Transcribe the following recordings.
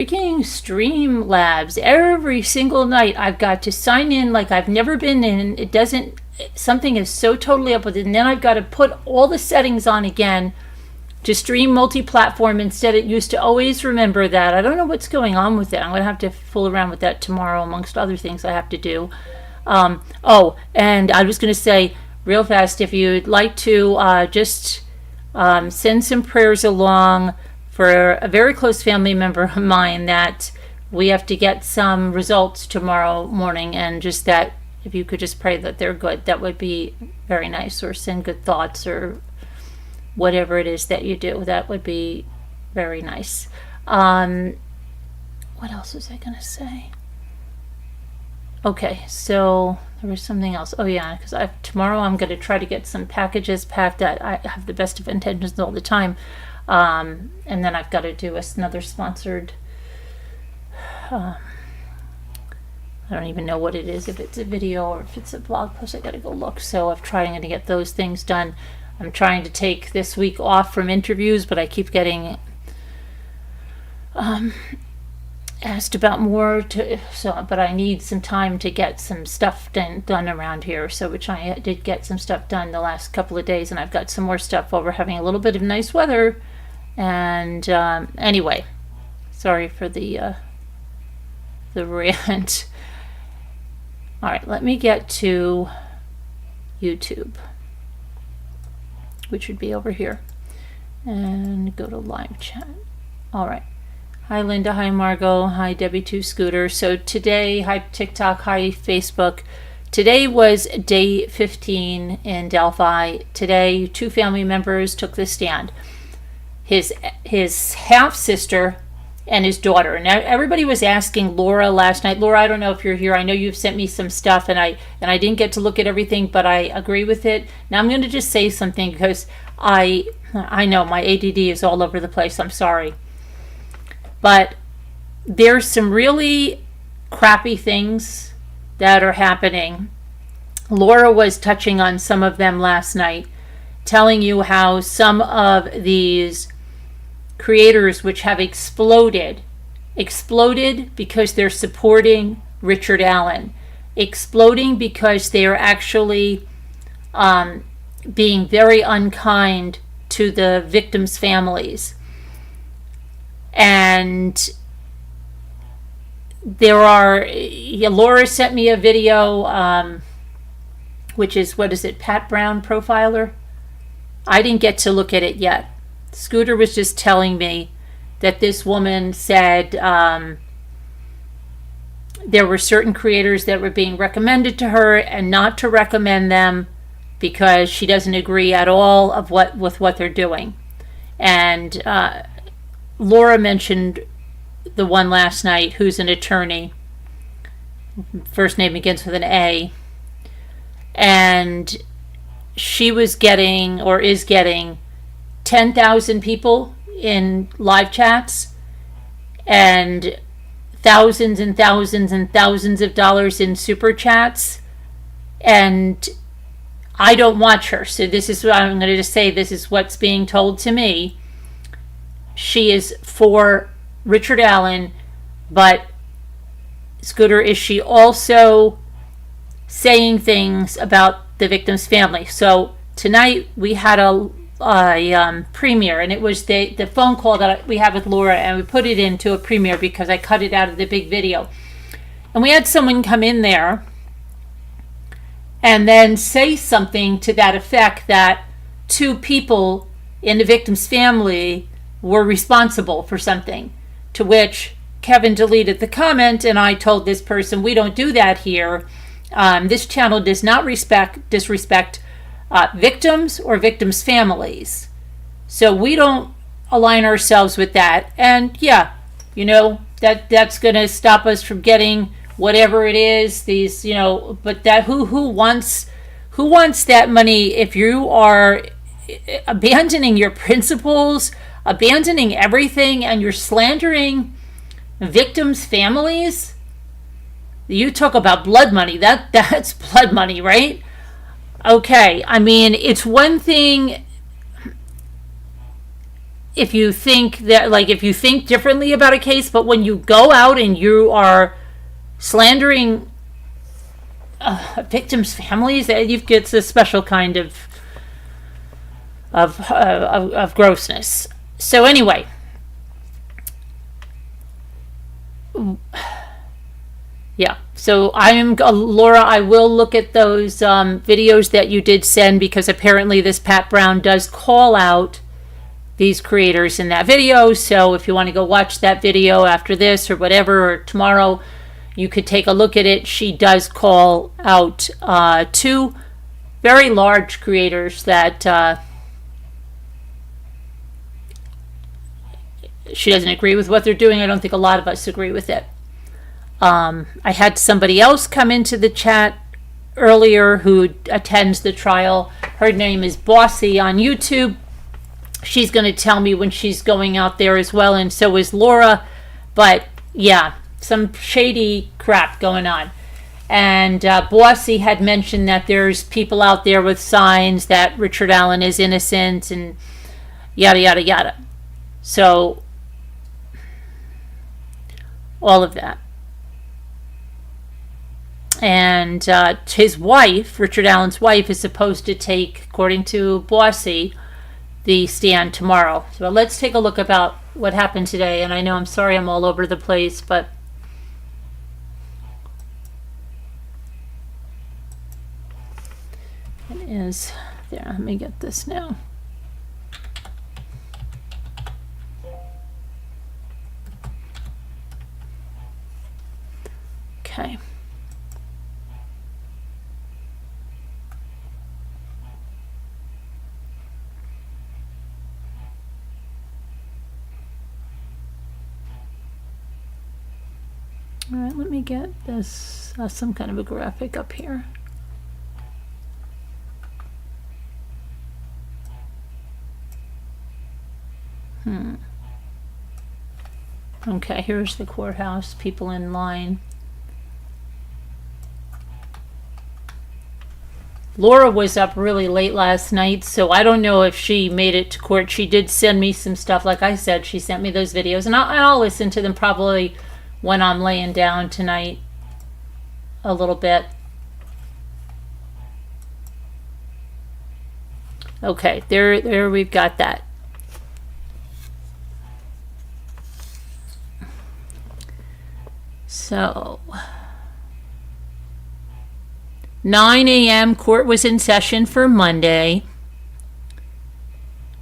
freaking Streamlabs. Every single night I've got to sign in like I've never been in. It doesn't, something is so totally up with it. And then I've got to put all the settings on again to stream multi-platform. Instead, it used to always remember that. I don't know what's going on with it. I'm going to have to fool around with that tomorrow, amongst other things I have to do. Oh, and I was going to say real fast, if you'd like to just send some prayers along for a very close family member of mine that we have to get some results tomorrow morning, and just that if you could just pray that they're good, that would be very nice, or send good thoughts or whatever it is that you do. That would be very nice. What else was I going to say? Okay, so there was something else. Oh yeah, because tomorrow I'm going to try to get some packages packed. I have the best of intentions all the time. And then I've got to do another sponsored, I don't even know what it is, if it's a video or if it's a blog post. I got to go look. So I'm trying to get those things done. I'm trying to take this week off from interviews, but I keep getting asked about more, but I need some time to get some stuff done around here, so which I did get some stuff done the last couple of days, and I've got some more stuff while we're having a little bit of nice weather. And anyway, sorry for the rant. All right, let me get to YouTube, which would be over here, and go to live chat. All right. Hi, Linda. Hi, Margot. Hi, Debbie2 Scooter. So today, hi, TikTok. Hi, Facebook. Today was day 15 in Delphi. Today, 2 family members took the stand. His half-sister and his daughter. Now, everybody was asking Laura last night. Laura, I don't know if you're here. I know you've sent me some stuff, and I didn't get to look at everything, but I agree with it. Now, I'm going to just say something because I know my ADD is all over the place. I'm sorry. But there's some really crappy things that are happening. Laura was touching on some of them last night, telling you how some of these creators which have exploded because they're supporting Richard Allen, exploding because they are actually being very unkind to the victims' families. And Laura sent me a video, which is, what is it, Pat Brown Profiler? I didn't get to look at it yet. Scooter was just telling me that this woman said there were certain creators that were being recommended to her and not to recommend them because she doesn't agree at all with what they're doing. And Laura mentioned the one last night who's an attorney. First name begins with an A. And she was getting, or is getting, 10,000 people in live chats and thousands and thousands and thousands of dollars in super chats. And I don't watch her, so this is what I'm going to just say. This is what's being told to me. She is for Richard Allen, but Scooter, is she also saying things about the victim's family? So tonight we had a premiere, and it was the phone call that we had with Laura, and we put it into a premiere because I cut it out of the big video. And we had someone come in there and then say something to that effect that 2 people in the victim's family were responsible for something, to which Kevin deleted the comment, and I told this person, we don't do that here. This channel does not disrespect victims or victims' families. So we don't align ourselves with that. And yeah, that's going to stop us from getting whatever it is, these, but that who wants that money if you are abandoning your principles, abandoning everything, and you're slandering victims' families? You talk about blood money. That's blood money, right? Okay, I mean, it's one thing. if you think that, like, if you think differently about a case, but when you go out and you are slandering victims' families, you get a special kind of grossness. So anyway, yeah. So Laura, I will look at those videos that you did send, because apparently this Pat Brown does call out these creators in that video. So if you want to go watch that video after this or whatever, or tomorrow, you could take a look at it. She does call out two very large creators that she doesn't agree with what they're doing. I don't think a lot of us agree with it. I had somebody else come into the chat earlier who attends the trial. Her name is Bossy on YouTube. She's going to tell me when she's going out there as well, and so is Laura. But yeah, some shady crap going on. And Bossy had mentioned that there's people out there with signs that Richard Allen is innocent and yada, yada, yada. So all of that. And his wife, Richard Allen's wife, is supposed to take, according to Bossy, the stand tomorrow. So let's take a look about what happened today. And I know, I'm sorry I'm all over the place, but it is there. Let me get this now. Okay. All right, let me get this, some kind of a graphic up here. Okay, here's the courthouse, people in line. Laura was up really late last night, so I don't know if she made it to court. She did send me some stuff. Like I said, she sent me those videos, and I'll listen to them probably when I'm laying down tonight a little bit. Okay, there we've got that. So 9 a.m. court was in session for Monday.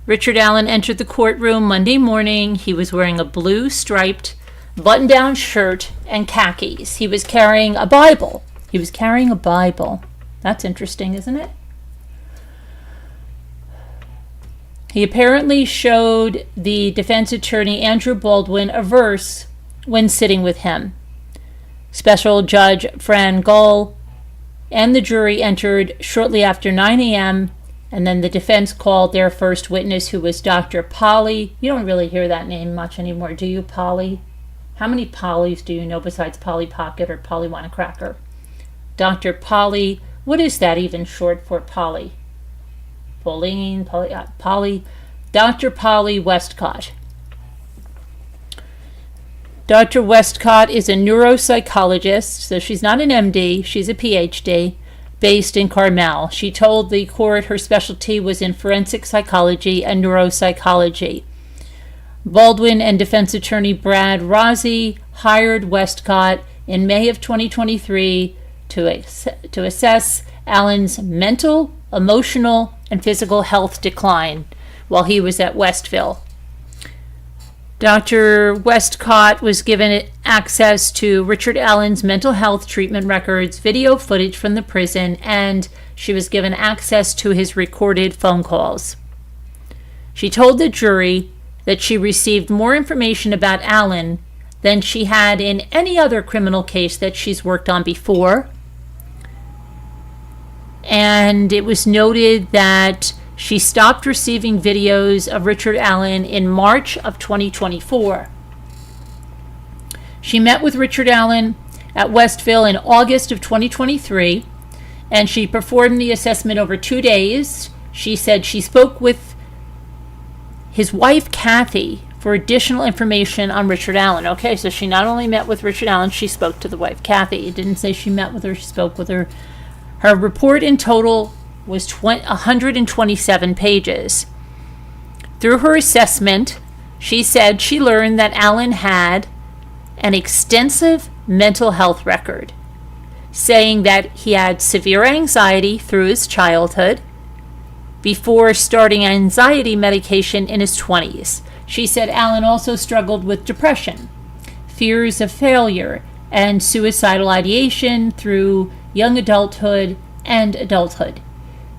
Richard Allen entered the courtroom Monday morning. He was wearing a blue striped button-down shirt and khakis. He was carrying a Bible. That's interesting, isn't it? He apparently showed the defense attorney, Andrew Baldwin, a verse when sitting with him. Special Judge Fran Gull and the jury entered shortly after 9 a.m., and then the defense called their first witness, who was Dr. Polly. You don't really hear that name much anymore, do you, Polly? How many Pollys do you know besides Polly Pocket or Polly Want a Cracker? Dr. Polly, what is that even short for, Polly? Pauline, Polly, Dr. Polly Westcott. Dr. Westcott is a neuropsychologist, so she's not an MD, she's a PhD, based in Carmel. She told the court her specialty was in forensic psychology and neuropsychology. Baldwin and defense attorney Brad Rossi hired Westcott in May of 2023 to assess Allen's mental, emotional, and physical health decline while he was at Westville. Dr. Westcott was given access to Richard Allen's mental health treatment records, video footage from the prison, and she was given access to his recorded phone calls. She told the jury that she received more information about Allen than she had in any other criminal case that she's worked on before. And it was noted that she stopped receiving videos of Richard Allen in March of 2024. She met with Richard Allen at Westville in August of 2023, and she performed the assessment over 2 days. She said she spoke with his wife, Kathy, for additional information on Richard Allen. Okay, so she not only met with Richard Allen, she spoke to the wife, Kathy. It didn't say she met with her, she spoke with her. Her report in total was 127 pages. Through her assessment, she said she learned that Allen had an extensive mental health record, saying that he had severe anxiety through his childhood before starting anxiety medication in his 20s. She said Allen also struggled with depression, fears of failure, and suicidal ideation through young adulthood and adulthood.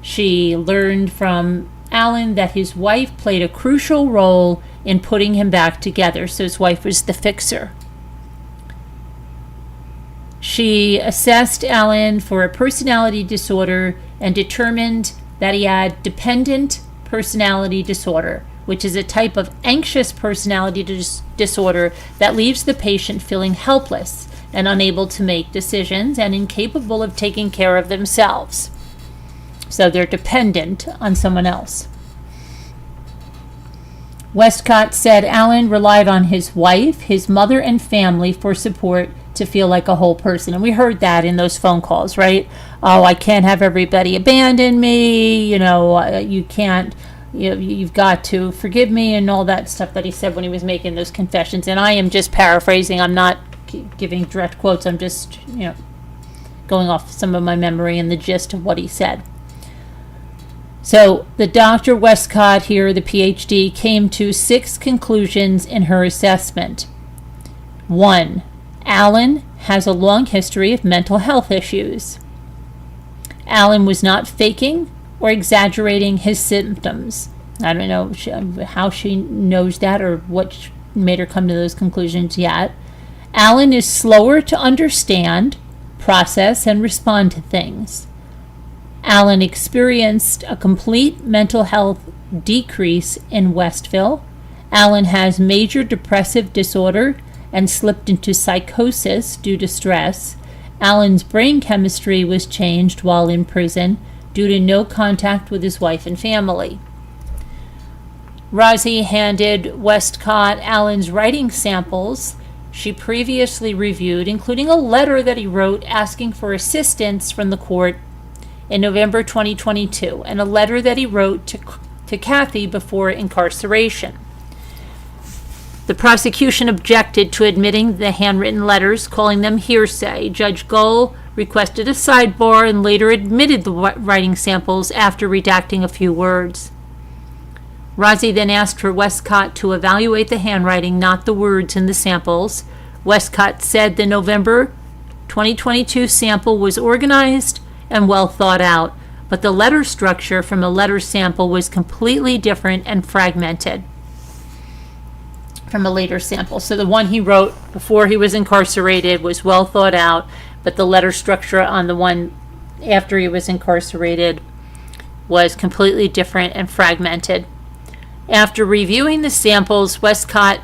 She learned from Allen that his wife played a crucial role in putting him back together, so his wife was the fixer. She assessed Allen for a personality disorder and determined that he had dependent personality disorder, which is a type of anxious personality disorder that leaves the patient feeling helpless and unable to make decisions and incapable of taking care of themselves. So they're dependent on someone else. Westcott said Allen relied on his wife, his mother, and family for support to feel like a whole person. And we heard that in those phone calls, right? Oh, I can't have everybody abandon me. You can't, you've got to forgive me, and all that stuff that he said when he was making those confessions. And I am just paraphrasing. I'm not giving direct quotes. I'm just, going off some of my memory and the gist of what he said. So the Dr. Westcott here, the PhD, came to 6 conclusions in her assessment. 1. Allen has a long history of mental health issues. Allen was not faking or exaggerating his symptoms. I don't know how she knows that or what made her come to those conclusions yet. Allen is slower to understand, process, and respond to things. Allen experienced a complete mental health decrease in Westville. Allen has major depressive disorder and slipped into psychosis due to stress. Allen's brain chemistry was changed while in prison due to no contact with his wife and family. Rosie handed Westcott Allen's writing samples she previously reviewed, including a letter that he wrote asking for assistance from the court in November 2022, and a letter that he wrote to Kathy before incarceration. The prosecution objected to admitting the handwritten letters, calling them hearsay. Judge Gull requested a sidebar and later admitted the writing samples after redacting a few words. Rosie then asked for Westcott to evaluate the handwriting, not the words in the samples. Westcott said the November 2022 sample was organized and well thought out, but the letter structure from a letter sample was completely different and fragmented from a later sample. So the one he wrote before he was incarcerated was well thought out, but the letter structure on the one after he was incarcerated was completely different and fragmented. After reviewing the samples, Westcott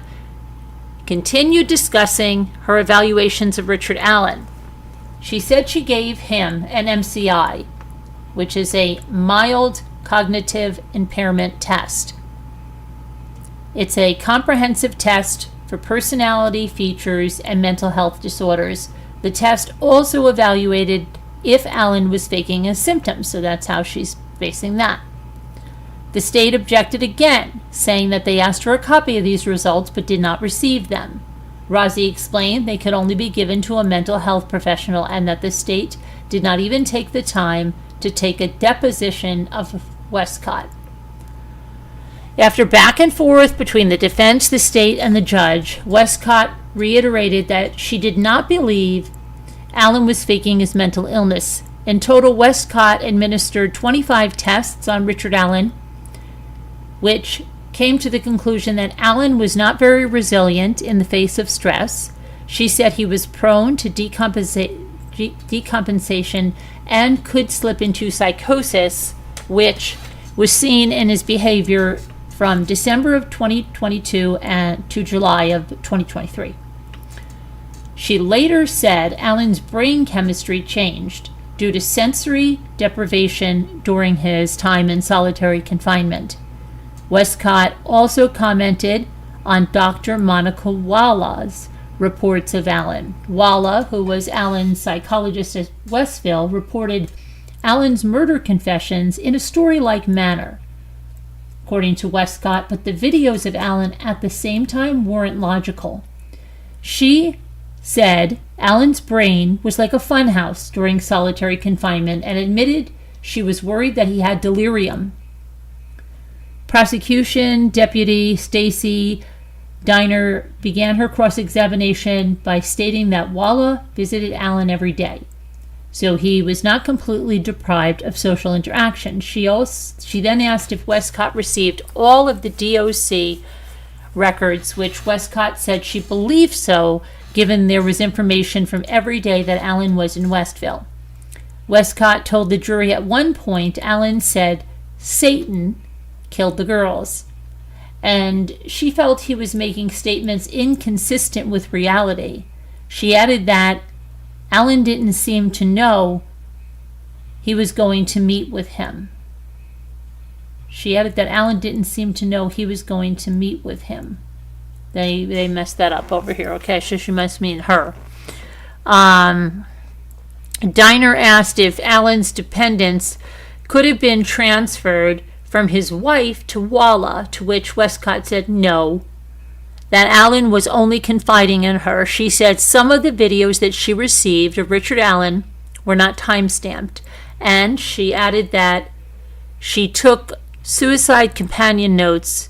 continued discussing her evaluations of Richard Allen. She said she gave him an MCI, which is a mild cognitive impairment test. It's a comprehensive test for personality features and mental health disorders. The test also evaluated if Allen was faking his symptoms, so that's how she's basing that. The state objected again, saying that they asked for a copy of these results but did not receive them. Rosie explained they could only be given to a mental health professional and that the state did not even take the time to take a deposition of Westcott. After back and forth between the defense, the state, and the judge, Westcott reiterated that she did not believe Allen was faking his mental illness. In total, Westcott administered 25 tests on Richard Allen, which came to the conclusion that Allen was not very resilient in the face of stress. She said he was prone to decompensation and could slip into psychosis, which was seen in his behavior from December of 2022 to July of 2023. She later said Allen's brain chemistry changed due to sensory deprivation during his time in solitary confinement. Westcott also commented on Dr. Monica Walla's reports of Allen. Walla, who was Allen's psychologist at Westville, reported Allen's murder confessions in a story-like manner, according to Westcott, but the videos of Allen at the same time weren't logical. She said Allen's brain was like a funhouse during solitary confinement and admitted she was worried that he had delirium. Prosecution Deputy Stacy Diner began her cross-examination by stating that Walla visited Allen every day, so he was not completely deprived of social interaction. She then asked if Westcott received all of the DOC records, which Westcott said she believed so, given there was information from every day that Allen was in Westville. Westcott told the jury at one point Allen said Satan killed the girls, and she felt he was making statements inconsistent with reality. She added that Allen didn't seem to know he was going to meet with him. They messed that up over here. Okay, so she must mean her. Diner asked if Allen's dependents could have been transferred from his wife to Walla, to which Westcott said no, that Allen was only confiding in her. She said some of the videos that she received of Richard Allen were not time-stamped, and she added that she took suicide companion notes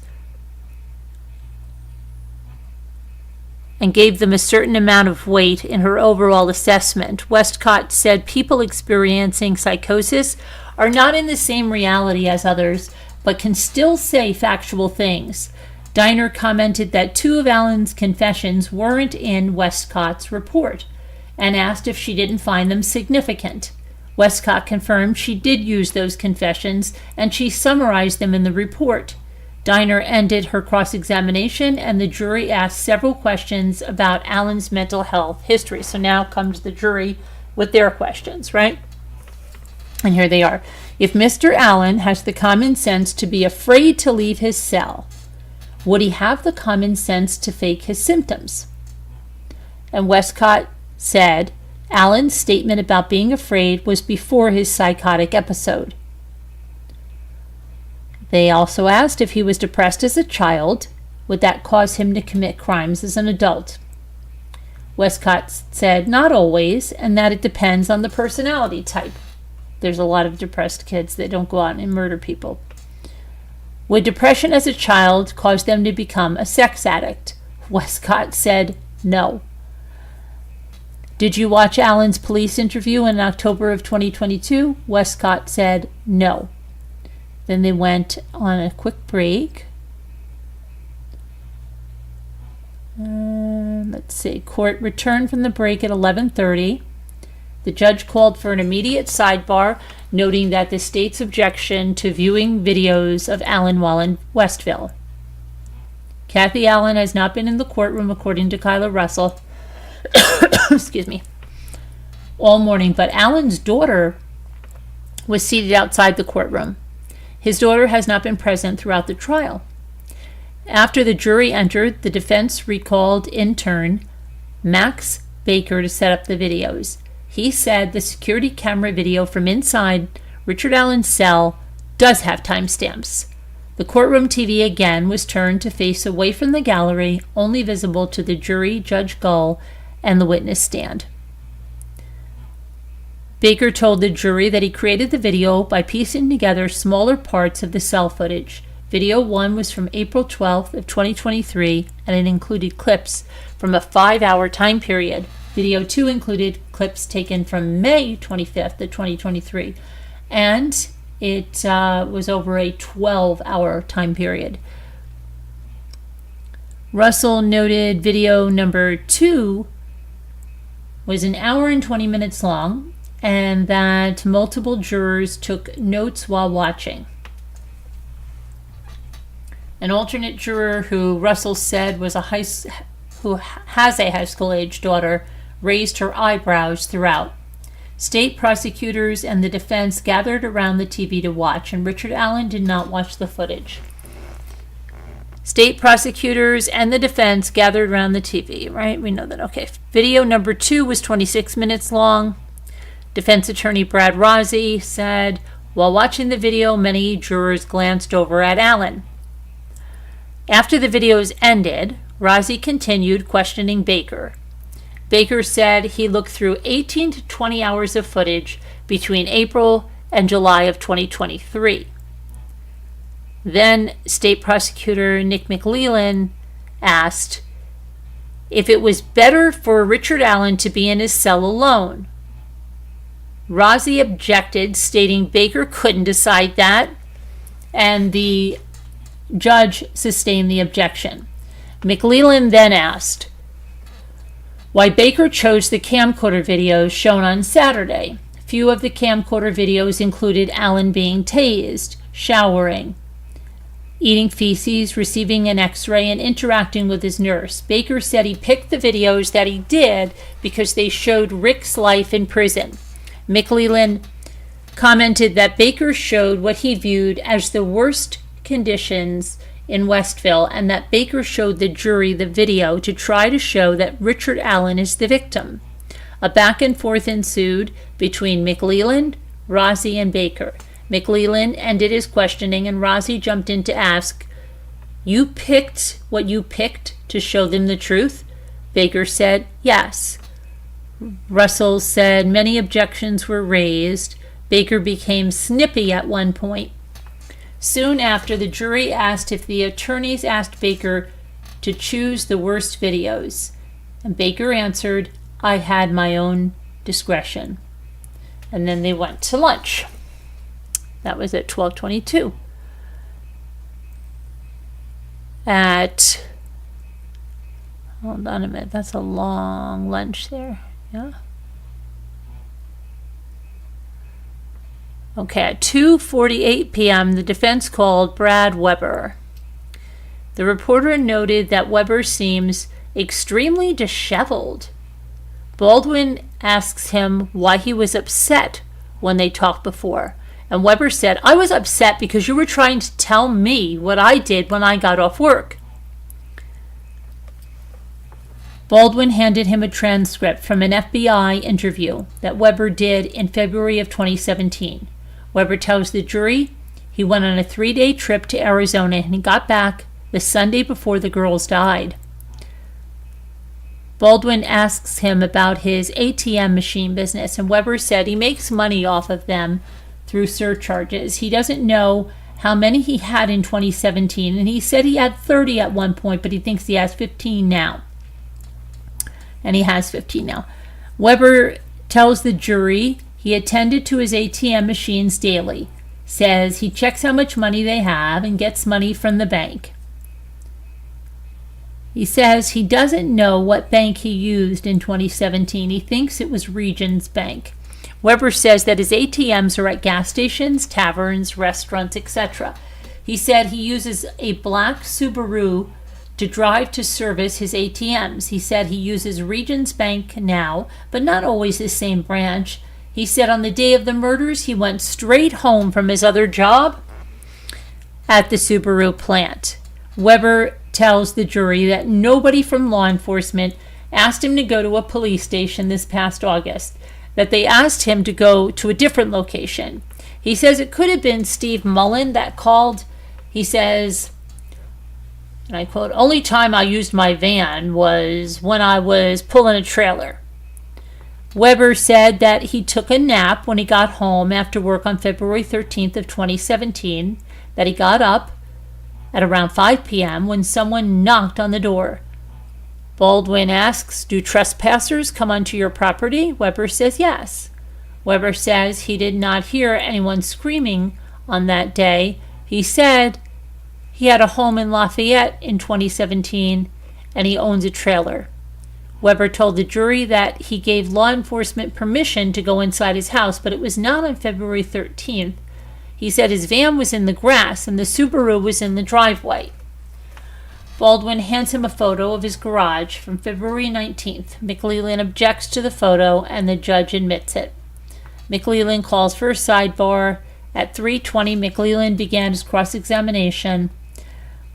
and gave them a certain amount of weight in her overall assessment. Westcott said people experiencing psychosis are not in the same reality as others, but can still say factual things. Diner commented that 2 of Allen's confessions weren't in Westcott's report, and asked if she didn't find them significant. Westcott confirmed she did use those confessions, and she summarized them in the report. Diner ended her cross-examination, and the jury asked several questions about Allen's mental health history. So now comes the jury with their questions, right? And here they are. If Mr. Allen has the common sense to be afraid to leave his cell, would he have the common sense to fake his symptoms? And Westcott said Allen's statement about being afraid was before his psychotic episode. They also asked if he was depressed as a child, would that cause him to commit crimes as an adult? Westcott said not always, and that it depends on the personality type. There's a lot of depressed kids that don't go out and murder people. Would depression as a child cause them to become a sex addict? Westcott said no. Did you watch Allen's police interview in October of 2022? Westcott said no. Then they went on a quick break. Let's see. Court returned from the break at 11:30. The judge called for an immediate sidebar, noting that the state's objection to viewing videos of Allen while in Westville. Kathy Allen has not been in the courtroom, according to Kyla Russell, excuse me, all morning, but Allen's daughter was seated outside the courtroom. His daughter has not been present throughout the trial. After the jury entered, the defense recalled intern Max Baker to set up the videos. He said the security camera video from inside Richard Allen's cell does have timestamps. The courtroom TV again was turned to face away from the gallery, only visible to the jury, Judge Gull, and the witness stand. Baker told the jury that he created the video by piecing together smaller parts of the cell footage. Video 1 was from April 12th of 2023, and it included clips from a 5-hour time period. Video 2 included clips taken from May 25th of 2023, and it was over a 12-hour time period. Russell noted video number 2 was an hour and 20 minutes long, and that multiple jurors took notes while watching. An alternate juror who Russell said was who has a high school age daughter raised her eyebrows throughout. State prosecutors and the defense gathered around the TV to watch, and Richard Allen did not watch the footage. State prosecutors and the defense gathered around the TV, right? We know that. Okay. Video number 2 was 26 minutes long. Defense attorney Brad Rozzi said, while watching the video, many jurors glanced over at Allen. After the videos ended, Rozzi continued questioning Baker. Baker said he looked through 18 to 20 hours of footage between April and July of 2023. Then State Prosecutor Nick McLellan asked if it was better for Richard Allen to be in his cell alone. Rozzi objected, stating Baker couldn't decide that, and the judge sustained the objection. McLellan then asked why Baker chose the camcorder videos shown on Saturday. Few of the camcorder videos included Allen being tased, showering, eating feces, receiving an x-ray, and interacting with his nurse. Baker said he picked the videos that he did because they showed Rick's life in prison. McLellan commented that Baker showed what he viewed as the worst conditions in Westville, and that Baker showed the jury the video to try to show that Richard Allen is the victim. A back and forth ensued between McLellan, Rozzi, and Baker. McLellan ended his questioning, and Rozzi jumped in to ask, "You picked what you picked to show them the truth?" Baker said, "Yes." Russell said many objections were raised. Baker became snippy at one point. Soon after, the jury asked if the attorneys asked Baker to choose the worst videos, and Baker answered, "I had my own discretion." And then they went to lunch. That was at 12:22. Hold on a minute, that's a long lunch there. Yeah. Okay, at 2:48 p.m., the defense called Brad Weber. The reporter noted that Weber seems extremely disheveled. Baldwin asks him why he was upset when they talked before, and Weber said, "I was upset because you were trying to tell me what I did when I got off work." Baldwin handed him a transcript from an FBI interview that Weber did in February of 2017. Weber tells the jury he went on a 3-day trip to Arizona and he got back the Sunday before the girls died. Baldwin asks him about his ATM machine business, and Weber said he makes money off of them through surcharges. He doesn't know how many he had in 2017, and he said he had 30 at one point, but he thinks he has 15 now. And he has 15 now. Weber tells the jury he attended to his ATM machines daily, says he checks how much money they have and gets money from the bank. He says he doesn't know what bank he used in 2017. He thinks it was Regions Bank. Weber says that his ATMs are at gas stations, taverns, restaurants, etc. He said he uses a black Subaru to drive to service his ATMs. He said he uses Regions Bank now, but not always the same branch. He said on the day of the murders, he went straight home from his other job at the Subaru plant. Weber tells the jury that nobody from law enforcement asked him to go to a police station this past August, that they asked him to go to a different location. He says it could have been Steve Mullen that called. He says, and I quote, "Only time I used my van was when I was pulling a trailer." Weber said that he took a nap when he got home after work on February 13th of 2017, that he got up at around 5 p.m. when someone knocked on the door. Baldwin asks, "Do trespassers come onto your property?" Weber says yes. Weber says he did not hear anyone screaming on that day. He said he had a home in Lafayette in 2017 and he owns a trailer. Weber told the jury that he gave law enforcement permission to go inside his house, but it was not on February 13th. He said his van was in the grass and the Subaru was in the driveway. Baldwin hands him a photo of his garage from February 19th. McLellan objects to the photo and the judge admits it. McLellan calls for a sidebar. At 3:20, McLellan began his cross-examination.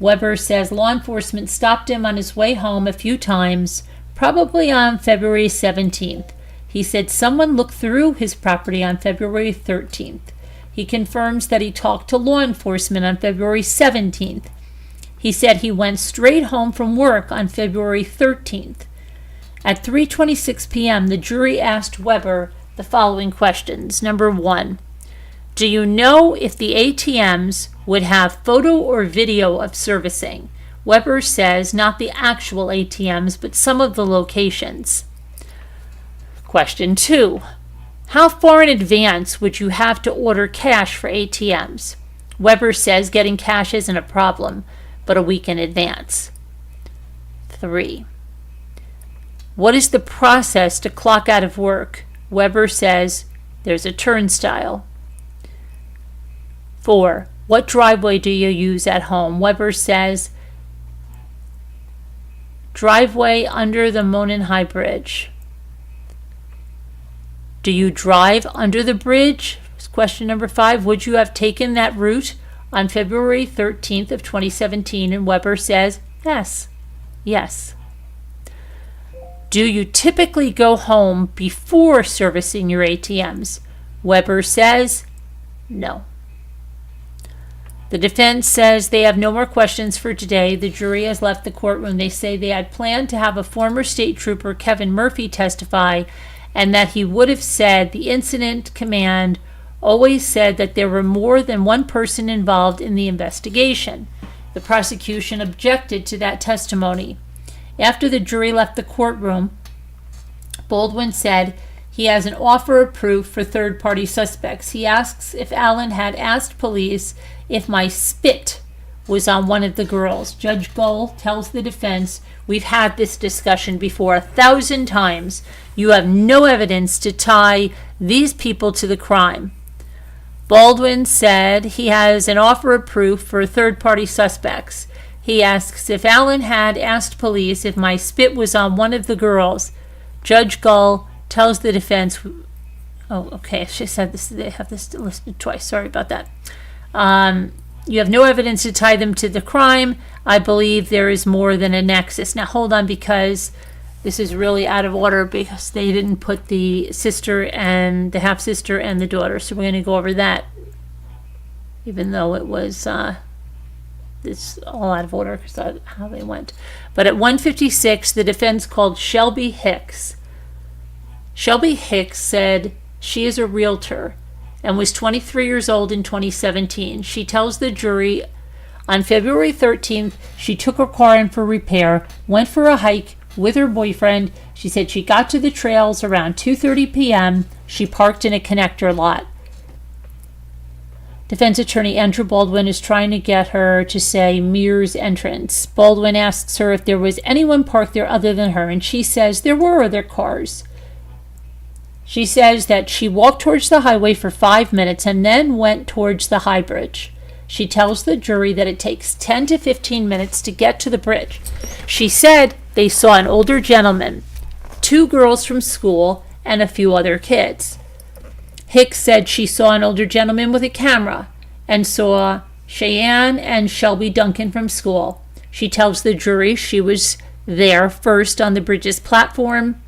Weber says law enforcement stopped him on his way home a few times, probably on February 17th. He said someone looked through his property on February 13th. He confirms that he talked to law enforcement on February 17th. He said he went straight home from work on February 13th. At 3:26 p.m., the jury asked Weber the following questions. Number 1, do you know if the ATMs would have photo or video of servicing? Weber says not the actual ATMs, but some of the locations. Question 2, how far in advance would you have to order cash for ATMs? Weber says getting cash isn't a problem, but a week in advance. 3, what is the process to clock out of work? Weber says there's a turnstile. 4, what driveway do you use at home? Weber says driveway under the Monon High Bridge. Do you drive under the bridge? Question number 5, would you have taken that route on February 13th of 2017? And Weber says yes. Yes. Do you typically go home before servicing your ATMs? Weber says no. The defense says they have no more questions for today. The jury has left the courtroom. They say they had planned to have a former state trooper, Kevin Murphy, testify, and that he would have said the incident command always said that there were more than one person involved in the investigation. The prosecution objected to that testimony. After the jury left the courtroom, Baldwin said he has an offer of proof for third-party suspects. He asks if Allen had asked police if my spit was on one of the girls. Judge Gull tells the defense, we've had this discussion before 1,000 times. You have no evidence to tie these people to the crime. Baldwin said he has an offer of proof for third-party suspects. He asks if Allen had asked police if my spit was on one of the girls. Judge Gull tells the defense, she said this, they have this listed twice. Sorry about that. You have no evidence to tie them to the crime. I believe there is more than a nexus. Now hold on, because this is really out of order because they didn't put the sister and the half-sister and the daughter. So we're going to go over that, even though it was it's all out of order because of how they went. But at 1:56, the defense called Shelby Hicks. Shelby Hicks said she is a realtor and was 23 years old in 2017. She tells the jury on February 13th, she took her car in for repair, went for a hike with her boyfriend. She said she got to the trails around 2:30 p.m. She parked in a connector lot. Defense attorney Andrew Baldwin is trying to get her to say Mears entrance. Baldwin asks her if there was anyone parked there other than her, and she says there were other cars. She says that she walked towards the highway for 5 minutes and then went towards the high bridge. She tells the jury that it takes 10 to 15 minutes to get to the bridge. She said they saw an older gentleman, 2 girls from school, and a few other kids. Hicks said she saw an older gentleman with a camera and saw Cheyenne and Shelby Duncan from school. She tells the jury she was there first on the bridge's platform,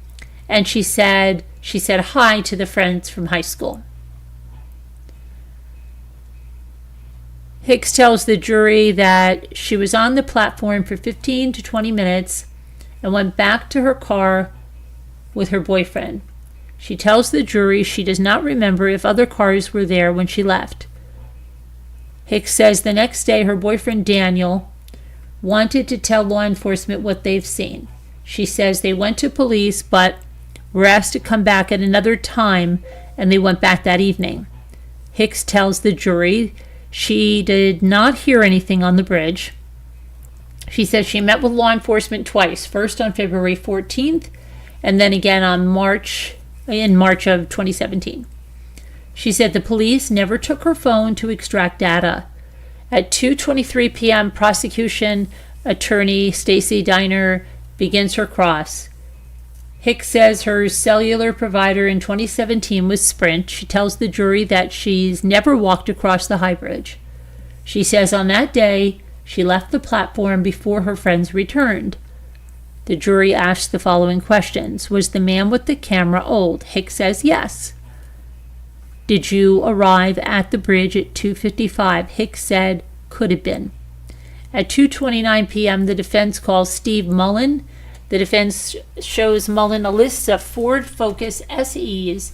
and she said hi to the friends from high school. Hicks tells the jury that she was on the platform for 15 to 20 minutes and went back to her car with her boyfriend. She tells the jury she does not remember if other cars were there when she left. Hicks says the next day her boyfriend Daniel wanted to tell law enforcement what they've seen. She says they went to police but were asked to come back at another time, and they went back that evening. Hicks tells the jury she did not hear anything on the bridge. She says she met with law enforcement twice, first on February 14th and then again in March of 2017. She said the police never took her phone to extract data. At 2:23 p.m., prosecution attorney Stacy Diner begins her cross. Hicks says her cellular provider in 2017 was Sprint. She tells the jury that she's never walked across the high bridge. She says on that day, She left the platform before her friends returned. The jury asked the following questions. Was the man with the camera old? Hicks says yes. Did you arrive at the bridge at 2:55? Hicks said could have been. At 2:29 p.m., the defense calls Steve Mullen. The defense shows Mullen a list of Ford Focus SEs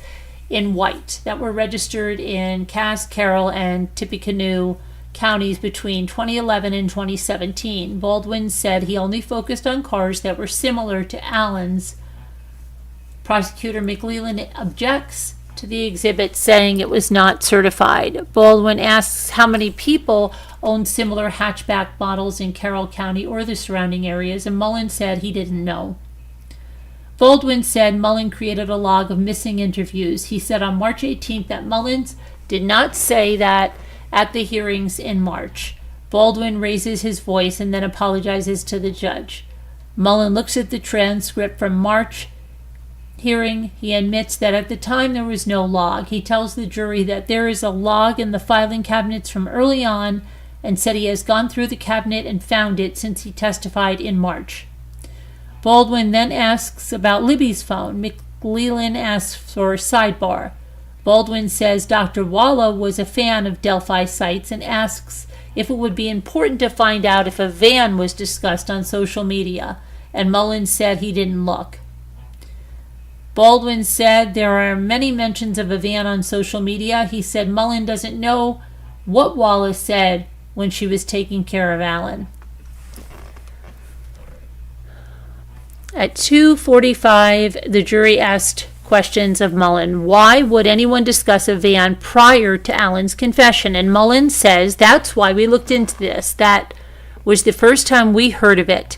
in white that were registered in Cass, Carroll, and Tippecanoe counties between 2011 and 2017. Baldwin said he only focused on cars that were similar to Allen's. Prosecutor McLeland objects to the exhibit, saying it was not certified. Baldwin asks how many people owned similar hatchback models in Carroll County or the surrounding areas, and Mullen said he didn't know. Baldwin said Mullen created a log of missing interviews. He said on March 18th that Mullins did not say that at the hearings in March. Baldwin raises his voice and then apologizes to the judge. Mullen looks at the transcript from March hearing. He admits that at the time there was no log. He tells the jury that there is a log in the filing cabinets from early on and said he has gone through the cabinet and found it since he testified in March. Baldwin then asks about Libby's phone. McLeland asks for a sidebar. Baldwin says Dr. Walla was a fan of Delphi sites and asks if it would be important to find out if a van was discussed on social media, and Mullen said he didn't look. Baldwin said there are many mentions of a van on social media. He said Mullen doesn't know what Wallace said when she was taking care of Allen. At 2:45, the jury asked questions of Mullen. Why would anyone discuss a van prior to Allen's confession? And Mullen says, that's why we looked into this. That was the first time we heard of it.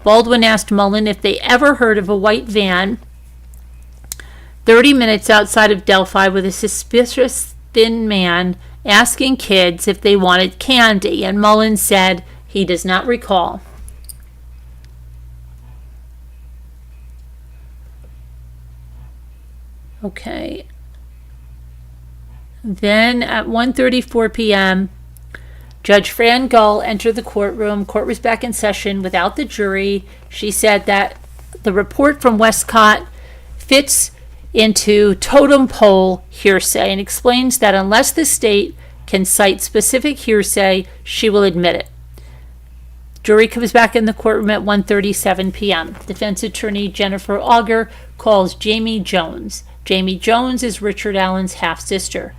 Baldwin asked Mullen if they ever heard of a white van 30 minutes outside of Delphi with a suspicious thin man asking kids if they wanted candy, and Mullen said he does not recall. Okay. Then at 1:34 p.m., Judge Fran Gull entered the courtroom. Court was back in session without the jury. She said that the report from Westcott fits into totem pole hearsay and explains that unless the state can cite specific hearsay, she will admit it. Jury comes back in the courtroom at 1:37 p.m. Defense attorney Jennifer Auger calls Jamie Jones. Jamie Jones is Richard Allen's half-sister.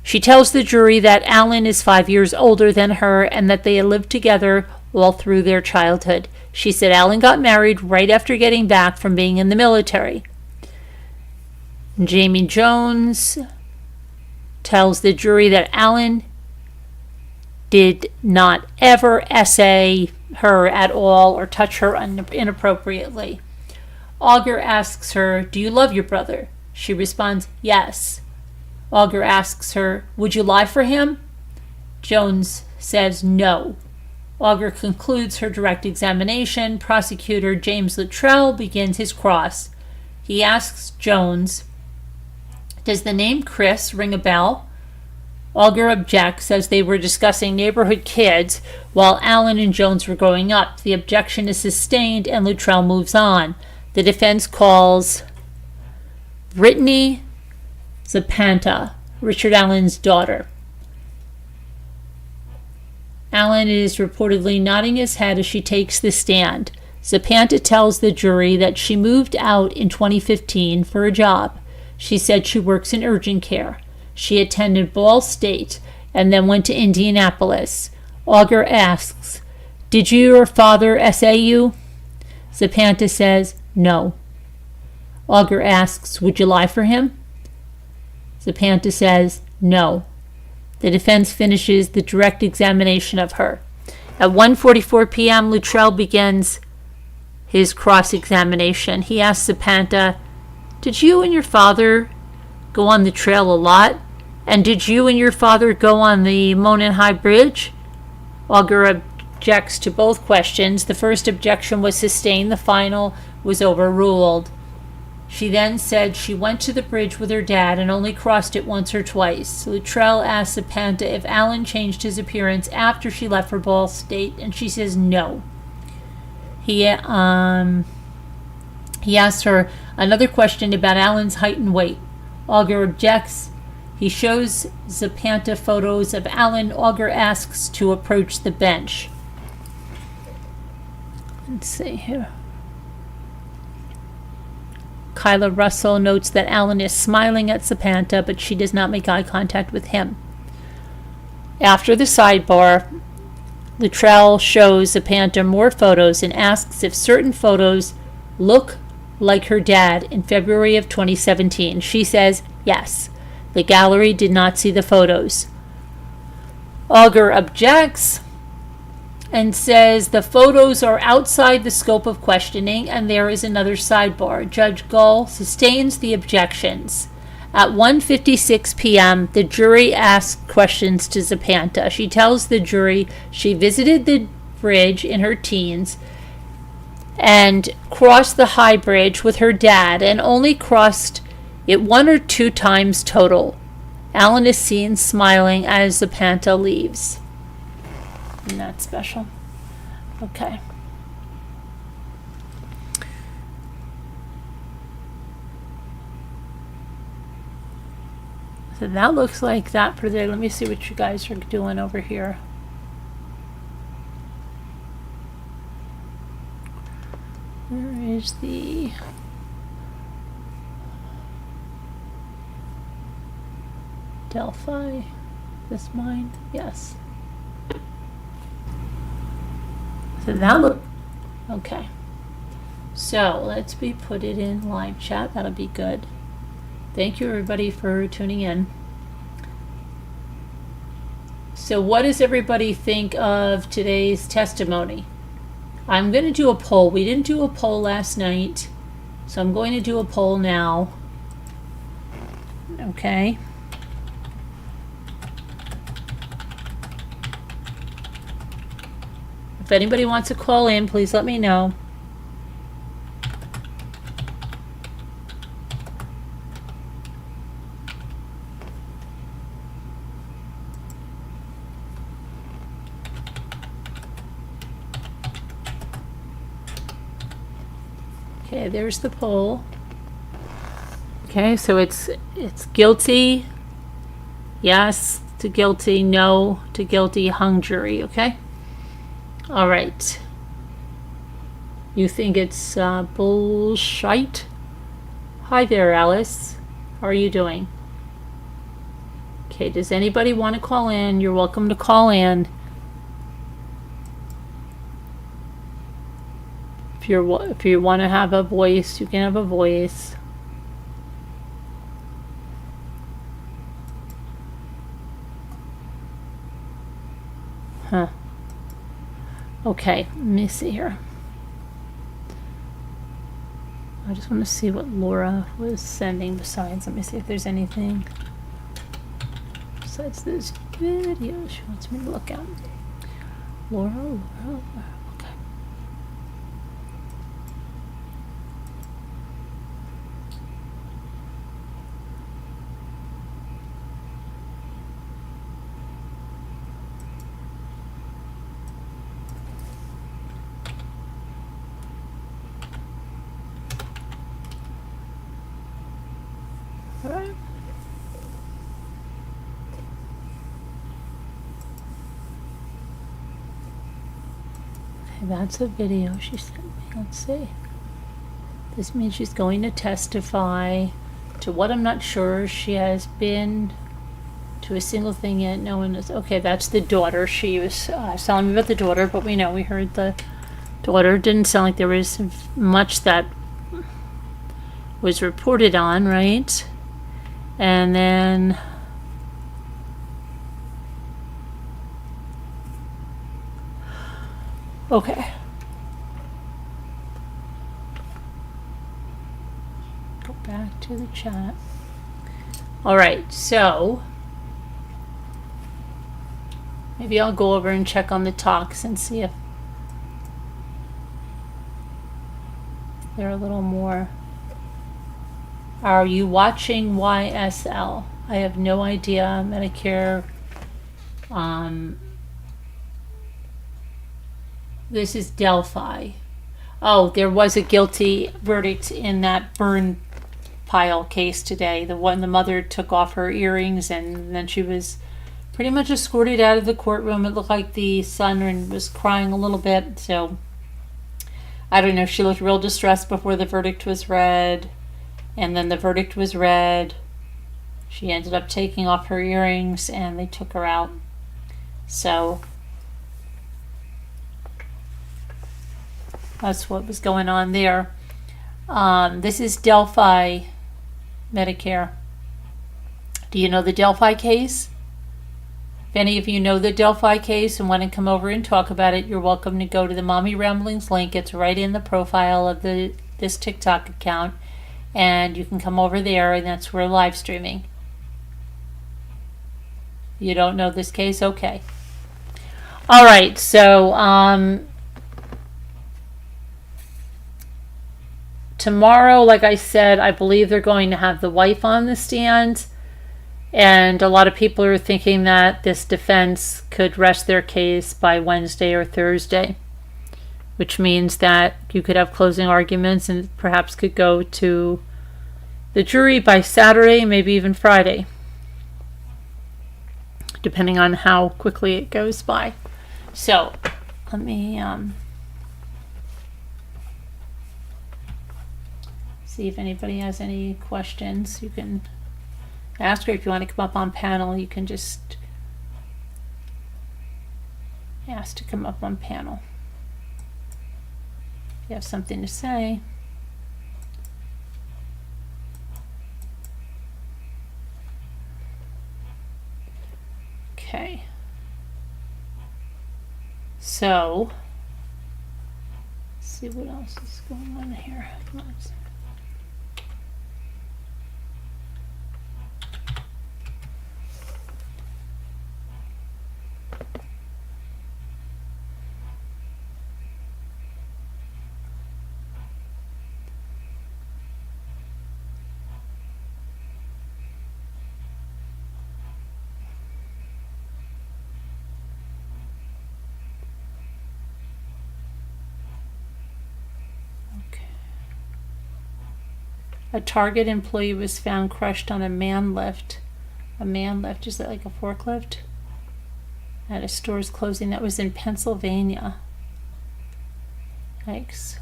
She tells the jury that Allen is 5 years older than her and that they had lived together all through their childhood. She said Allen got married right after getting back from being in the military. Jamie Jones tells the jury that Allen did not ever essay her at all or touch her inappropriately. Auger asks her, do you love your brother? She responds, yes. Auger asks her, would you lie for him? Jones says no. Auger concludes her direct examination. Prosecutor James Luttrell begins his cross. He asks Jones, does the name Chris ring a bell? Auger objects as they were discussing neighborhood kids while Allen and Jones were growing up. The objection is sustained and Luttrell moves on. The defense calls Brittany Zapanta, Richard Allen's daughter. Allen is reportedly nodding his head as she takes the stand. Zapanta tells the jury that she moved out in 2015 for a job. She said she works in urgent care. She attended Ball State and then went to Indianapolis. Auger asks, did your father essay you? Zapanta says, no. Auger asks, would you lie for him? Zapanta says, no. The defense finishes the direct examination of her. At 1:44 p.m., Luttrell begins his cross-examination. He asks Zapanta, did you and your father go on the trail a lot? And did you and your father go on the Monon High Bridge? Auger objects to both questions. The first objection was sustained. The final was overruled. She then said she went to the bridge with her dad and only crossed it once or twice. Luttrell asked Zapanta if Alan changed his appearance after she left for Ball State, and she says no. He asked her another question about Alan's height and weight. Auger objects. He shows Zapanta photos of Alan. Auger asks to approach the bench. Let's see here. Kyla Russell notes that Alan is smiling at Zapanta, but she does not make eye contact with him. After the sidebar, Luttrell shows Zapanta more photos and asks if certain photos look like her dad in February of 2017. She says yes. The gallery did not see the photos. Auger objects and says the photos are outside the scope of questioning, and there is another sidebar. Judge Gull sustains the objections. At 1:56 p.m., the jury asks questions to Zapanta. She tells the jury she visited the bridge in her teens and crossed the high bridge with her dad and only crossed it 1 or 2 times total. Alan is seen smiling as Zapanta leaves. Isn't that special? Okay. So that looks like that for there. Let me see what you guys are doing over here. Where is the... Delphi? This mine? Yes. So that look okay. So let's put it in live chat. That'll be good. Thank you everybody for tuning in. So what does everybody think of today's testimony? I'm going to do a poll. We didn't do a poll last night, so I'm going to do a poll now. Okay. If anybody wants to call in, please let me know. Okay, there's the poll. Okay, so it's guilty, yes to guilty, no to guilty, hung jury, okay? All right. You think it's bullshit? Hi there, Alice. How are you doing? Okay, does anybody want to call in? You're welcome to call in. If you want to have a voice, you can have a voice. Huh. Okay, let me see here. I just want to see what Laura was sending besides. Let me see if there's anything besides this video she wants me to look at. Laura. Okay. Alright. Okay, that's a video she sent me. Let's see. This means she's going to testify to what I'm not sure. She has been to a single thing yet. No one is. Okay, that's the daughter. She was telling me about the daughter, but we heard the daughter. Didn't sound like there was much that was reported on, right? And then okay. Go back to the chat. All right, so maybe I'll go over and check on the talks and see if they're a little more Are you watching YSL? I have no idea. Medicare. This is Delphi. Oh, there was a guilty verdict in that burn pile case today. The one the mother took off her earrings and then she was pretty much escorted out of the courtroom. It looked like the son was crying a little bit. So I don't know. She looked real distressed before the verdict was read. And then the verdict was read. She ended up taking off her earrings and they took her out. So that's what was going on there. This is Delphi Medicare. Do you know the Delphi case? If any of you know the Delphi case and want to come over and talk about it, you're welcome to go to the Mommy Ramblings link. It's right in the profile of this TikTok account. And you can come over there, and that's where we're live streaming. You don't know this case? Okay. All right, so tomorrow, like I said, I believe they're going to have the wife on the stand. And a lot of people are thinking that this defense could rest their case by Wednesday or Thursday, which means that you could have closing arguments and perhaps could go to the jury by Saturday, maybe even Friday, depending on how quickly it goes by. So let me see if anybody has any questions. You can ask her. If you want to come up on panel, you can just ask to come up on panel. If you have something to say. Okay. So, let's see what else is going on here. A Target employee was found crushed on a man lift. A man lift, is that like a forklift? At a store's closing. That was in Pennsylvania. Yikes.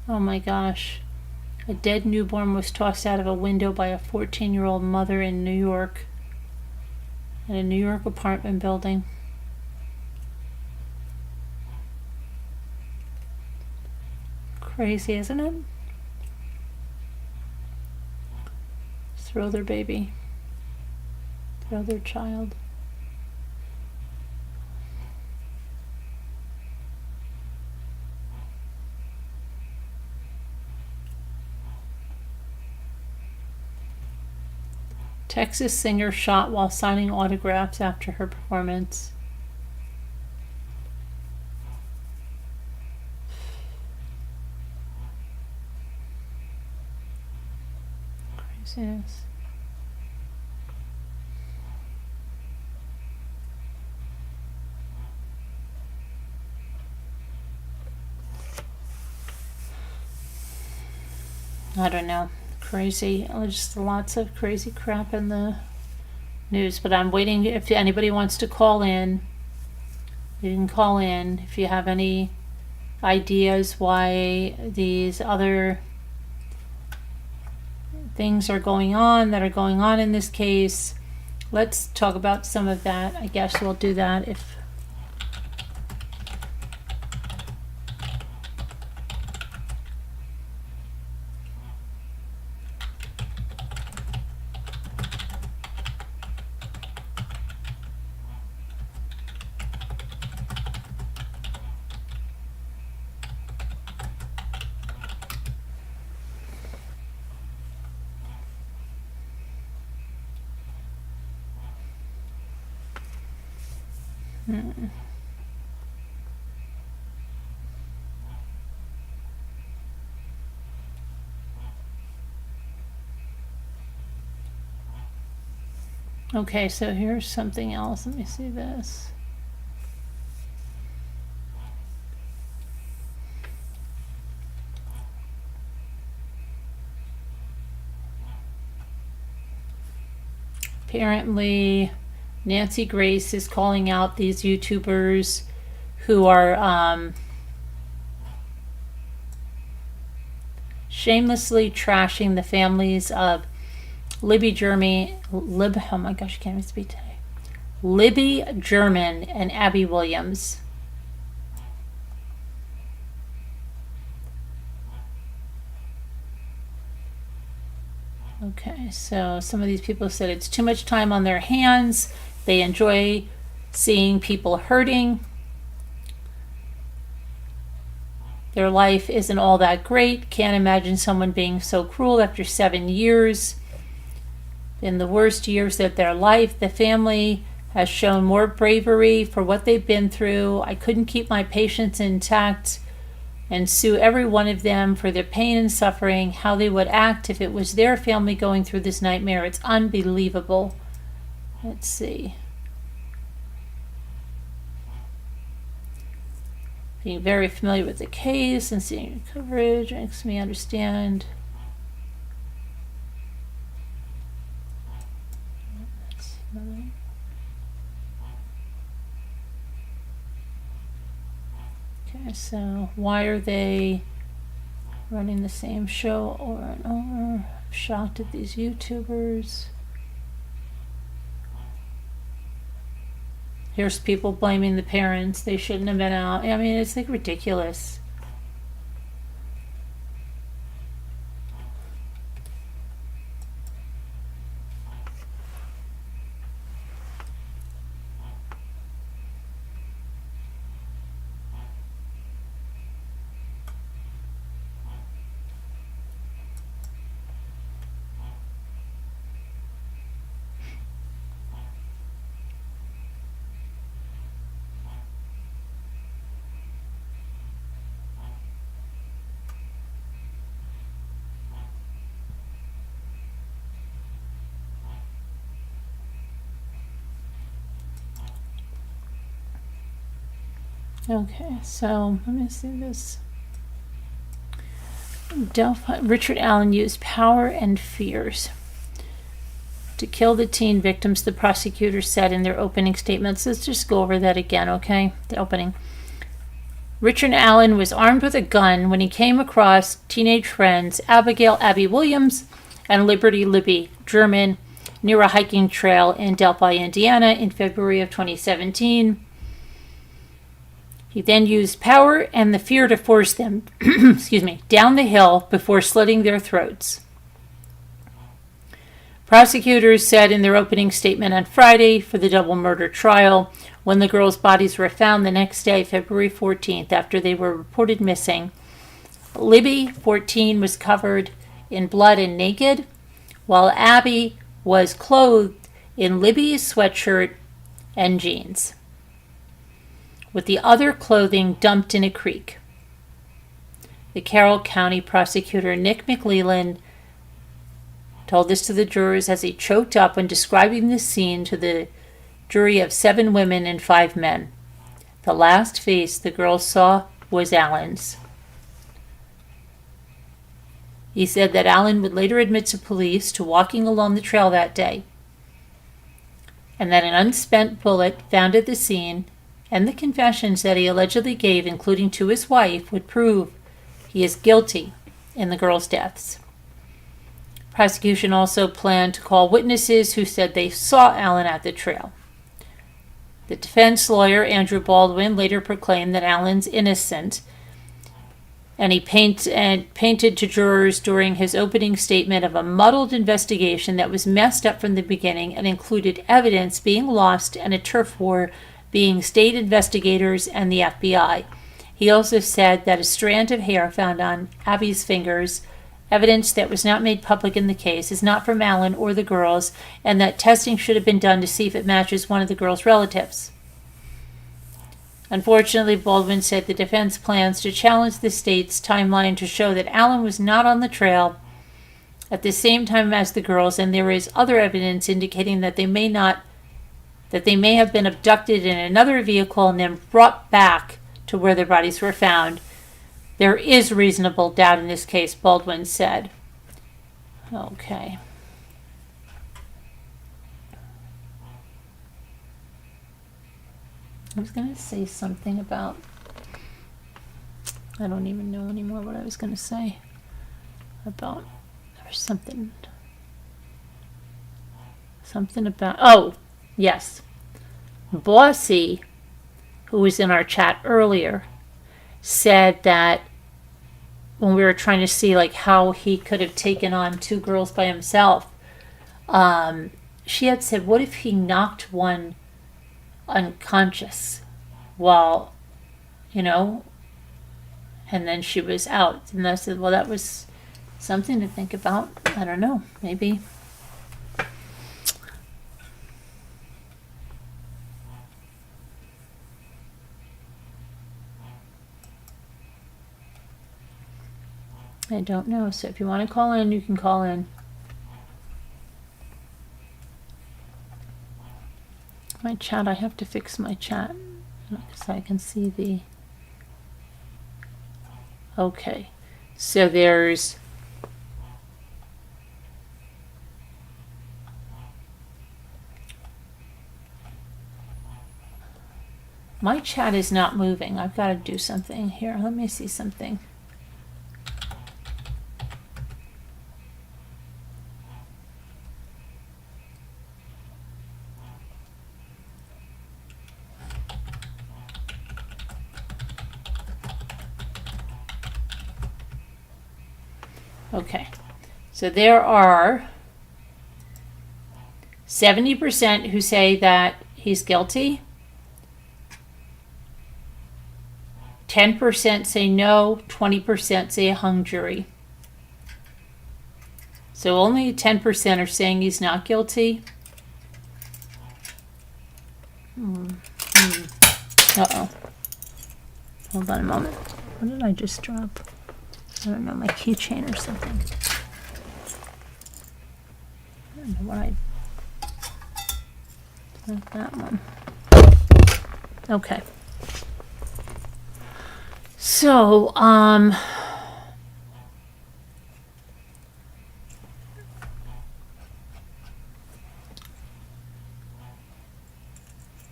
Oh my gosh. A dead newborn was tossed out of a window by a 14-year-old mother in New York. In a New York apartment building. Crazy, isn't it? Throw their baby. Throw their child. Texas singer shot while signing autographs after her performance. Craziness. I don't know. Crazy. Just lots of crazy crap in the news. But I'm waiting. If anybody wants to call in, you can call in. If you have any ideas why these other things are going on that are going on in this case, let's talk about some of that. I guess we'll do that if... Okay, so here's something else. Let me see this. Apparently, Nancy Grace is calling out these YouTubers who are shamelessly trashing the families of Libby German, oh my gosh, I can't even speak today. Libby German and Abby Williams. Okay, so some of these people said it's too much time on their hands. They enjoy seeing people hurting. Their life isn't all that great. Can't imagine someone being so cruel after 7 years. In the worst years of their life, the family has shown more bravery for what they've been through. I couldn't keep my patients intact and sue every one of them for their pain and suffering, how they would act if it was their family going through this nightmare. It's unbelievable. Let's see. Being very familiar with the case and seeing your coverage makes me understand. Okay, so why are they running the same show over and over? I'm shocked at these YouTubers. Here's people blaming the parents. They shouldn't have been out. I mean, it's like ridiculous. Okay, so let me see this. Delphi, Richard Allen used power and fears to kill the teen victims, the prosecutors said in their opening statements. Let's just go over that again, okay? The opening. Richard Allen was armed with a gun when he came across teenage friends Abigail Abby Williams and Liberty Libby German near a hiking trail in Delphi, Indiana in February of 2017. He then used power and the fear to force them down the hill before slitting their throats. Prosecutors said in their opening statement on Friday for the double murder trial, when the girls' bodies were found the next day, February 14th, after they were reported missing, Libby, 14, was covered in blood and naked, while Abby was clothed in Libby's sweatshirt and jeans, with the other clothing dumped in a creek. The Carroll County prosecutor Nick McLeland told this to the jurors as he choked up when describing the scene to the jury of 7 women and 5 men. The last face the girls saw was Allen's. He said that Allen would later admit to police to walking along the trail that day, and that an unspent bullet found at the scene and the confessions that he allegedly gave, including to his wife, would prove he is guilty in the girls' deaths. Prosecution also planned to call witnesses who said they saw Allen at the trail. The defense lawyer, Andrew Baldwin, later proclaimed that Allen's innocent, and he painted to jurors during his opening statement of a muddled investigation that was messed up from the beginning and included evidence being lost and a turf war being state investigators and the FBI. He also said that a strand of hair found on Abby's fingers, evidence that was not made public in the case, is not from Allen or the girls, and that testing should have been done to see if it matches one of the girls' relatives. Unfortunately, Baldwin said the defense plans to challenge the state's timeline to show that Allen was not on the trail at the same time as the girls, and there is other evidence indicating that they may have been abducted in another vehicle and then brought back to where their bodies were found. There is reasonable doubt in this case, Baldwin said. Okay. I was going to say something about, I don't even know anymore what I was going to say about, there was something about, oh, yes. Bossy, who was in our chat earlier, said that when we were trying to see like how he could have taken on 2 girls by himself, she had said, what if he knocked one unconscious while, and then she was out? And I said, well, that was something to think about. I don't know, maybe. I don't know. So if you want to call in, you can call in. My chat, I have to fix my chat so I can see the... Okay. So there's... My chat is not moving. I've got to do something here. Let me see something. Okay, so there are 70% who say that he's guilty, 10% say no, 20% say a hung jury. So only 10% are saying he's not guilty. Uh-oh. Hold on a moment. What did I just drop? I don't know, my keychain or something. I don't know what it's not that one. Okay. So,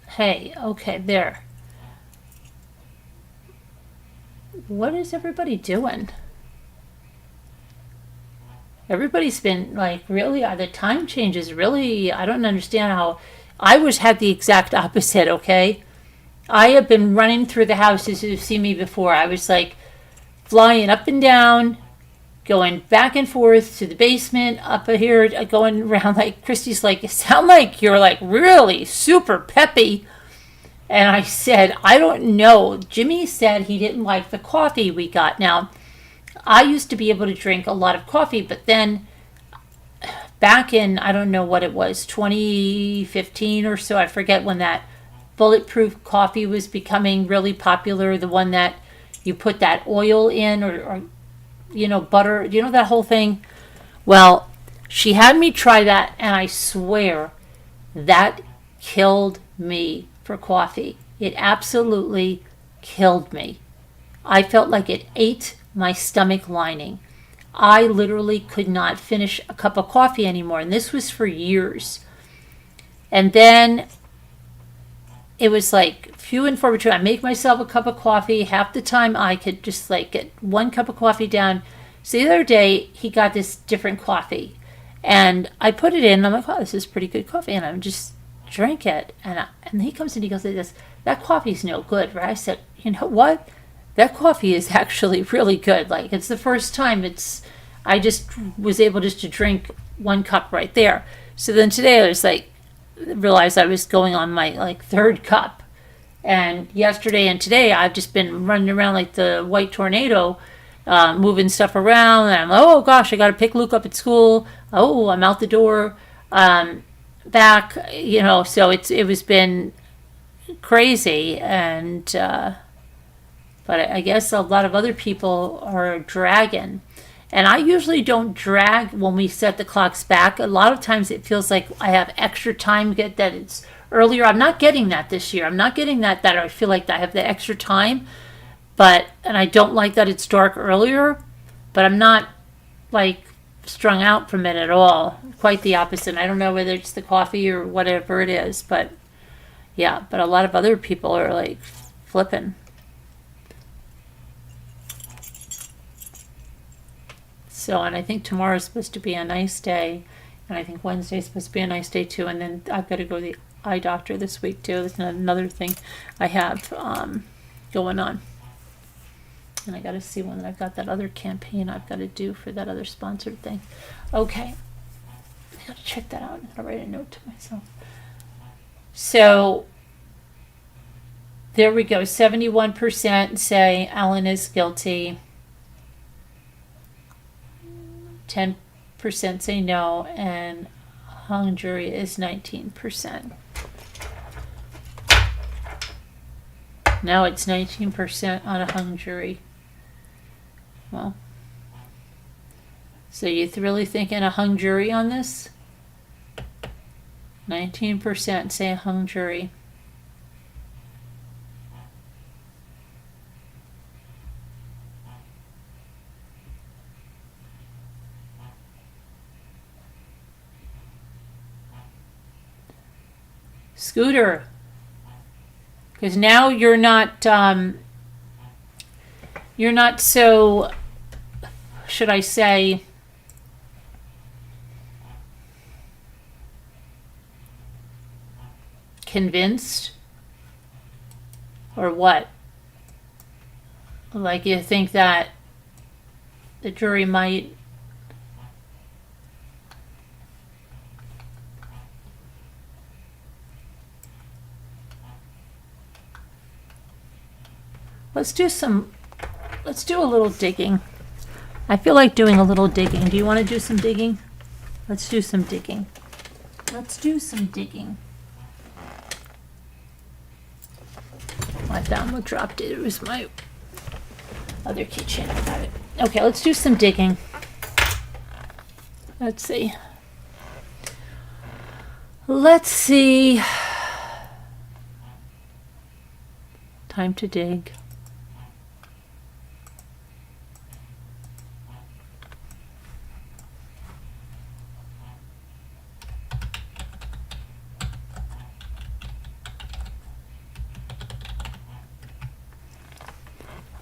hey, okay, there. What is everybody doing? Everybody's been like, really, the time changes really, I don't understand how. I had the exact opposite, okay? I have been running through the house, as you've seen me before. I was like flying up and down, going back and forth to the basement, up here, going around. Like Christy's like, it sounds like you're like really super peppy. And I said, I don't know. Jimmy said he didn't like the coffee we got. Now, I used to be able to drink a lot of coffee, but then back in, I don't know what it was, 2015 or so, I forget when that bulletproof coffee was becoming really popular, the one that you put that oil in or butter, that whole thing. Well, she had me try that, and I swear that killed me for coffee. It absolutely killed me. I felt like it ate my stomach lining. I literally could not finish a cup of coffee anymore, and this was for years. And then it was like few and far between. I make myself a cup of coffee. Half the time I could just like get one cup of coffee down. So the other day he got this different coffee, and I put it in, and I'm like, oh, this is pretty good coffee, and I just drank it. And he comes in, he goes like this, that coffee's no good, right? I said, you know what? That coffee is actually really good. Like, it's the first time I just was able just to drink one cup right there. So then today I was like, realized I was going on my like third cup. And yesterday and today I've just been running around like the white tornado, moving stuff around. And I'm like, oh gosh, I got to pick Luke up at school. Oh, I'm out the door, back, so it was been crazy. And, but I guess a lot of other people are dragging. And I usually don't drag when we set the clocks back. A lot of times it feels like I have extra time, get that it's earlier. I'm not getting that this year. I'm not getting that I feel like I have the extra time. And I don't like that it's dark earlier, but I'm not like strung out from it at all. Quite the opposite. I don't know whether it's the coffee or whatever it is, but yeah, but a lot of other people are like flipping. So, and I think tomorrow's supposed to be a nice day, and I think Wednesday's supposed to be a nice day too, and then I've got to go to the eye doctor this week too. That's another thing I have going on. And I got to see when I've got that other campaign I've got to do for that other sponsored thing. Okay. I got to check that out. I'll write a note to myself. So there we go. 71% say Alan is guilty. 10% say no. And hung jury is 19%. Now it's 19% on a hung jury. Well, so you really thinking a hung jury on this? 19% say a hung jury. Scooter. Because now you're not so, should I say, convinced, or what? Like you think that the jury might let's do a little digging. I feel like doing a little digging. Do you want to do some digging? Let's do some digging. Let's do some digging. I found what dropped it. It was my other keychain. I got it. Okay, let's do some digging. Let's see. Let's see. Time to dig.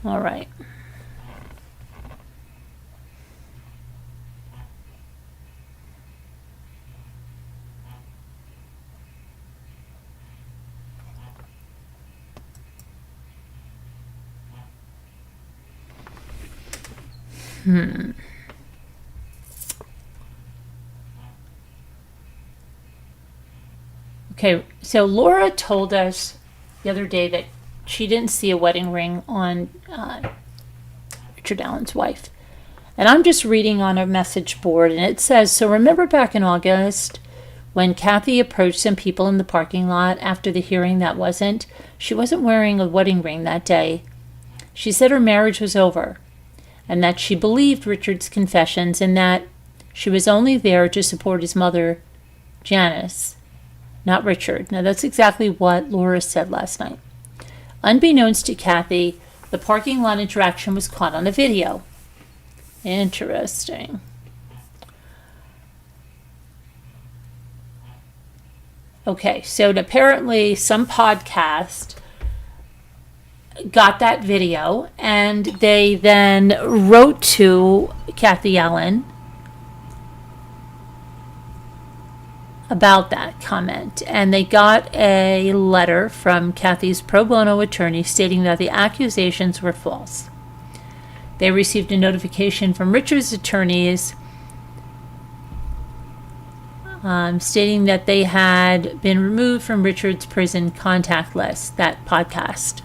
All right. Okay, so Laura told us the other day that she didn't see a wedding ring on Richard Allen's wife. And I'm just reading on a message board, and it says, so remember back in August when Kathy approached some people in the parking lot after the hearing she wasn't wearing a wedding ring that day. She said her marriage was over, and that she believed Richard's confessions, and that she was only there to support his mother, Janice, not Richard. Now that's exactly what Laura said last night. Unbeknownst to Kathy, the parking lot interaction was caught on a video. Interesting. Okay, so apparently some podcast got that video, and they then wrote to Kathy Allen about that comment, and they got a letter from Kathy's pro bono attorney stating that the accusations were false. They received a notification from Richard's attorneys stating that they had been removed from Richard's prison contact list, that podcast.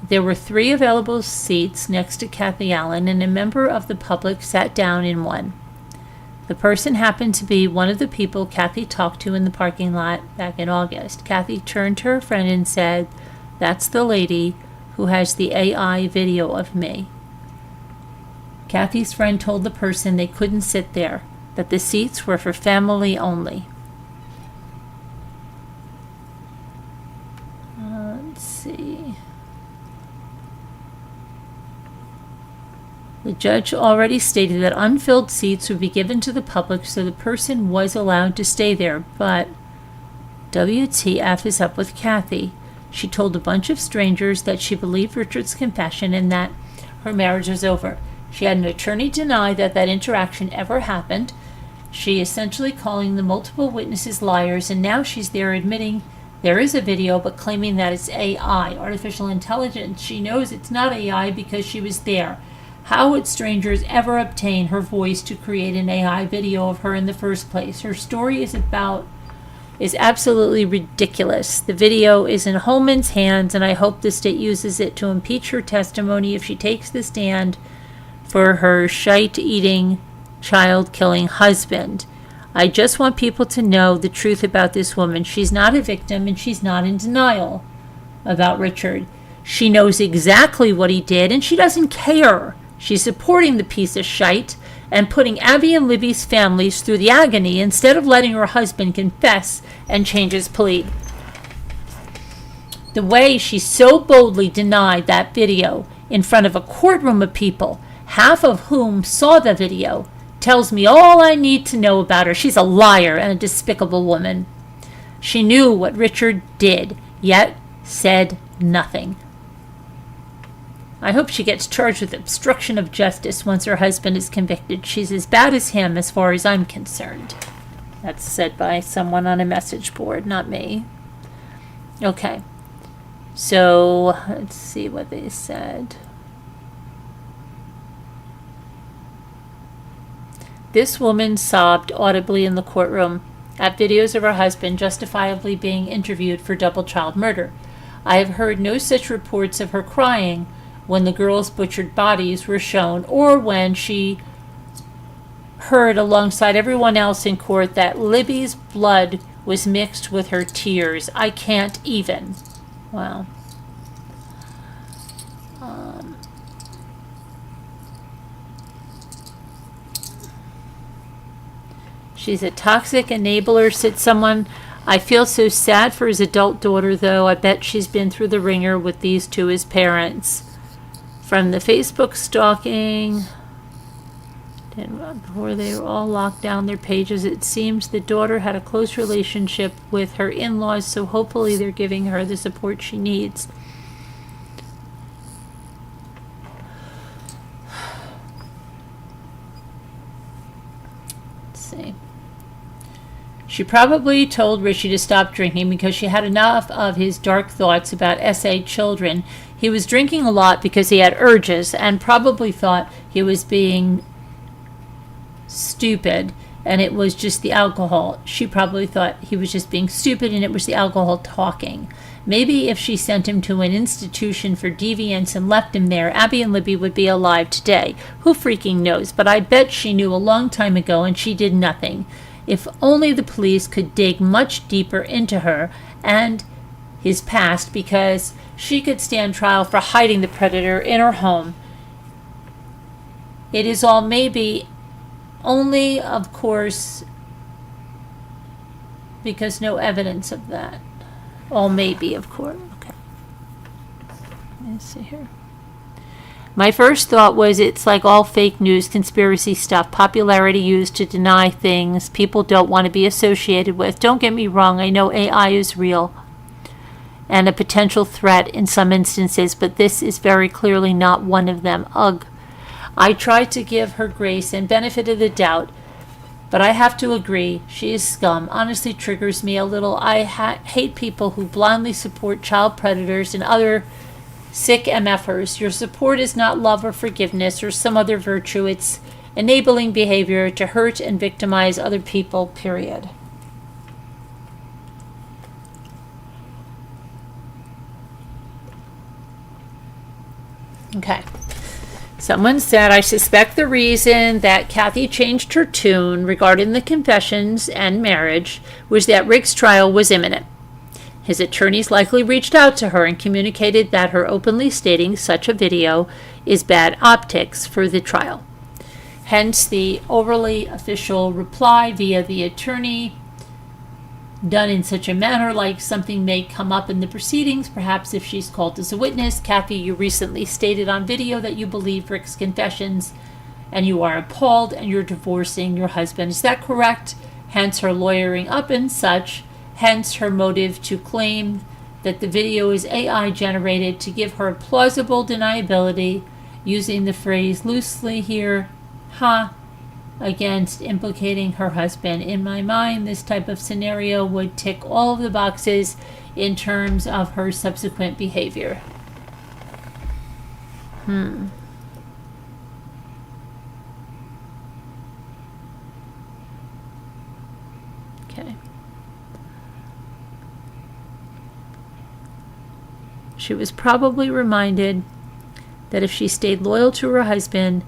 There were 3 available seats next to Kathy Allen, and a member of the public sat down in one. The person happened to be one of the people Kathy talked to in the parking lot back in August. Kathy turned to her friend and said, "That's the lady who has the AI video of me. Kathy's friend told the person they couldn't sit there, that the seats were for family only. Let's see. The judge already stated that unfilled seats would be given to the public, so the person was allowed to stay there, but WTF is up with Kathy. She told a bunch of strangers that she believed Richard's confession and that her marriage was over. She had an attorney deny that interaction ever happened. She essentially calling the multiple witnesses liars, and now she's there admitting there is a video but claiming that it's AI, artificial intelligence. She knows it's not AI because she was there. How would strangers ever obtain her voice to create an AI video of her in the first place? Her story is absolutely ridiculous. The video is in Holman's hands, and I hope the state uses it to impeach her testimony if she takes the stand for her shite-eating, child-killing husband. I just want people to know the truth about this woman. She's not a victim, and she's not in denial about Richard. She knows exactly what he did, and she doesn't care. She's supporting the piece of shite and putting Abby and Libby's families through the agony instead of letting her husband confess and change his plea. The way she so boldly denied that video in front of a courtroom of people, half of whom saw the video, tells me all I need to know about her. She's a liar and a despicable woman. She knew what Richard did, yet said nothing. I hope she gets charged with obstruction of justice once her husband is convicted. She's as bad as him as far as I'm concerned. That's said by someone on a message board, not me. Okay. So, let's see what they said. This woman sobbed audibly in the courtroom at videos of her husband justifiably being interviewed for double child murder. I have heard no such reports of her crying when the girls' butchered bodies were shown, or when she heard alongside everyone else in court that Libby's blood was mixed with her tears. I can't even. Wow. She's a toxic enabler, said someone. I feel so sad for his adult daughter, though. I bet she's been through the ringer with these two as parents. From the Facebook stalking, before they were all locked down their pages, it seems the daughter had a close relationship with her in-laws, so hopefully they're giving her the support she needs. Let's see. She probably told Richie to stop drinking because she had enough of his dark thoughts about SA children. He was drinking a lot because he had urges and probably thought he was being stupid and it was just the alcohol. She probably thought he was just being stupid and it was the alcohol talking. Maybe if she sent him to an institution for deviants and left him there, Abby and Libby would be alive today. Who freaking knows? But I bet she knew a long time ago and she did nothing. If only the police could dig much deeper into her and his past, because she could stand trial for hiding the predator in her home. It is all maybe, only, of course, because no evidence of that. All maybe, of course. Okay. Let me see here. My first thought was it's like all fake news, conspiracy stuff, popularity used to deny things people don't want to be associated with. Don't get me wrong, I know AI is real and a potential threat in some instances, but this is very clearly not one of them. Ugh. I tried to give her grace and benefit of the doubt, but I have to agree, she is scum. Honestly triggers me a little. I hate people who blindly support child predators and other sick MFers. Your support is not love or forgiveness or some other virtue. It's enabling behavior to hurt and victimize other people, period. Okay. Someone said, I suspect the reason that Kathy changed her tune regarding the confessions and marriage was that Rick's trial was imminent. His attorneys likely reached out to her and communicated that her openly stating such a video is bad optics for the trial. Hence the overly official reply via the attorney, done in such a manner like something may come up in the proceedings, perhaps if she's called as a witness. Kathy, you recently stated on video that you believe Rick's confessions and you are appalled and you're divorcing your husband. Is that correct? Hence her lawyering up and such. Hence her motive to claim that the video is AI generated to give her plausible deniability, using the phrase loosely here, against implicating her husband. In my mind, this type of scenario would tick all of the boxes in terms of her subsequent behavior. Okay. She was probably reminded that if she stayed loyal to her husband,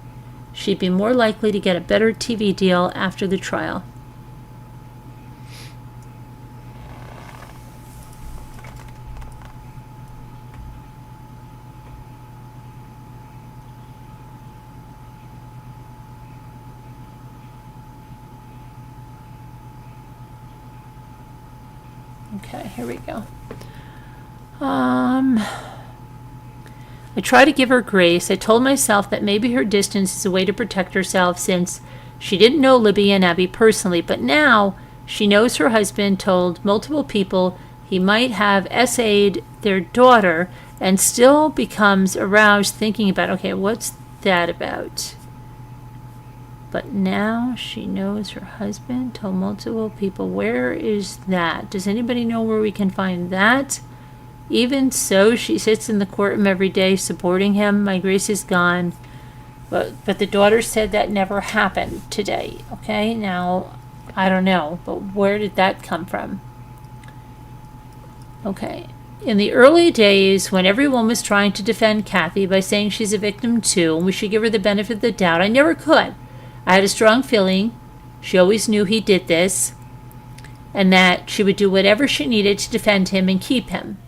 she'd be more likely to get a better TV deal after the trial. Okay, here we go. I try to give her grace. I told myself that maybe her distance is a way to protect herself since she didn't know Libby and Abby personally, but now she knows her husband told multiple people he might have SA'd their daughter and still becomes aroused thinking about, okay, what's that about? But now she knows her husband told multiple people. Where is that? Does anybody know where we can find that? Even so, she sits in the courtroom every day supporting him. My grace is gone. But the daughter said that never happened today. Okay, now, I don't know. But where did that come from? Okay. In the early days, when everyone was trying to defend Kathy by saying she's a victim too, and we should give her the benefit of the doubt, I never could. I had a strong feeling she always knew he did this, and that she would do whatever she needed to defend him and keep him.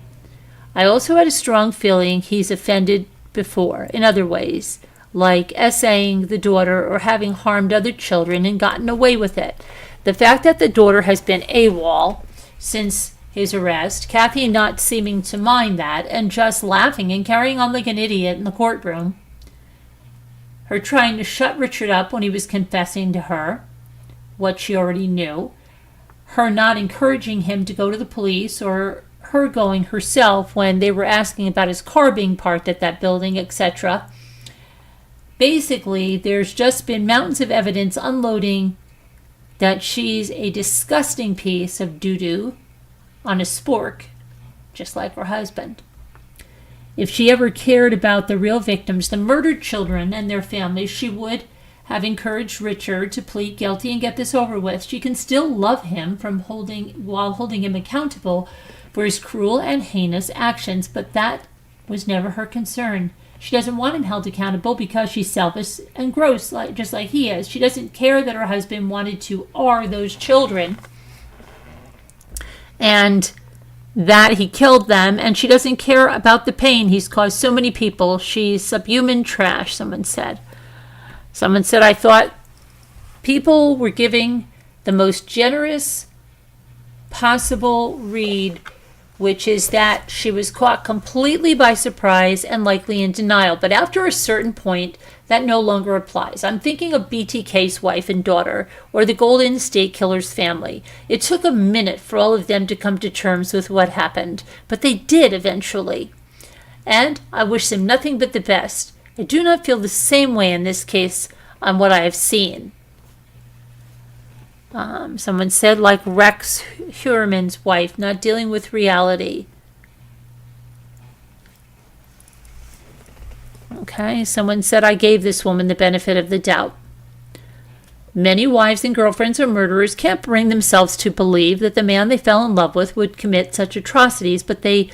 I also had a strong feeling he's offended before in other ways, like essaying the daughter or having harmed other children and gotten away with it. The fact that the daughter has been AWOL since his arrest, Kathy not seeming to mind that and just laughing and carrying on like an idiot in the courtroom, her trying to shut Richard up when he was confessing to her what she already knew, her not encouraging him to go to the police or her going herself when they were asking about his car being parked at that building, etc. Basically, there's just been mountains of evidence unloading that she's a disgusting piece of doo-doo on a spork, just like her husband. If she ever cared about the real victims, the murdered children and their families, she would have encouraged Richard to plead guilty and get this over with. She can still love him while holding him accountable for his cruel and heinous actions, but that was never her concern. She doesn't want him held accountable because she's selfish and gross, just like he is. She doesn't care that her husband wanted to R those children and that he killed them, and she doesn't care about the pain he's caused so many people. She's subhuman trash, someone said. Someone said, I thought people were giving the most generous possible read, which is that she was caught completely by surprise and likely in denial. But after a certain point, that no longer applies. I'm thinking of BTK's wife and daughter, or the Golden State Killer's family. It took a minute for all of them to come to terms with what happened, but they did eventually. And I wish them nothing but the best. I do not feel the same way in this case on what I have seen. Someone said, like Rex Heuermann's wife, not dealing with reality. Okay, someone said, I gave this woman the benefit of the doubt. Many wives and girlfriends of murderers can't bring themselves to believe that the man they fell in love with would commit such atrocities, but they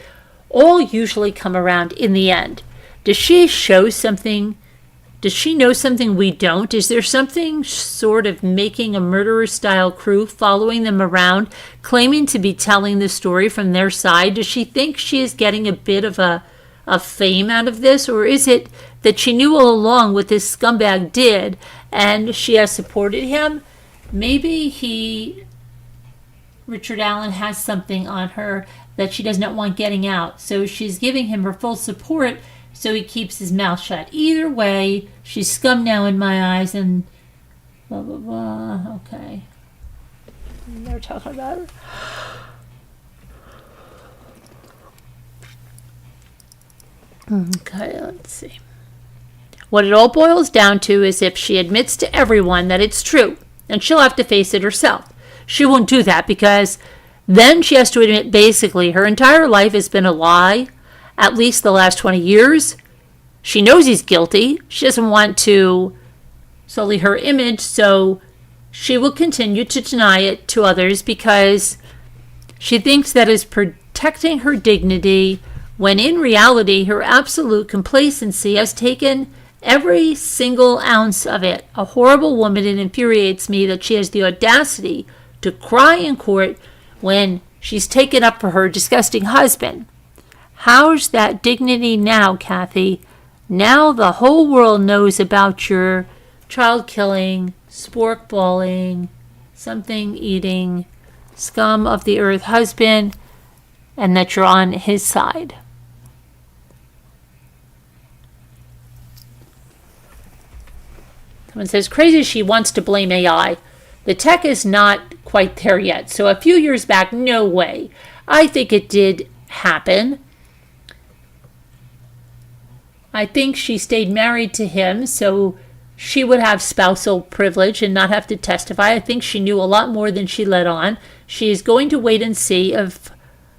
all usually come around in the end. Does she show something Does she know something we don't? Is there something sort of making a murderer-style crew following them around, claiming to be telling the story from their side? Does she think she is getting a bit of fame out of this? Or is it that she knew all along what this scumbag did and she has supported him? Maybe Richard Allen has something on her that she does not want getting out. So she's giving him her full support so he keeps his mouth shut. Either way, she's scum now in my eyes, and blah, blah, blah. Okay. They're talking about it. Okay, let's see. What it all boils down to is if she admits to everyone that it's true, and she'll have to face it herself. She won't do that because then she has to admit basically her entire life has been a lie, at least the last 20 years. She knows he's guilty. She doesn't want to sully her image, so she will continue to deny it to others because she thinks that is protecting her dignity, when in reality her absolute complacency has taken every single ounce of it. A horrible woman. It infuriates me that she has the audacity to cry in court when she's taken up for her disgusting husband. How's that dignity now, Kathy? Now the whole world knows about your child killing, spork balling, something eating, scum of the earth husband, and that you're on his side. Someone says, crazy she wants to blame AI. The tech is not quite there yet. So a few years back, no way. I think it did happen. I think she stayed married to him so she would have spousal privilege and not have to testify. I think she knew a lot more than she let on. She is going to wait and see if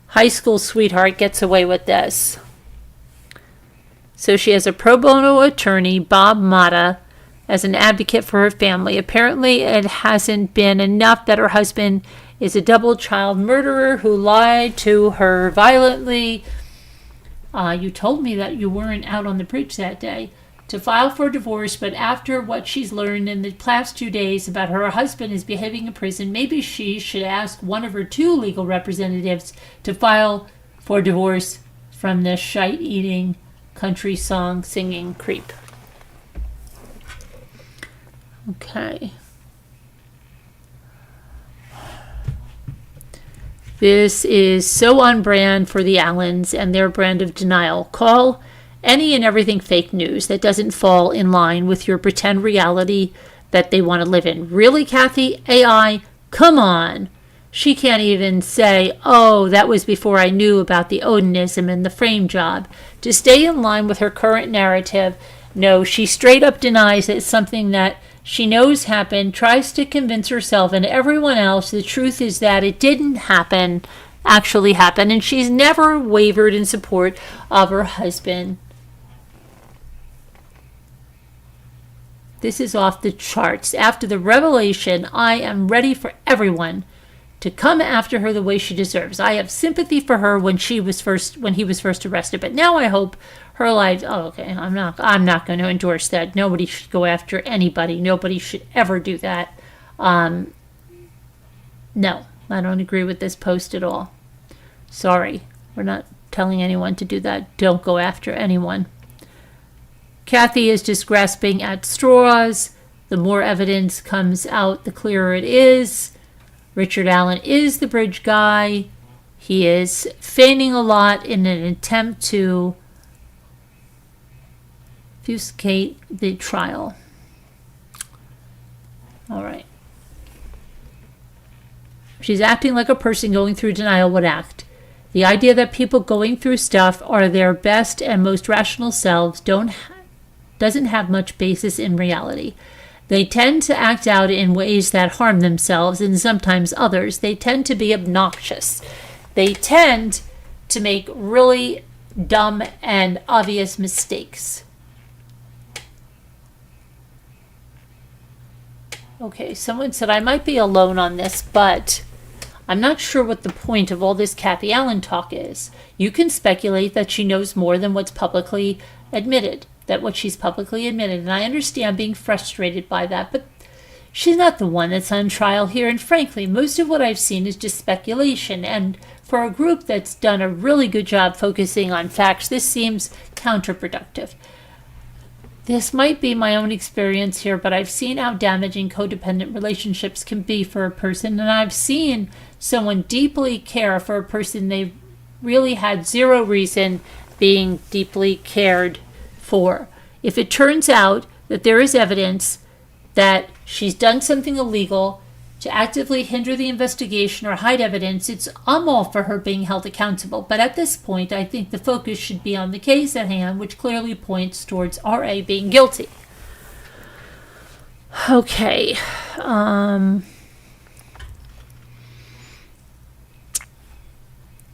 high school sweetheart gets away with this. So she has a pro bono attorney, Bob Mata, as an advocate for her family. Apparently it hasn't been enough that her husband is a double child murderer who lied to her violently. You told me that you weren't out on the bridge that day to file for divorce, but after what she's learned in the past 2 days about her husband is behaving in prison, maybe she should ask one of her 2 legal representatives to file for divorce from this shite-eating, country song singing creep. Okay. This is so on brand for the Allens and their brand of denial. Call any and everything fake news that doesn't fall in line with your pretend reality that they want to live in. Really, Kathy? AI? Come on. She can't even say, oh, that was before I knew about the Odinism and the frame job. To stay in line with her current narrative, no, she straight up denies it's something that she knows happened, tries to convince herself and everyone else the truth is that it didn't actually happen, and she's never wavered in support of her husband. This is off the charts. After the revelation, I am ready for everyone to come after her the way she deserves. I have sympathy for her when he was first arrested, but now I hope her life. Oh, okay. I'm not going to endorse that. Nobody should go after anybody. Nobody should ever do that. No, I don't agree with this post at all. Sorry, we're not telling anyone to do that. Don't go after anyone. Kathy is just grasping at straws. The more evidence comes out, the clearer it is. Richard Allen is the bridge guy. He is feigning a lot in an attempt to obfuscate the trial. All right. She's acting like a person going through denial would act. The idea that people going through stuff are their best and most rational selves doesn't have much basis in reality. They tend to act out in ways that harm themselves and sometimes others. They tend to be obnoxious. They tend to make really dumb and obvious mistakes. Okay, someone said I might be alone on this, but I'm not sure what the point of all this Kathy Allen talk is. You can speculate that she knows more than what's publicly admitted. that what she's publicly admitted. And I understand being frustrated by that, but she's not the one that's on trial here. And frankly, most of what I've seen is just speculation. And for a group that's done a really good job focusing on facts, this seems counterproductive. This might be my own experience here, but I've seen how damaging codependent relationships can be for a person. And I've seen someone deeply care for a person they really had zero reason being deeply cared for. If it turns out that there is evidence that she's done something illegal to actively hinder the investigation or hide evidence, I'm all for her being held accountable. But at this point, I think the focus should be on the case at hand, which clearly points towards R.A. being guilty. Okay. Let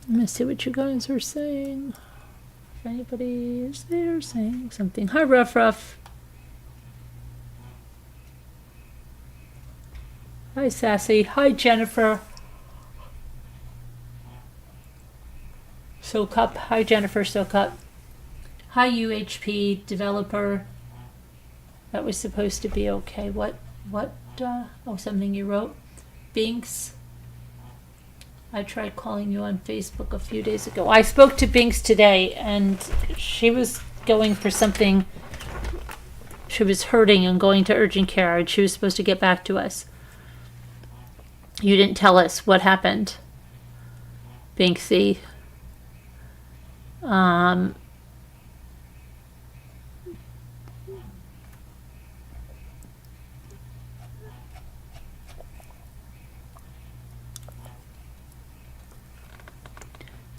me see what you guys are saying. If anybody is there saying something. Hi, Ruff. Hi, Sassy. Hi, Jennifer. Soakup. Hi, Jennifer Soakup. Hi, UHP developer. That was supposed to be okay. What, something you wrote. Binks. I tried calling you on Facebook a few days ago. I spoke to Binks today, and she was going for something. She was hurting and going to urgent care, and she was supposed to get back to us. You didn't tell us what happened, Binksy.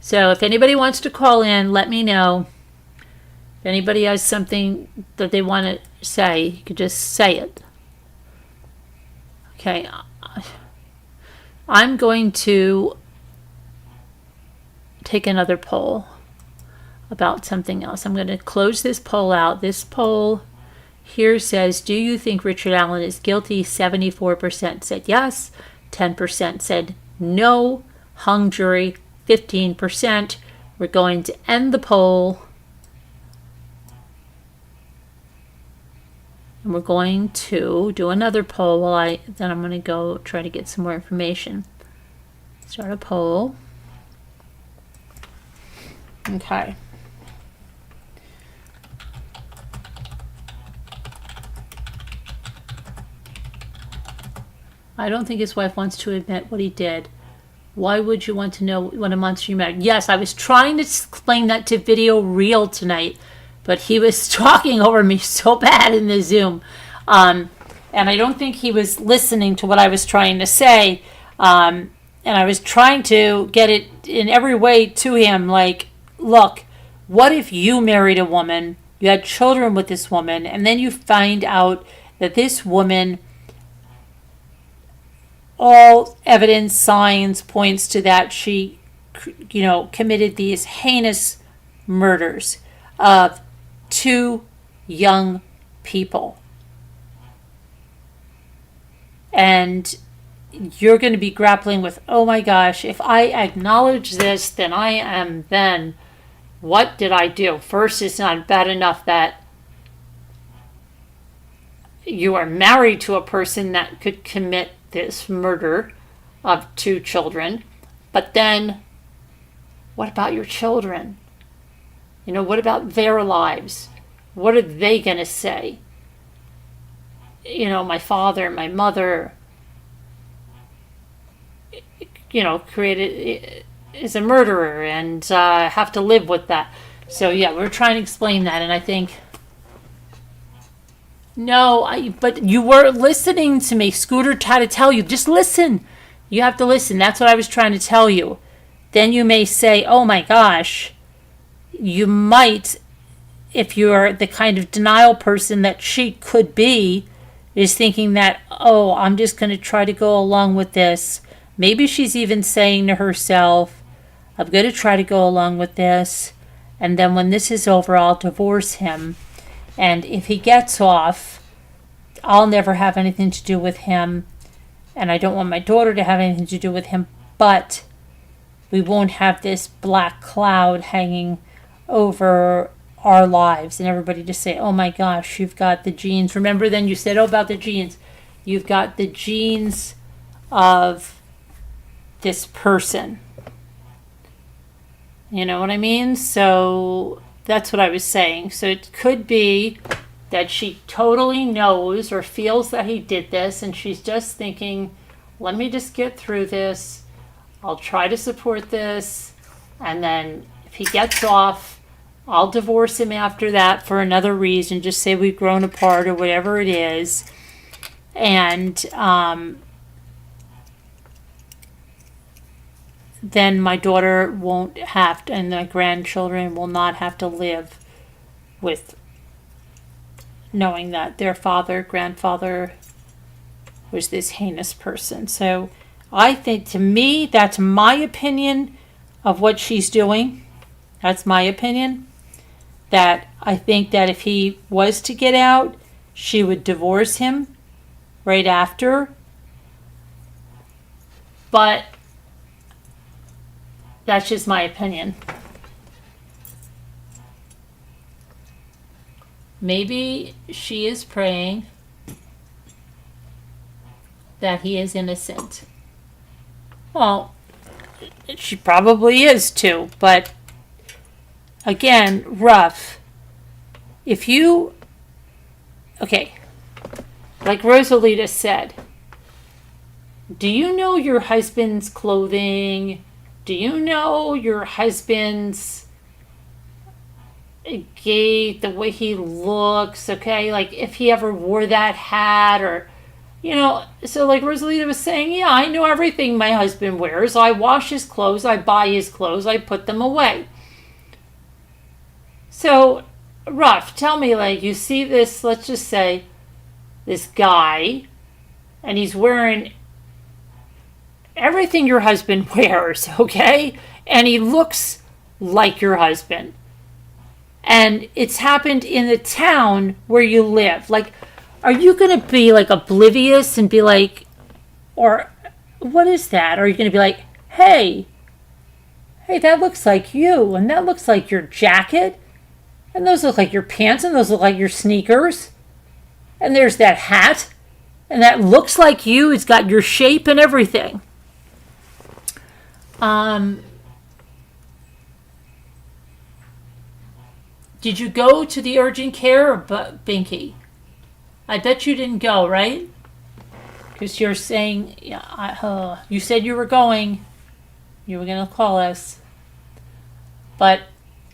So if anybody wants to call in, let me know. If anybody has something that they want to say, you could just say it. Okay. I'm going to take another poll about something else. I'm going to close this poll out. This poll here says, do you think Richard Allen is guilty? 74% said yes. 10% said no. Hung jury, 15%. We're going to end the poll. And we're going to do another poll then I'm going to go try to get some more information. Start a poll. Okay. I don't think his wife wants to admit what he did. Why would you want to know what a monster you married? Yes, I was trying to explain that to Video Reel tonight, but he was talking over me so bad in the Zoom. And I don't think he was listening to what I was trying to say. And I was trying to get it in every way to him, like, look, what if you married a woman, you had children with this woman, and then you find out that this woman, all evidence, signs points to that she, committed these heinous murders of 2 young people. And you're going to be grappling with, oh my gosh, if I acknowledge this, then what did I do? First, it's not bad enough that you are married to a person that could commit this murder of 2 children, but then what about your children? What about their lives? What are they going to say? My father, my mother, created is a murderer, and have to live with that. So yeah, we're trying to explain that, and I think but you were listening to me. Scooter tried to tell you, just listen. You have to listen. That's what I was trying to tell you. Then you may say, oh my gosh, you might, if you're the kind of denial person that she could be, is thinking that, oh, I'm just going to try to go along with this. Maybe she's even saying to herself, I'm going to try to go along with this, and then when this is over, I'll divorce him. And if he gets off, I'll never have anything to do with him, and I don't want my daughter to have anything to do with him, but we won't have this black cloud hanging over our lives, and everybody to say, oh my gosh, you've got the genes. Remember then you said, oh, about the genes. You've got the genes of this person. You know what I mean? So that's what I was saying. So it could be that she totally knows or feels that he did this, and she's just thinking, let me just get through this. I'll try to support this, and then if he gets off, I'll divorce him after that for another reason. Just say we've grown apart or whatever it is. And then my daughter won't have to, and my grandchildren will not have to live with knowing that their grandfather was this heinous person. So I think, to me, that's my opinion of what she's doing. That's my opinion. That I think that if he was to get out, she would divorce him right after. But that's just my opinion. Maybe she is praying that he is innocent. Well, she probably is too, but again, rough. If you, okay, like Rosalita said, do you know your husband's clothing? Do you know your husband's gait, the way he looks, okay? Like if he ever wore that hat or, so like Rosalita was saying, yeah, I know everything my husband wears. I wash his clothes, I buy his clothes, I put them away. So, rough, tell me, like, you see this, let's just say, this guy, and he's wearing everything your husband wears, okay? And he looks like your husband. And it's happened in the town where you live. Like, are you going to be, like, oblivious and be like, or what is that? Or are you going to be like, hey, that looks like you, and that looks like your jacket, and those look like your pants, and those look like your sneakers, and there's that hat, and that looks like you. It's got your shape and everything. Did you go to the urgent care, or Binky? I bet you didn't go, right? Because you're saying, yeah, you said you were going. You were going to call us. But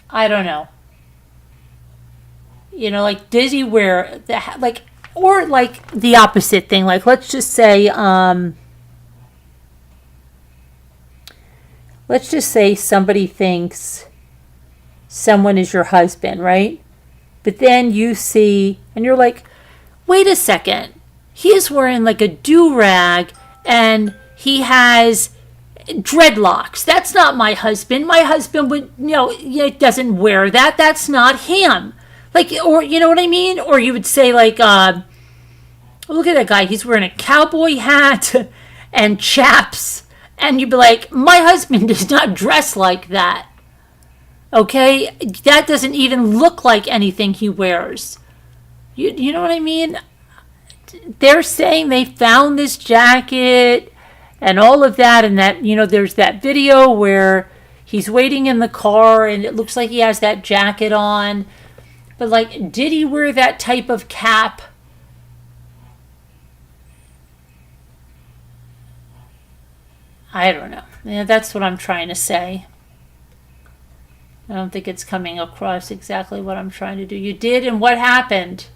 I don't know. Like, does he wear the hat? Like, or like the opposite thing. Like, let's just say, somebody thinks someone is your husband, right? But then you see, and you're like, wait a second. He is wearing like a do-rag and he has dreadlocks. That's not my husband. My husband would, doesn't wear that. That's not him. Like, or, you know what I mean? Or you would say like, look at that guy. He's wearing a cowboy hat and chaps. And you'd be like, my husband does not dress like that. Okay? That doesn't even look like anything he wears. You know what I mean? They're saying they found this jacket and all of that, and that, there's that video where he's waiting in the car and it looks like he has that jacket on. But, like, did he wear that type of cap? I don't know. Yeah, that's what I'm trying to say. I don't think it's coming across exactly what I'm trying to do. You did, and what happened?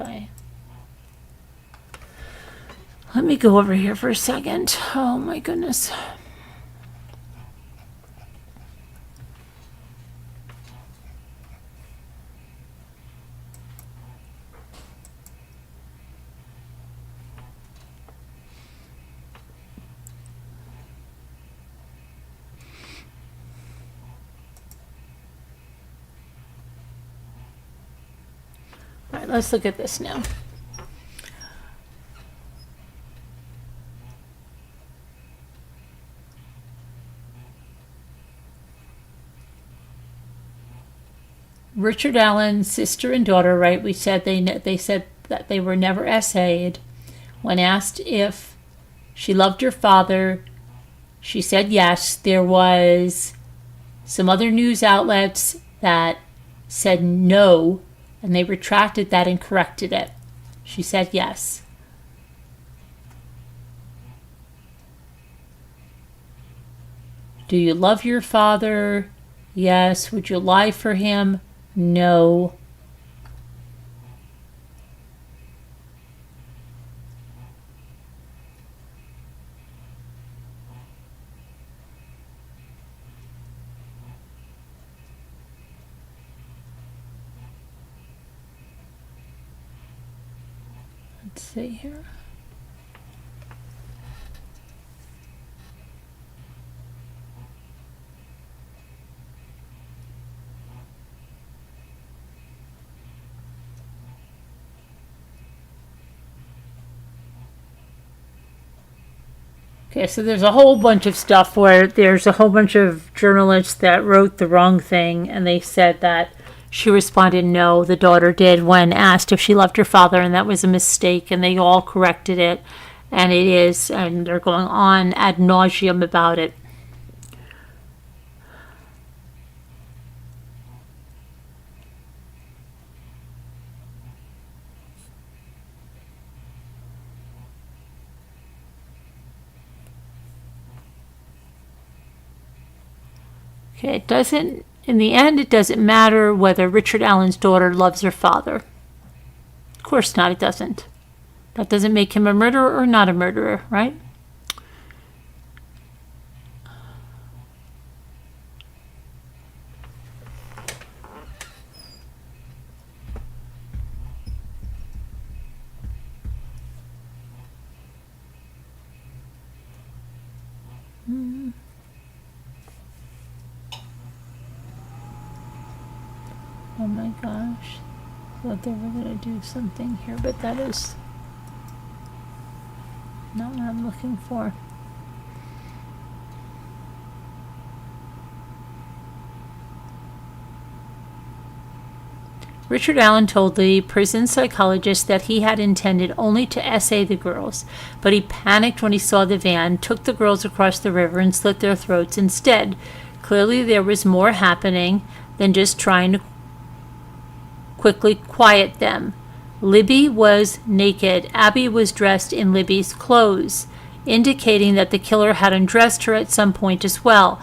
Okay. Let me go over here for a second. Oh my goodness. All right, let's look at this now. Richard Allen's sister and daughter, right? We said they said that they were never essayed. When asked if she loved her father, she said yes. There was some other news outlets that said no, and they retracted that and corrected it. She said yes. Do you love your father? Yes. Would you lie for him? No. Let's see here. Okay, so there's a whole bunch of stuff where there's a whole bunch of journalists that wrote the wrong thing, and they said that she responded no, the daughter did, when asked if she loved her father, and that was a mistake, and they all corrected it, and it is, and they're going on ad nauseum about it. Okay, in the end, it doesn't matter whether Richard Allen's daughter loves her father. Of course not, it doesn't. That doesn't make him a murderer or not a murderer, right? Oh my gosh. I thought they were going to do something here, but that is not what I'm looking for. Richard Allen told the prison psychologist that he had intended only to essay the girls, but he panicked when he saw the van, took the girls across the river, and slit their throats instead. Clearly there was more happening than just trying to quickly quiet them. Libby was naked. Abby was dressed in Libby's clothes, indicating that the killer had undressed her at some point as well.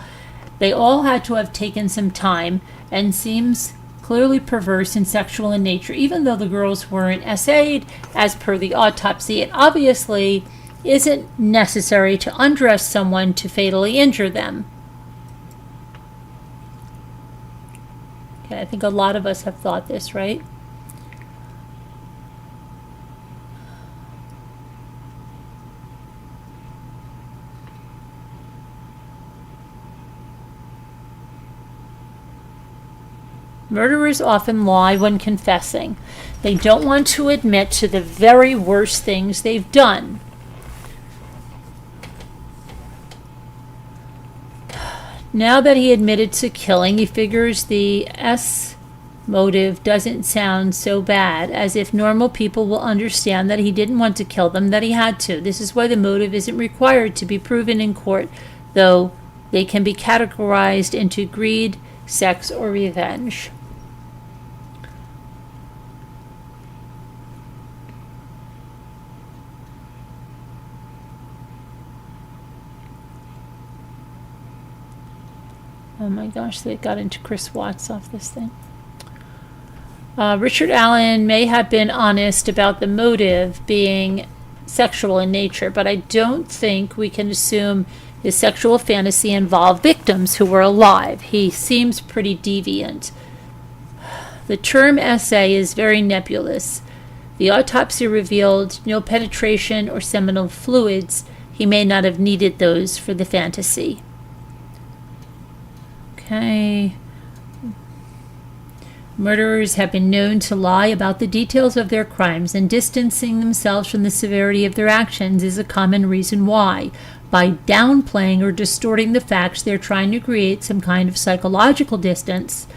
They all had to have taken some time and seems clearly perverse and sexual in nature, even though the girls weren't essayed as per the autopsy. It obviously isn't necessary to undress someone to fatally injure them. Okay, I think a lot of us have thought this, right? Murderers often lie when confessing. They don't want to admit to the very worst things they've done. Now that he admitted to killing, he figures the S motive doesn't sound so bad, as if normal people will understand that he didn't want to kill them, that he had to. This is why the motive isn't required to be proven in court, though they can be categorized into greed, sex, or revenge. Oh my gosh, they got into Chris Watts off this thing. Richard Allen may have been honest about the motive being sexual in nature, but I don't think we can assume his sexual fantasy involved victims who were alive. He seems pretty deviant. The term essay is very nebulous. The autopsy revealed no penetration or seminal fluids. He may not have needed those for the fantasy. Okay. Murderers have been known to lie about the details of their crimes, and distancing themselves from the severity of their actions is a common reason why. By downplaying or distorting the facts, they're trying to create some kind of psychological distance.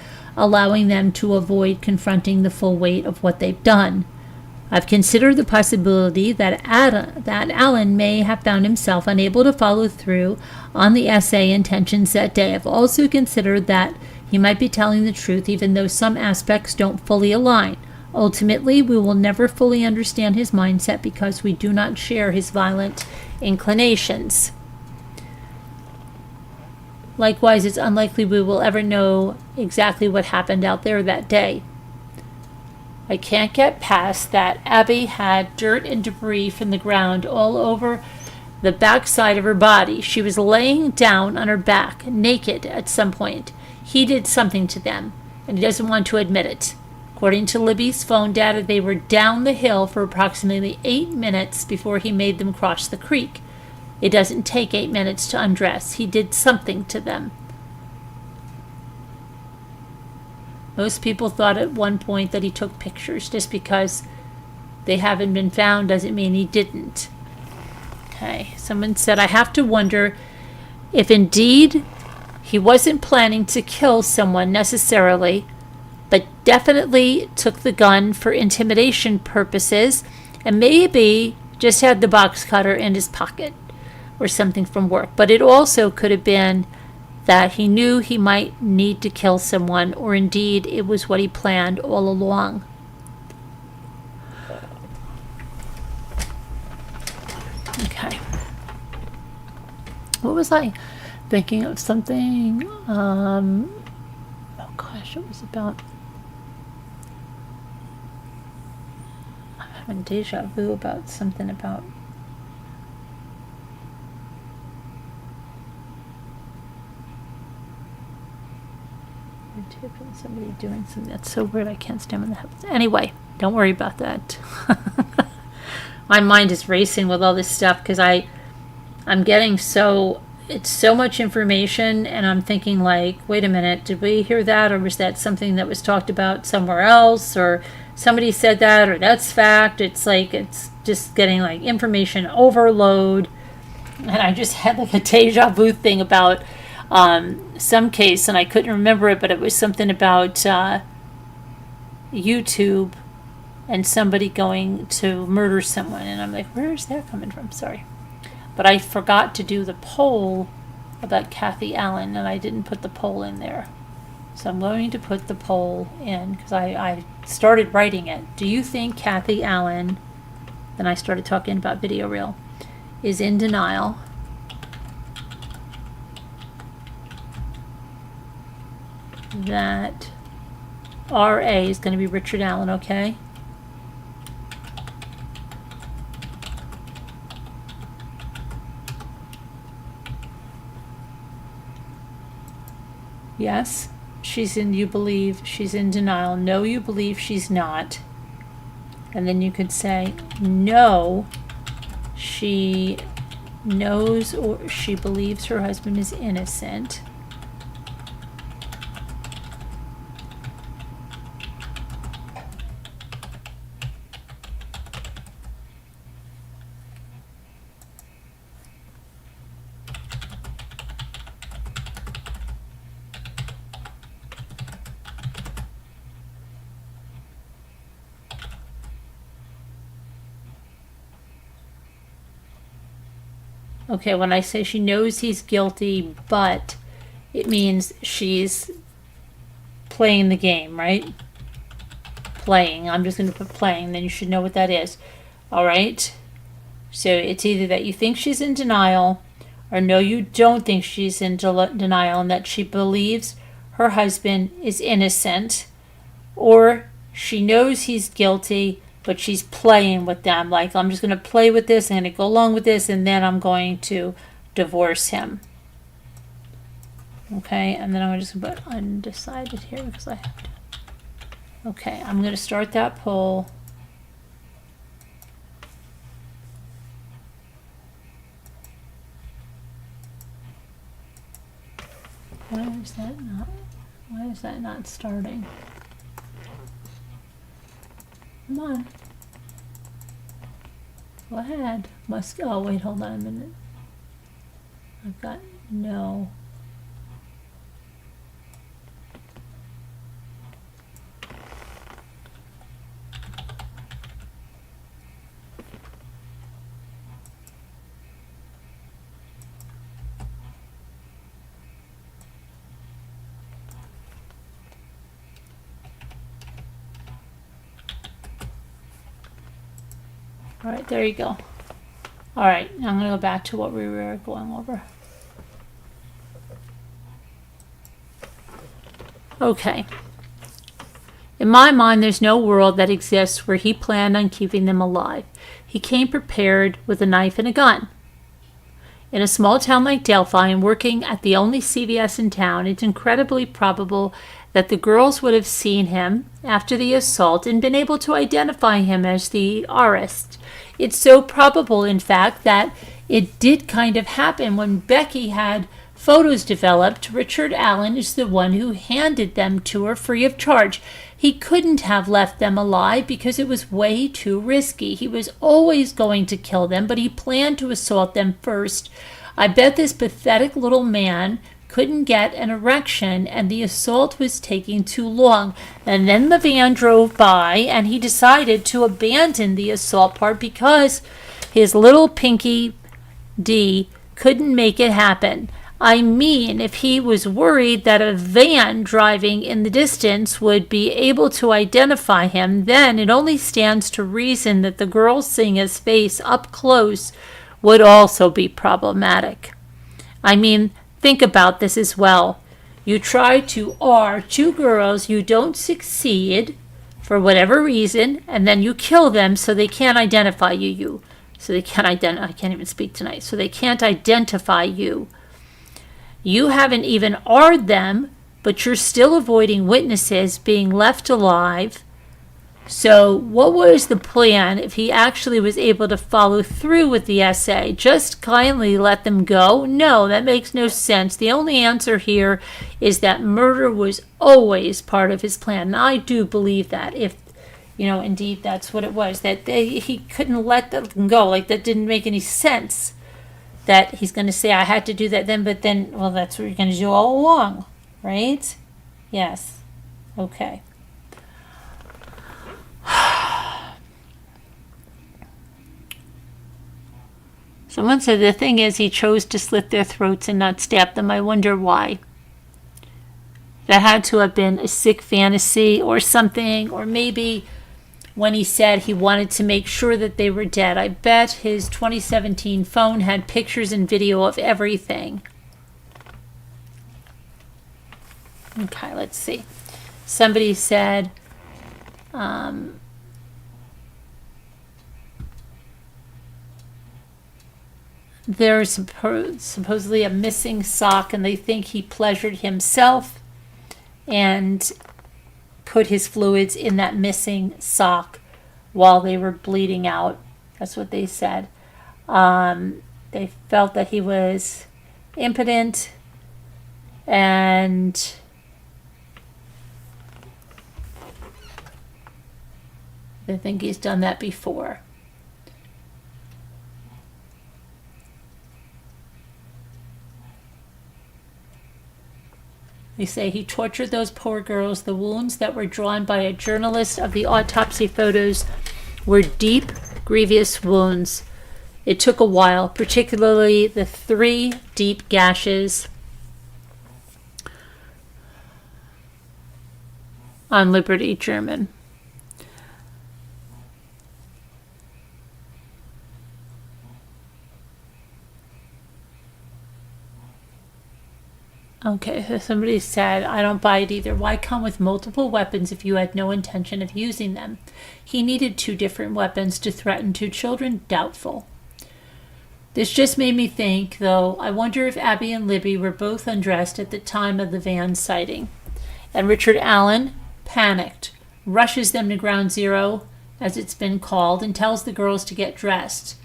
allowing them to avoid confronting the full weight of what they've done. I've considered the possibility that Alan may have found himself unable to follow through on the essay intentions that day. I've also considered that he might be telling the truth even though some aspects don't fully align. Ultimately, we will never fully understand his mindset because we do not share his violent inclinations. Likewise, it's unlikely we will ever know exactly what happened out there that day. I can't get past that Abby had dirt and debris from the ground all over the backside of her body. She was laying down on her back, naked at some point. He did something to them, and he doesn't want to admit it. According to Libby's phone data, they were down the hill for approximately 8 minutes before he made them cross the creek. It doesn't take 8 minutes to undress. He did something to them. Most people thought at one point that he took pictures. Just because they haven't been found doesn't mean he didn't. Okay, someone said, I have to wonder if indeed he wasn't planning to kill someone necessarily, but definitely took the gun for intimidation purposes and maybe just had the box cutter in his pocket or something from work. But it also could have been that he knew he might need to kill someone, or indeed it was what he planned all along. Okay. What was I thinking of? Something, oh gosh, it was about, I'm having deja vu about something about, somebody doing something that's so weird I can't stand when that happens. Anyway, don't worry about that. My mind is racing with all this stuff because I'm getting it's so much information, and I'm thinking like, wait a minute, did we hear that, or was that something that was talked about somewhere else, or somebody said that, or that's fact. It's like, it's just getting like information overload. And I just had like a deja vu thing about some case, and I couldn't remember it, but it was something about YouTube and somebody going to murder someone, and I'm like, where is that coming from? Sorry. But I forgot to do the poll about Kathy Allen, and I didn't put the poll in there. So I'm going to put the poll in because I started writing it. Do you think Kathy Allen, then I started talking about Video Reel, is in denial? That RA is going to be Richard Allen, okay? Yes, you believe she's in denial. No, you believe she's not. And then you could say, no, she knows or she believes her husband is innocent. Okay, when I say she knows he's guilty, but it means she's playing the game, right? Playing. I'm just going to put playing, then you should know what that is. All right? So it's either that you think she's in denial, or no, you don't think she's in denial and that she believes her husband is innocent, or she knows he's guilty, but she's playing with them. Like, I'm just going to play with this, I'm going to go along with this, and then I'm going to divorce him. Okay, and then I'm just going to put undecided here because I have to. Okay, I'm going to start that poll. Why is that not starting? Come on. Go ahead. Oh, wait, hold on a minute. I've got no. All right, there you go. All right, I'm going to go back to what we were going over. Okay. In my mind, there's no world that exists where he planned on keeping them alive. He came prepared with a knife and a gun. In a small town like Delphi and working at the only CVS in town, it's incredibly probable that the girls would have seen him after the assault and been able to identify him as the artist. It's so probable, in fact, that it did kind of happen when Becky had photos developed. Richard Allen is the one who handed them to her free of charge. He couldn't have left them alive because it was way too risky. He was always going to kill them, but he planned to assault them first. I bet this pathetic little man couldn't get an erection and the assault was taking too long. And then the van drove by and he decided to abandon the assault part because his little pinky D couldn't make it happen. I mean, if he was worried that a van driving in the distance would be able to identify him, then it only stands to reason that the girl seeing his face up close would also be problematic. I mean, think about this as well. You try to R two girls, you don't succeed for whatever reason, and then you kill them so they can't identify you. So they can't I can't even speak tonight. So they can't identify you. You haven't even R'd them, but you're still avoiding witnesses being left alive. So what was the plan if he actually was able to follow through with the essay? Just kindly let them go? No, that makes no sense. The only answer here is that murder was always part of his plan. And I do believe that, if, indeed that's what it was, that he couldn't let them go. Like, that didn't make any sense. That he's going to say, I had to do that then, but then, well, that's what you're going to do all along, right? Yes. Okay. Someone said the thing is he chose to slit their throats and not stab them. I wonder why. That had to have been a sick fantasy or something, or maybe when he said he wanted to make sure that they were dead. I bet his 2017 phone had pictures and video of everything. Okay, let's see. Somebody said, there's supposedly a missing sock, and they think he pleasured himself and put his fluids in that missing sock while they were bleeding out. That's what they said. They felt that he was impotent and they think he's done that before. They say he tortured those poor girls. The wounds that were drawn by a journalist of the autopsy photos were deep, grievous wounds. It took a while, particularly the 3 deep gashes on Liberty German. Okay, so somebody said, I don't buy it either. Why come with multiple weapons if you had no intention of using them? He needed 2 different weapons to threaten 2 children? Doubtful. This just made me think, though, I wonder if Abby and Libby were both undressed at the time of the van sighting. And Richard Allen, panicked, rushes them to ground zero, as it's been called, and tells the girls to get dressed.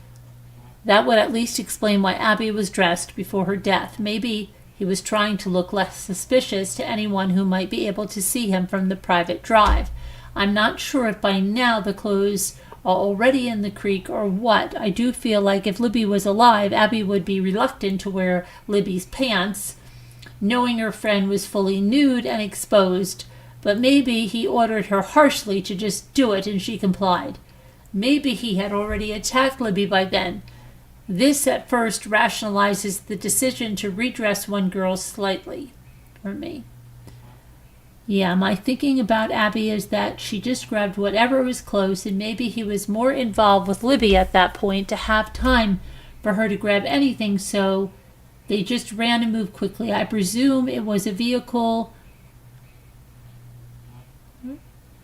That would at least explain why Abby was dressed before her death. Maybe he was trying to look less suspicious to anyone who might be able to see him from the private drive. I'm not sure if by now the clothes are already in the creek or what. I do feel like if Libby was alive, Abby would be reluctant to wear Libby's pants, knowing her friend was fully nude and exposed. But maybe he ordered her harshly to just do it and she complied. Maybe he had already attacked Libby by then. This at first rationalizes the decision to redress one girl slightly for me. Yeah, my thinking about Abby is that she just grabbed whatever was close, and maybe he was more involved with Libby at that point to have time for her to grab anything, so they just ran and moved quickly. I presume it was a vehicle,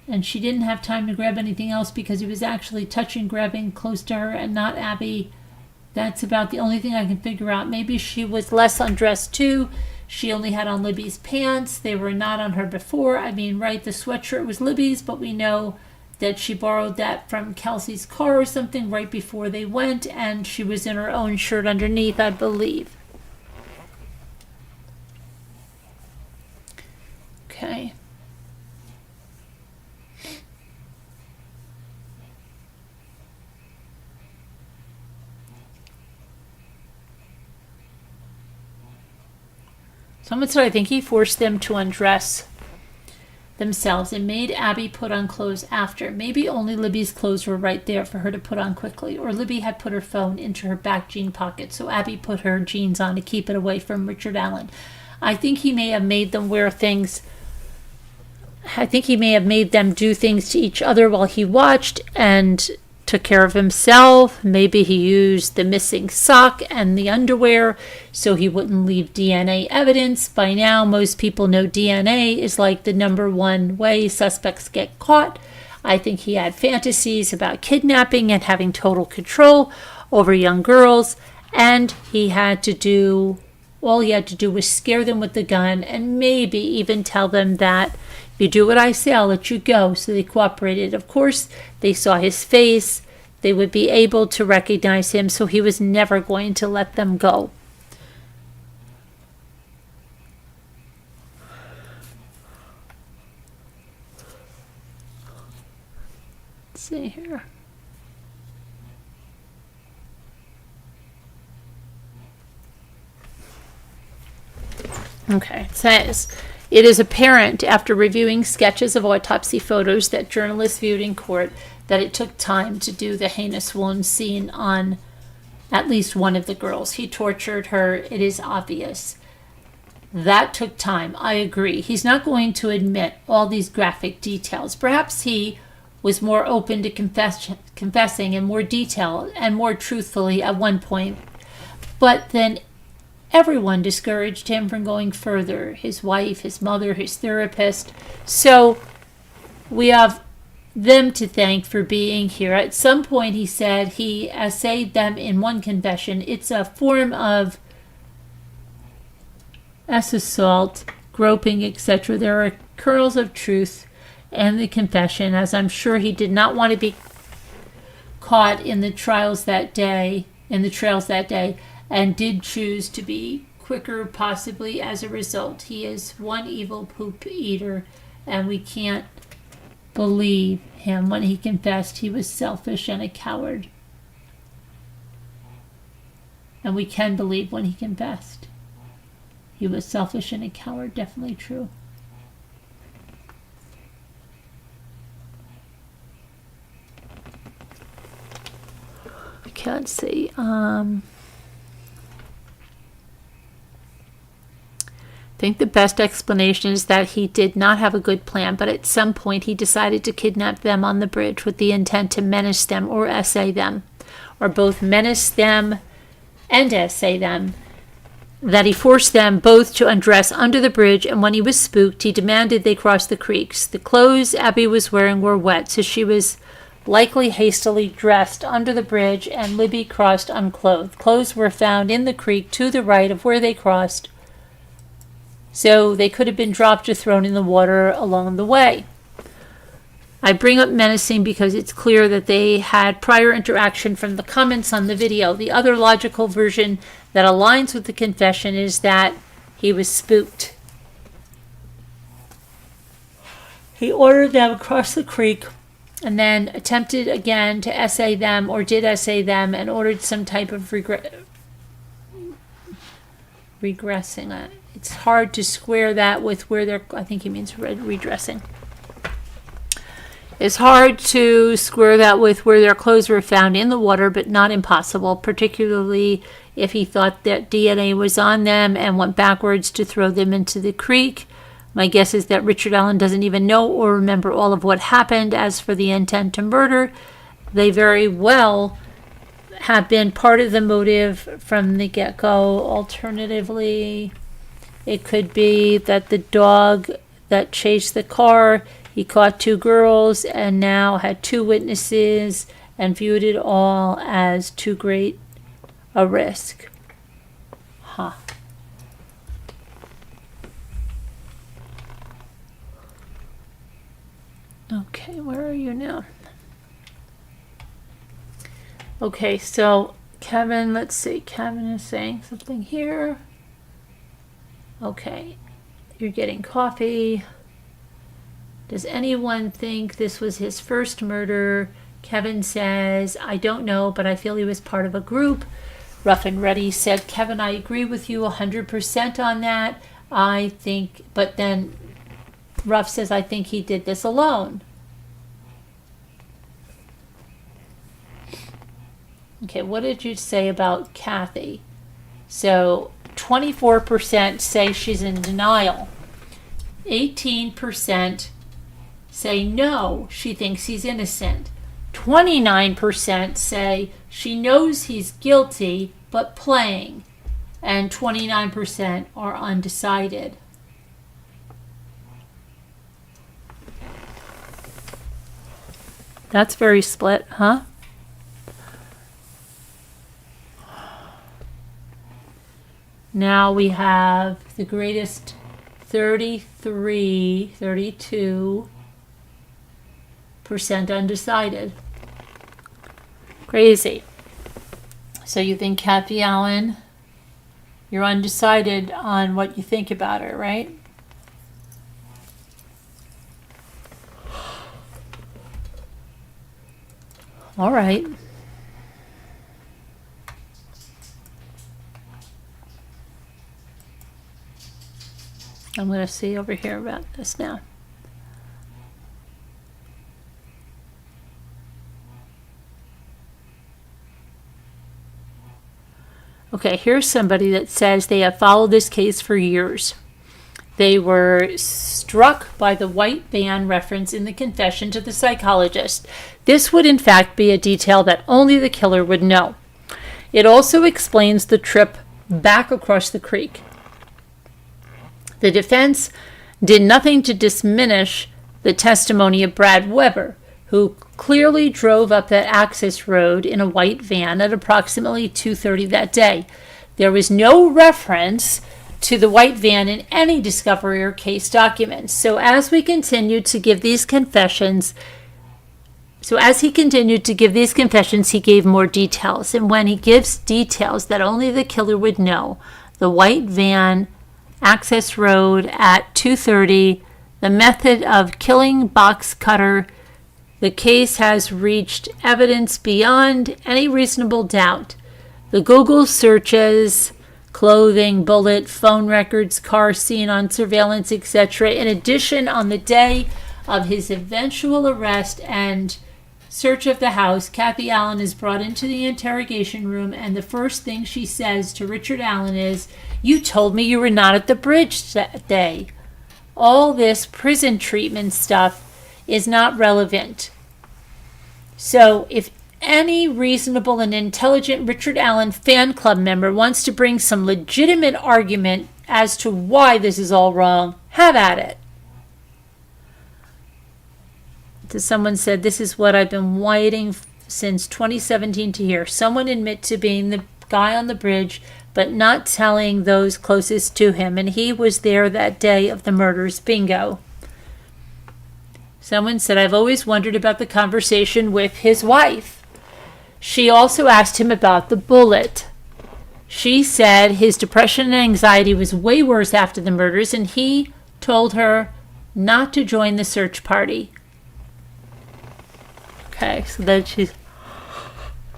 and she didn't have time to grab anything else because he was actually touching, grabbing close to her and not Abby. That's about the only thing I can figure out. Maybe she was less undressed too. She only had on Libby's pants. They were not on her before. I mean, right, the sweatshirt was Libby's, but we know that she borrowed that from Kelsey's car or something right before they went, and she was in her own shirt underneath, I believe. Okay. Someone said I think he forced them to undress themselves and made Abby put on clothes after. Maybe only Libby's clothes were right there for her to put on quickly, or Libby had put her phone into her back jean pocket, so Abby put her jeans on to keep it away from Richard Allen. I think he may have made them wear things. I think he may have made them do things to each other while he watched and took care of himself. Maybe he used the missing sock and the underwear so he wouldn't leave DNA evidence. By now, most people know DNA is like the #1 way suspects get caught. I think he had fantasies about kidnapping and having total control over young girls, and all he had to do was scare them with the gun and maybe even tell them that if you do what I say, I'll let you go. So they cooperated. Of course, they saw his face. They would be able to recognize him, so he was never going to let them go. Let's see here. Okay, it says, it is apparent after reviewing sketches of autopsy photos that journalists viewed in court that it took time to do the heinous wound scene on at least one of the girls. He tortured her. It is obvious. That took time. I agree. He's not going to admit all these graphic details. Perhaps he was more open to confessing in more detail and more truthfully at one point. But then everyone discouraged him from going further. His wife, his mother, his therapist. So we have them to thank for being here. At some point he said he essayed them in one confession. It's a form of assault, groping, etc. There are kernels of truth in the confession, as I'm sure he did not want to be caught in the trails that day, and did choose to be quicker, possibly as a result. He is one evil poop eater, and we can't believe him when he confessed he was selfish and a coward. And we can believe when he confessed he was selfish and a coward. Definitely true. Okay, let's see. I think the best explanation is that he did not have a good plan, but at some point he decided to kidnap them on the bridge with the intent to menace them or essay them, or both menace them and essay them. That he forced them both to undress under the bridge, and when he was spooked, he demanded they cross the creeks. The clothes Abby was wearing were wet, so she was likely hastily dressed under the bridge, and Libby crossed unclothed. Clothes were found in the creek to the right of where they crossed, so they could have been dropped or thrown in the water along the way. I bring up menacing because it's clear that they had prior interaction from the comments on the video. The other logical version that aligns with the confession is that he was spooked. He ordered them across the creek and then attempted again to essay them, or did essay them, and ordered some type of regressing. It's hard to square that with where they're, I think he means redressing. It's hard to square that with where their clothes were found in the water, but not impossible, particularly if he thought that DNA was on them and went backwards to throw them into the creek. My guess is that Richard Allen doesn't even know or remember all of what happened. As for the intent to murder, they very well have been part of the motive from the get-go. Alternatively, it could be that the dog that chased the car, he caught two girls and now had two witnesses and viewed it all as too great a risk. Huh. Okay, where are you now? Okay, so Kevin, let's see. Kevin is saying something here. Okay, you're getting coffee. Does anyone think this was his first murder? Kevin says, I don't know, but I feel he was part of a group. Rough and Ready said, Kevin, I agree with you 100% on that. I think, but then Ruff says, I think he did this alone. Okay, what did you say about Kathy? So 24% say she's in denial. 18% say no, she thinks he's innocent. 29% say she knows he's guilty, but playing. And 29% are undecided. That's very split, huh? Now we have the greatest 32% undecided. Crazy. So you think Kathy Allen, you're undecided on what you think about her, right? All right. I'm going to see over here about this now. Okay, here's somebody that says they have followed this case for years. They were struck by the white van reference in the confession to the psychologist. This would in fact be a detail that only the killer would know. It also explains the trip back across the creek. The defense did nothing to diminish the testimony of Brad Weber, who clearly drove up that access road in a white van at approximately 2:30 that day. There was no reference to the white van in any discovery or case documents. So as he continued to give these confessions, he gave more details. And when he gives details that only the killer would know, the white van, access road at 2:30, the method of killing box cutter, the case has reached evidence beyond any reasonable doubt. The Google searches, clothing, bullet, phone records, car seen on surveillance, etc. In addition, on the day of his eventual arrest and search of the house, Kathy Allen is brought into the interrogation room, and the first thing she says to Richard Allen is, "You told me you were not at the bridge that day." All this prison treatment stuff is not relevant. So if any reasonable and intelligent Richard Allen fan club member wants to bring some legitimate argument as to why this is all wrong, have at it. Someone said, this is what I've been waiting since 2017 to hear. Someone admit to being the guy on the bridge, but not telling those closest to him. And he was there that day of the murders. Bingo. Someone said, I've always wondered about the conversation with his wife. She also asked him about the bullet. She said his depression and anxiety was way worse after the murders, and he told her not to join the search party. Okay, so then she's...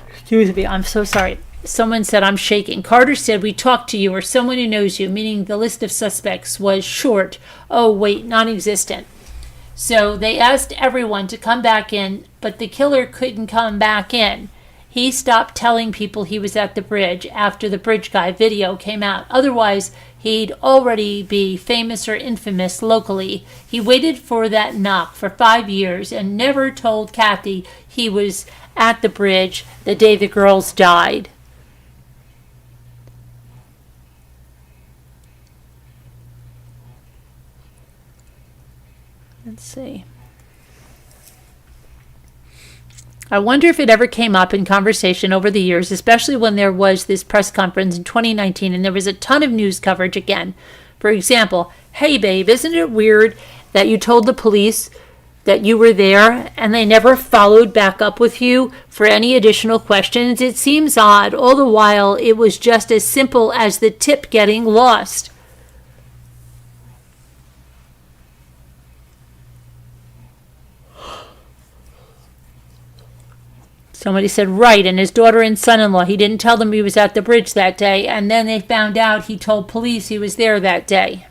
Excuse me, I'm so sorry. Someone said, I'm shaking. Carter said, we talked to you or someone who knows you, meaning the list of suspects was short. Oh, wait, non-existent. So they asked everyone to come back in, but the killer couldn't come back in. he stopped telling people he was at the bridge after the bridge guy video came out. Otherwise, he'd already be famous or infamous locally. He waited for that knock for 5 years and never told Kathy he was at the bridge the day the girls died. Let's see. I wonder if it ever came up in conversation over the years, especially when there was this press conference in 2019 and there was a ton of news coverage again. For example, hey babe, isn't it weird that you told the police that you were there and they never followed back up with you for any additional questions? It seems odd. All the while, it was just as simple as the tip getting lost. Somebody said, right, and his daughter and son-in-law, he didn't tell them he was at the bridge that day, and then they found out he told police he was there that day.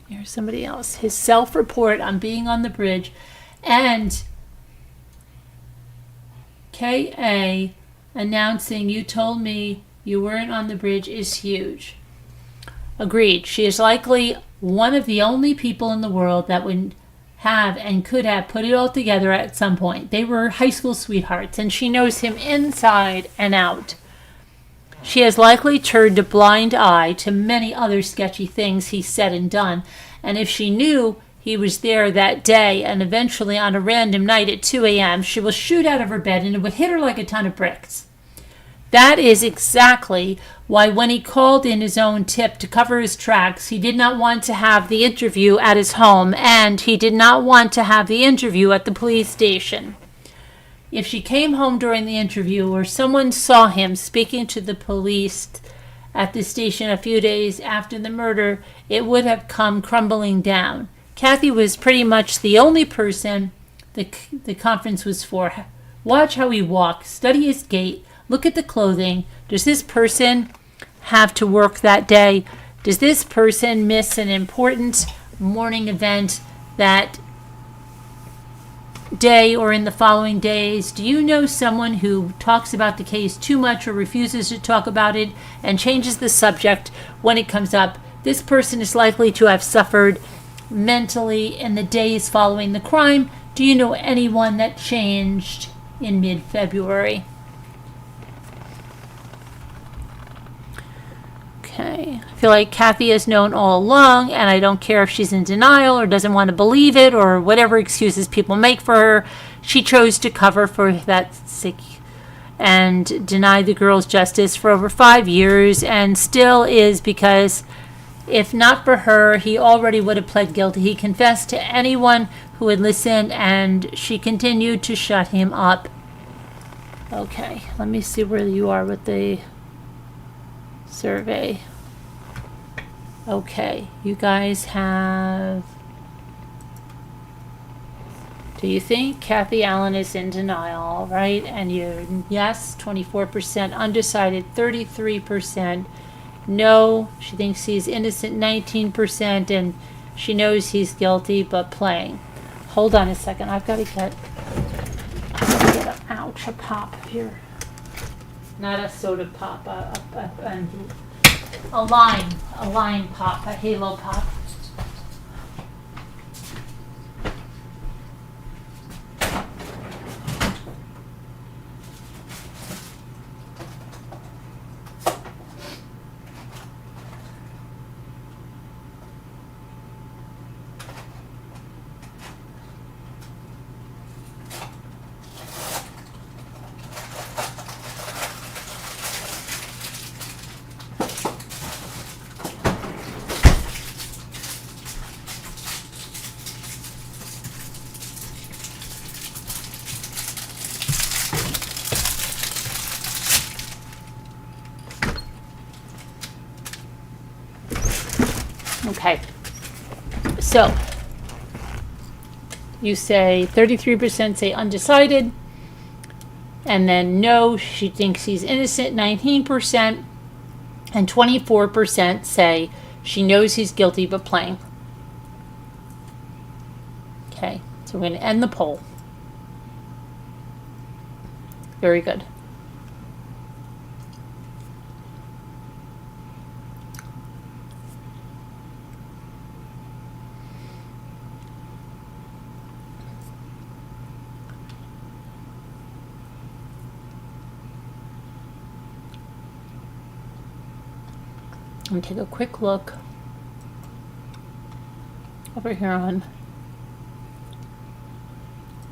Here's somebody else. His self-report on being on the bridge and K.A. announcing you told me you weren't on the bridge is huge. Agreed. She is likely one of the only people in the world that would have and could have put it all together at some point. They were high school sweethearts, and she knows him inside and out. She has likely turned a blind eye to many other sketchy things he said and done, and if she knew he was there that day and eventually on a random night at 2 a.m., she will shoot out of her bed and it would hit her like a ton of bricks. That is exactly why when he called in his own tip to cover his tracks, he did not want to have the interview at his home and he did not want to have the interview at the police station. If she came home during the interview or someone saw him speaking to the police at the station a few days after the murder, it would have come crumbling down. Kathy was pretty much the only person the conference was for. Watch how he walks, study his gait, look at the clothing. Does this person have to work that day? Does this person miss an important morning event that day or in the following days? Do you know someone who talks about the case too much or refuses to talk about it and changes the subject when it comes up? This person is likely to have suffered mentally in the days following the crime. Do you know anyone that changed in mid-February? Okay. I feel like Kathy has known all along, and I don't care if she's in denial or doesn't want to believe it or whatever excuses people make for her. She chose to cover for that sick and deny the girls justice for over 5 years and still is, because if not for her, he already would have pled guilty. He confessed to anyone who would listen, and she continued to shut him up. Okay, let me see where you are with the survey. Okay, you guys have... Do you think Kathy Allen is in denial, right? And you're yes, 24%, undecided, 33%. No, she thinks he's innocent, 19%, and she knows he's guilty, but playing. Hold on a second. I've got to get a pop here. Not a soda pop, a line pop, a halo pop. Okay, so you say 33% say undecided, And then no, she thinks he's innocent, 19%. And 24% say she knows he's guilty but playing. Okay, so we're going to end the poll. Very good. I'm going to take a quick look over here on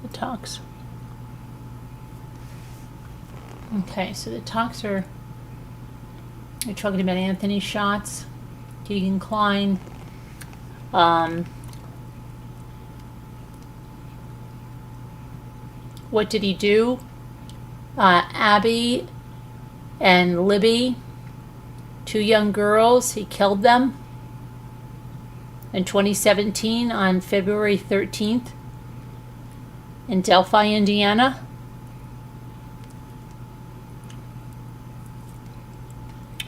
the talks. Okay, so the talks are, you're talking about Anthony Schatz, Keegan Klein, what did he do? Abby and Libby, 2 young girls, he killed them in 2017 on February 13th in Delphi, Indiana.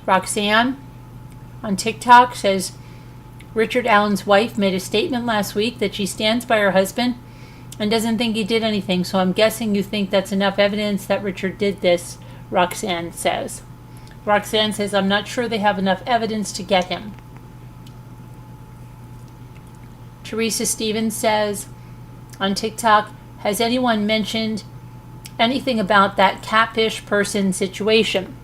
Roxanne on TikTok says Richard Allen's wife made a statement last week that she stands by her husband and doesn't think he did anything, so I'm guessing you think that's enough evidence that Richard did this, Roxanne says. Roxanne says, I'm not sure they have enough evidence to get him. Teresa Stevens says on TikTok, has anyone mentioned anything about that catfish person situation?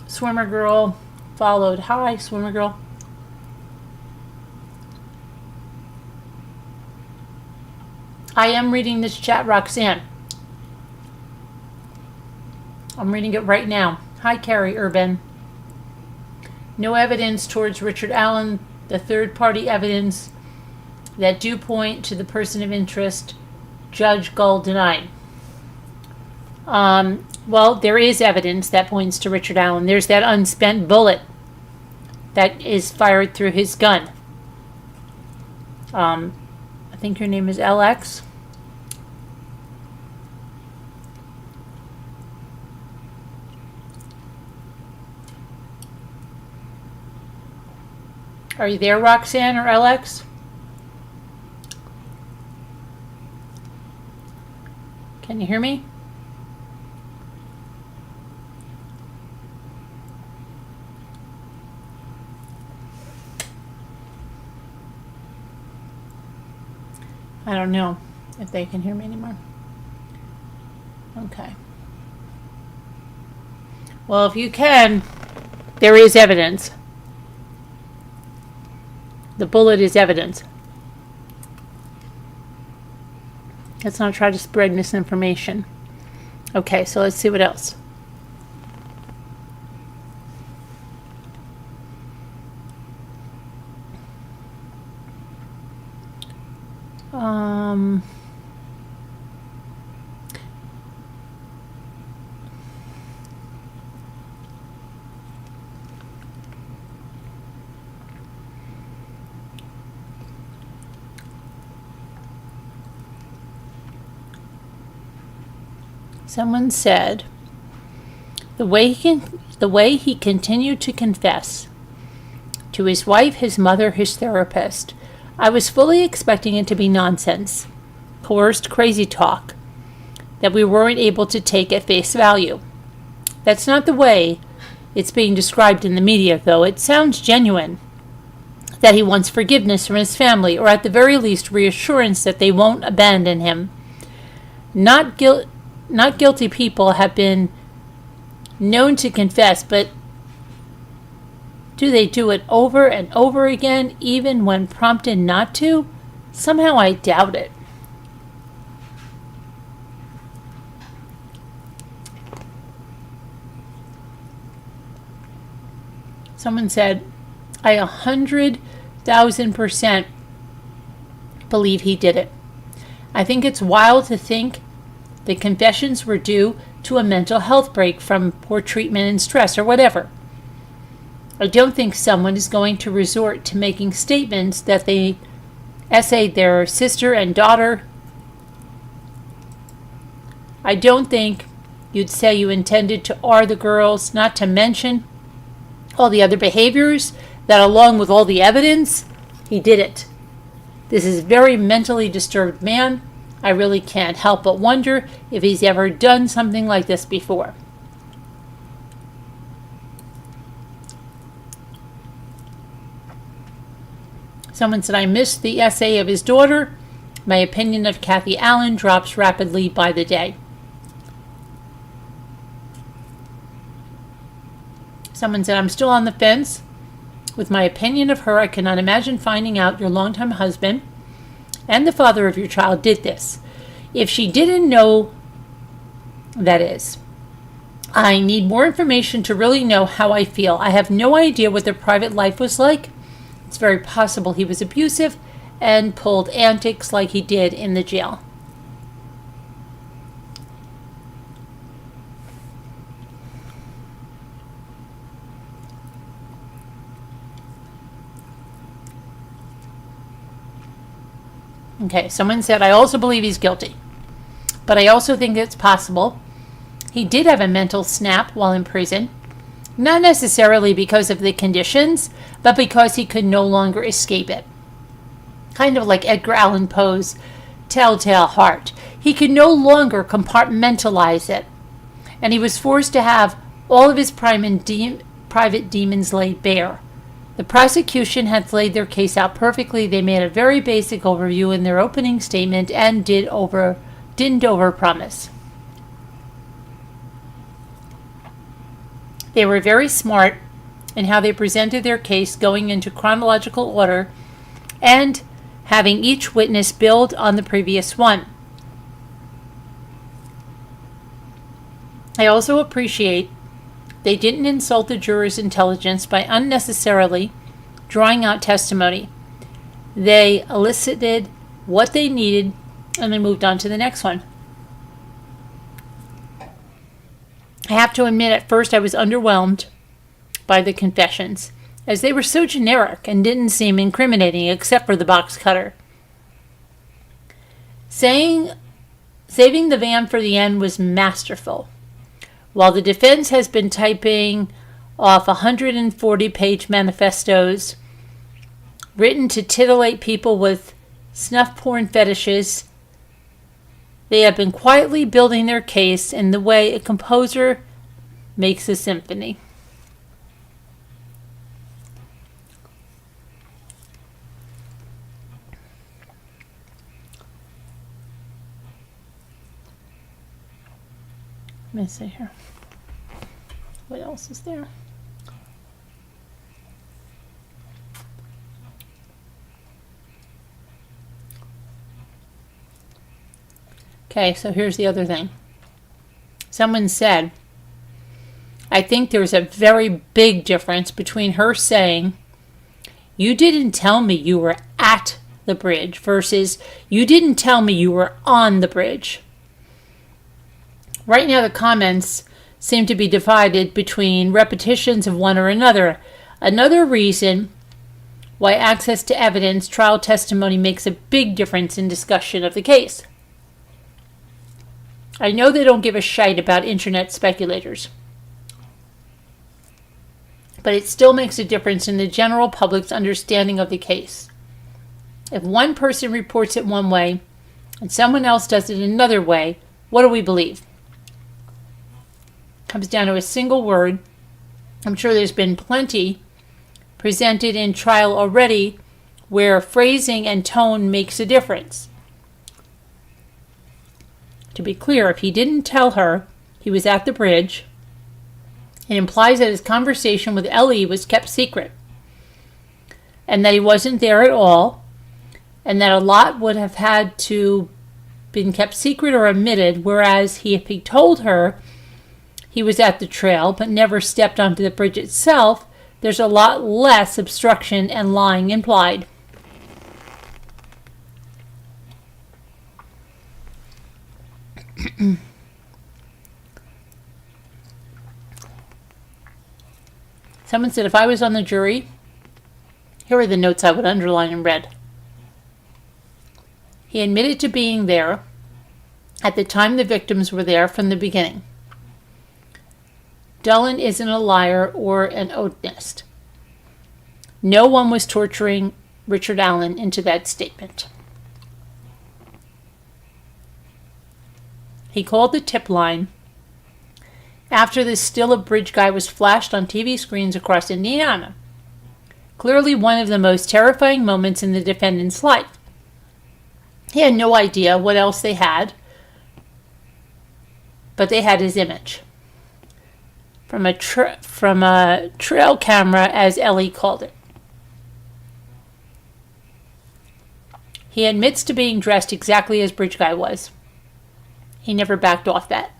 Swimmer Girl followed. Hi, Swimmer Girl. I am reading this chat, Roxanne. I'm reading it right now. Hi, Carrie Urban. No evidence towards Richard Allen. The third-party evidence that do point to the person of interest, Judge Gull denied. Well, there is evidence that points to Richard Allen. There's that unspent bullet that is fired through his gun. I think your name is LX. Are you there, Roxanne or LX? Can you hear me? I don't know if they can hear me anymore. Okay. Well, if you can, there is evidence. The bullet is evidence. Let's not try to spread misinformation. Okay, so let's see what else. Someone said, the way he continued to confess to his wife, his mother, his therapist, I was fully expecting it to be nonsense, coerced crazy talk that we weren't able to take at face value. That's not the way it's being described in the media, though. It sounds genuine, that he wants forgiveness from his family, or at the very least reassurance that they won't abandon him. Not guilty people have been known to confess, but do they do it over and over again, even when prompted not to? Somehow I doubt it. Someone said, I 100,000% believe he did it. I think it's wild to think the confessions were due to a mental health break from poor treatment and stress or whatever. I don't think someone is going to resort to making statements that they essayed their sister and daughter I don't think you'd say you intended to R the girls, not to mention all the other behaviors that, along with all the evidence, he did it. This is a very mentally disturbed man. I really can't help but wonder if he's ever done something like this before. Someone said, I missed the essay of his daughter. My opinion of Kathy Allen drops rapidly by the day. Someone said, I'm still on the fence with my opinion of her. I cannot imagine finding out your longtime husband and the father of your child did this. If she didn't know, that is. I need more information to really know how I feel. I have no idea what their private life was like. It's very possible he was abusive and pulled antics like he did in the jail. Okay, someone said, I also believe he's guilty. But I also think it's possible he did have a mental snap while in prison. Not necessarily because of the conditions, but because he could no longer escape it. Kind of like Edgar Allan Poe's Telltale Heart. He could no longer compartmentalize it. And he was forced to have all of his private demons laid bare. The prosecution had laid their case out perfectly. They made a very basic overview in their opening statement and didn't overpromise. They were very smart in how they presented their case, going into chronological order and having each witness build on the previous one. I also appreciate they didn't insult the jurors' intelligence by unnecessarily drawing out testimony. They elicited what they needed and then moved on to the next one. I have to admit, at first I was underwhelmed by the confessions, as they were so generic and didn't seem incriminating except for the box cutter. Saving the van for the end was masterful. While the defense has been typing off 140-page manifestos written to titillate people with snuff porn fetishes, they have been quietly building their case in the way a composer makes a symphony. Let me see here. What else is there? Okay, so here's the other thing. Someone said, I think there's a very big difference between her saying, you didn't tell me you were at the bridge, versus you didn't tell me you were on the bridge. Right now the comments seem to be divided between repetitions of one or another. Another reason why access to evidence, trial testimony, makes a big difference in discussion of the case. I know they don't give a shite about internet speculators, but it still makes a difference in the general public's understanding of the case. If one person reports it one way and someone else does it another way, what do we believe? Comes down to a single word. I'm sure there's been plenty presented in trial already where phrasing and tone makes a difference. To be clear, if he didn't tell her he was at the bridge, it implies that his conversation with Ellie was kept secret, and that he wasn't there at all, and that a lot would have had to been kept secret or omitted, whereas if he told her he was at the trail but never stepped onto the bridge itself, there's a lot less obstruction and lying implied. Someone said, if I was on the jury, here are the notes I would underline in red. He admitted to being there. At the time, the victims were there from the beginning. Dolan isn't a liar or an oatnist. No one was torturing Richard Allen into that statement. He called the tip line after the still of bridge guy was flashed on TV screens across Indiana. Clearly one of the most terrifying moments in the defendant's life. He had no idea what else they had, but they had his image. From a trail camera, as Ellie called it. He admits to being dressed exactly as Bridge Guy was. He never backed off that.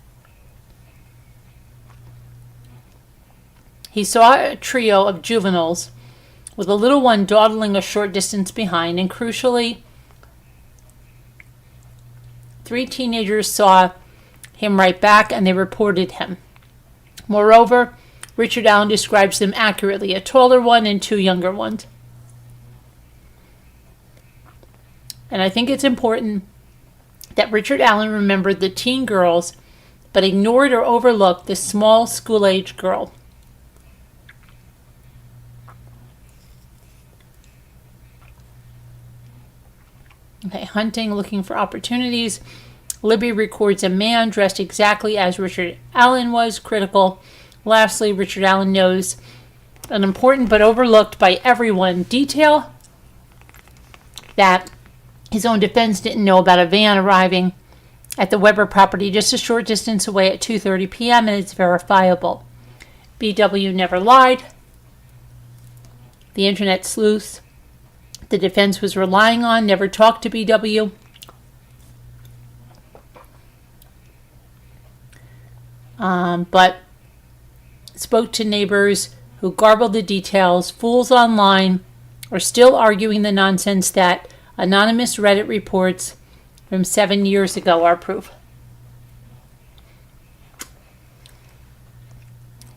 He saw a trio of juveniles with a little one dawdling a short distance behind, and crucially, 3 teenagers saw him right back and they reported him. Moreover, Richard Allen describes them accurately, a taller one and 2 younger ones. And I think it's important that Richard Allen remembered the teen girls, but ignored or overlooked the small school-age girl. Okay, hunting, looking for opportunities. Libby records a man dressed exactly as Richard Allen was, critical. Lastly, Richard Allen knows an important but overlooked by everyone detail that his own defense didn't know about a van arriving at the Weber property just a short distance away at 2:30 p.m. and it's verifiable. BW never lied. The internet sleuths the defense was relying on never talked to BW. But spoke to neighbors who garbled the details. Fools online are still arguing the nonsense that anonymous Reddit reports from 7 years ago are proof.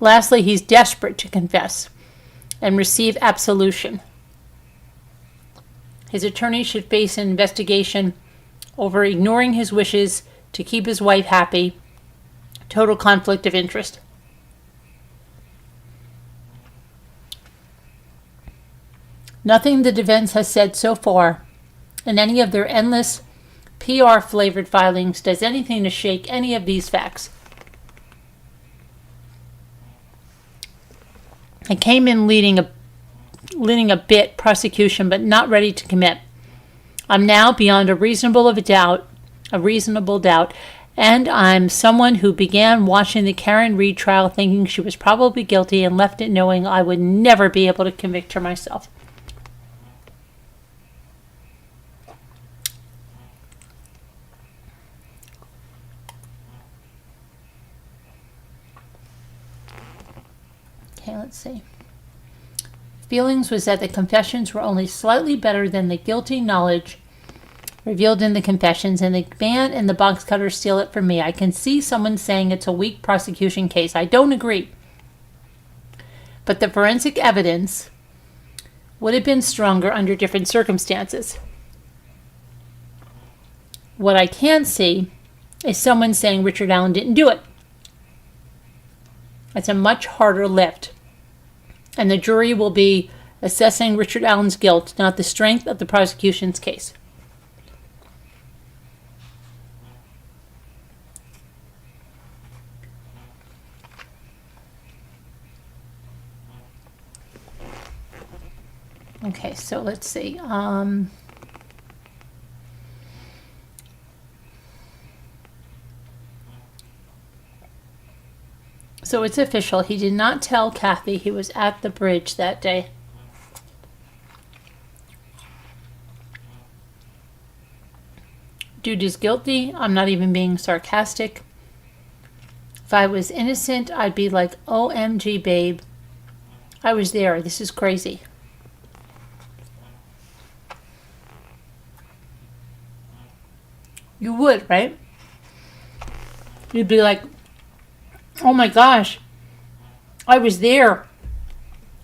Lastly, he's desperate to confess and receive absolution. His attorney should face an investigation over ignoring his wishes to keep his wife happy. Total conflict of interest. Nothing the defense has said so far in any of their endless PR-flavored filings does anything to shake any of these facts. I came in leading a bit prosecution, but not ready to commit. I'm now beyond a reasonable doubt, and I'm someone who began watching the Karen Reed trial thinking she was probably guilty and left it knowing I would never be able to convict her myself. Okay, let's see. Feelings was that the confessions were only slightly better than the guilty knowledge revealed in the confessions, and the van and the box cutter steal it from me. I can see someone saying it's a weak prosecution case. I don't agree. But the forensic evidence would have been stronger under different circumstances. What I can see is someone saying Richard Allen didn't do it. It's a much harder lift. And the jury will be assessing Richard Allen's guilt, not the strength of the prosecution's case. Okay, so let's see. So it's official. He did not tell Kathy he was at the bridge that day. Dude is guilty. I'm not even being sarcastic. If I was innocent, I'd be like, OMG, babe. I was there. This is crazy. You would, right? You'd be like, oh my gosh, I was there.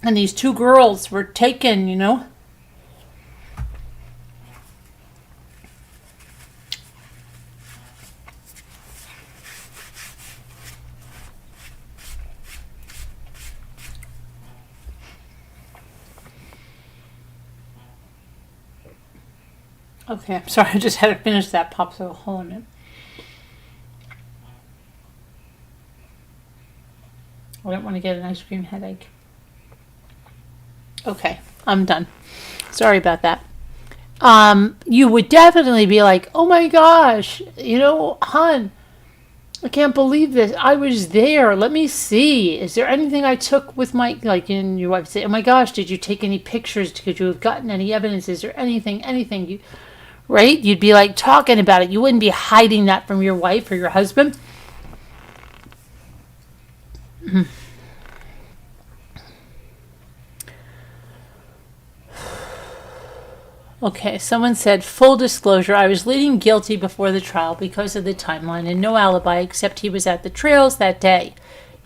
And these 2 girls were taken, you know. Okay, I'm sorry, I just had to finish that popsicle. Hold on a minute. I don't want to get an ice cream headache. Okay, I'm done. Sorry about that. You would definitely be like, oh my gosh, hon, I can't believe this. I was there. Let me see. Is there anything I took with my, and your wife would say, oh my gosh, did you take any pictures? Could you have gotten any evidence? Is there anything, right? You'd be like talking about it. You wouldn't be hiding that from your wife or your husband. Okay, someone said, full disclosure, I was pleading guilty before the trial because of the timeline and no alibi except he was at the trails that day.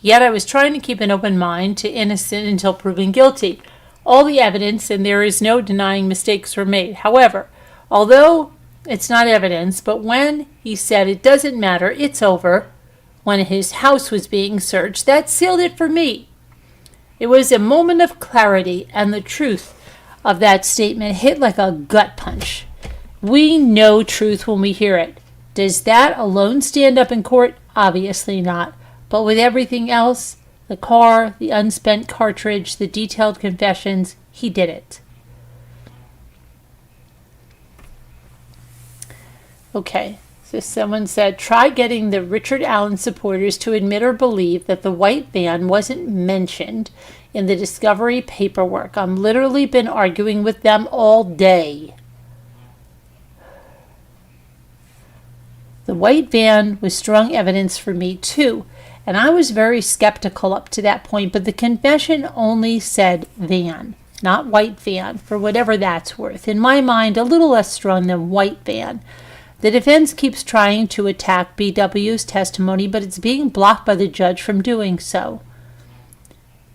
Yet I was trying to keep an open mind to innocent until proven guilty. All the evidence, and there is no denying mistakes were made. However, although it's not evidence, but when he said it doesn't matter, it's over, when his house was being searched, that sealed it for me. It was a moment of clarity, and the truth of that statement hit like a gut punch. We know truth when we hear it. Does that alone stand up in court? Obviously not. But with everything else, the car, the unspent cartridge, the detailed confessions, he did it. Okay, so someone said, try getting the Richard Allen supporters to admit or believe that the white van wasn't mentioned in the discovery paperwork. I've literally been arguing with them all day. The white van was strong evidence for me too, and I was very skeptical up to that point, but the confession only said van, not white van, for whatever that's worth. In my mind, a little less strong than white van. The defense keeps trying to attack BW's testimony, but it's being blocked by the judge from doing so.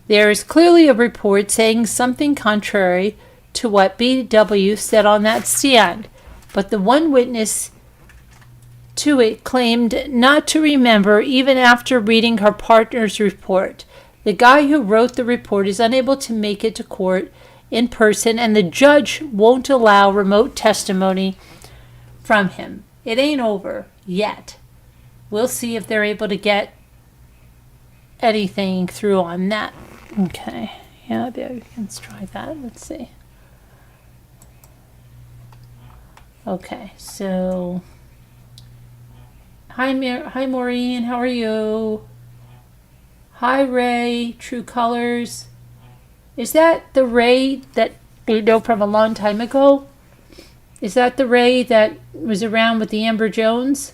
There is clearly a report saying something contrary to what BW said on that stand, but the one witness to it claimed not to remember even after reading her partner's report. The guy who wrote the report is unable to make it to court in person, and the judge won't allow remote testimony from him. It ain't over yet. We'll see if they're able to get anything through on that. Okay, yeah, there, let's try that. Let's see. Okay, so hi Maureen, how are you? Hi Ray, True Colors. Is that the Ray that we know from a long time ago? Is that the Ray that was around with the Amber Jones?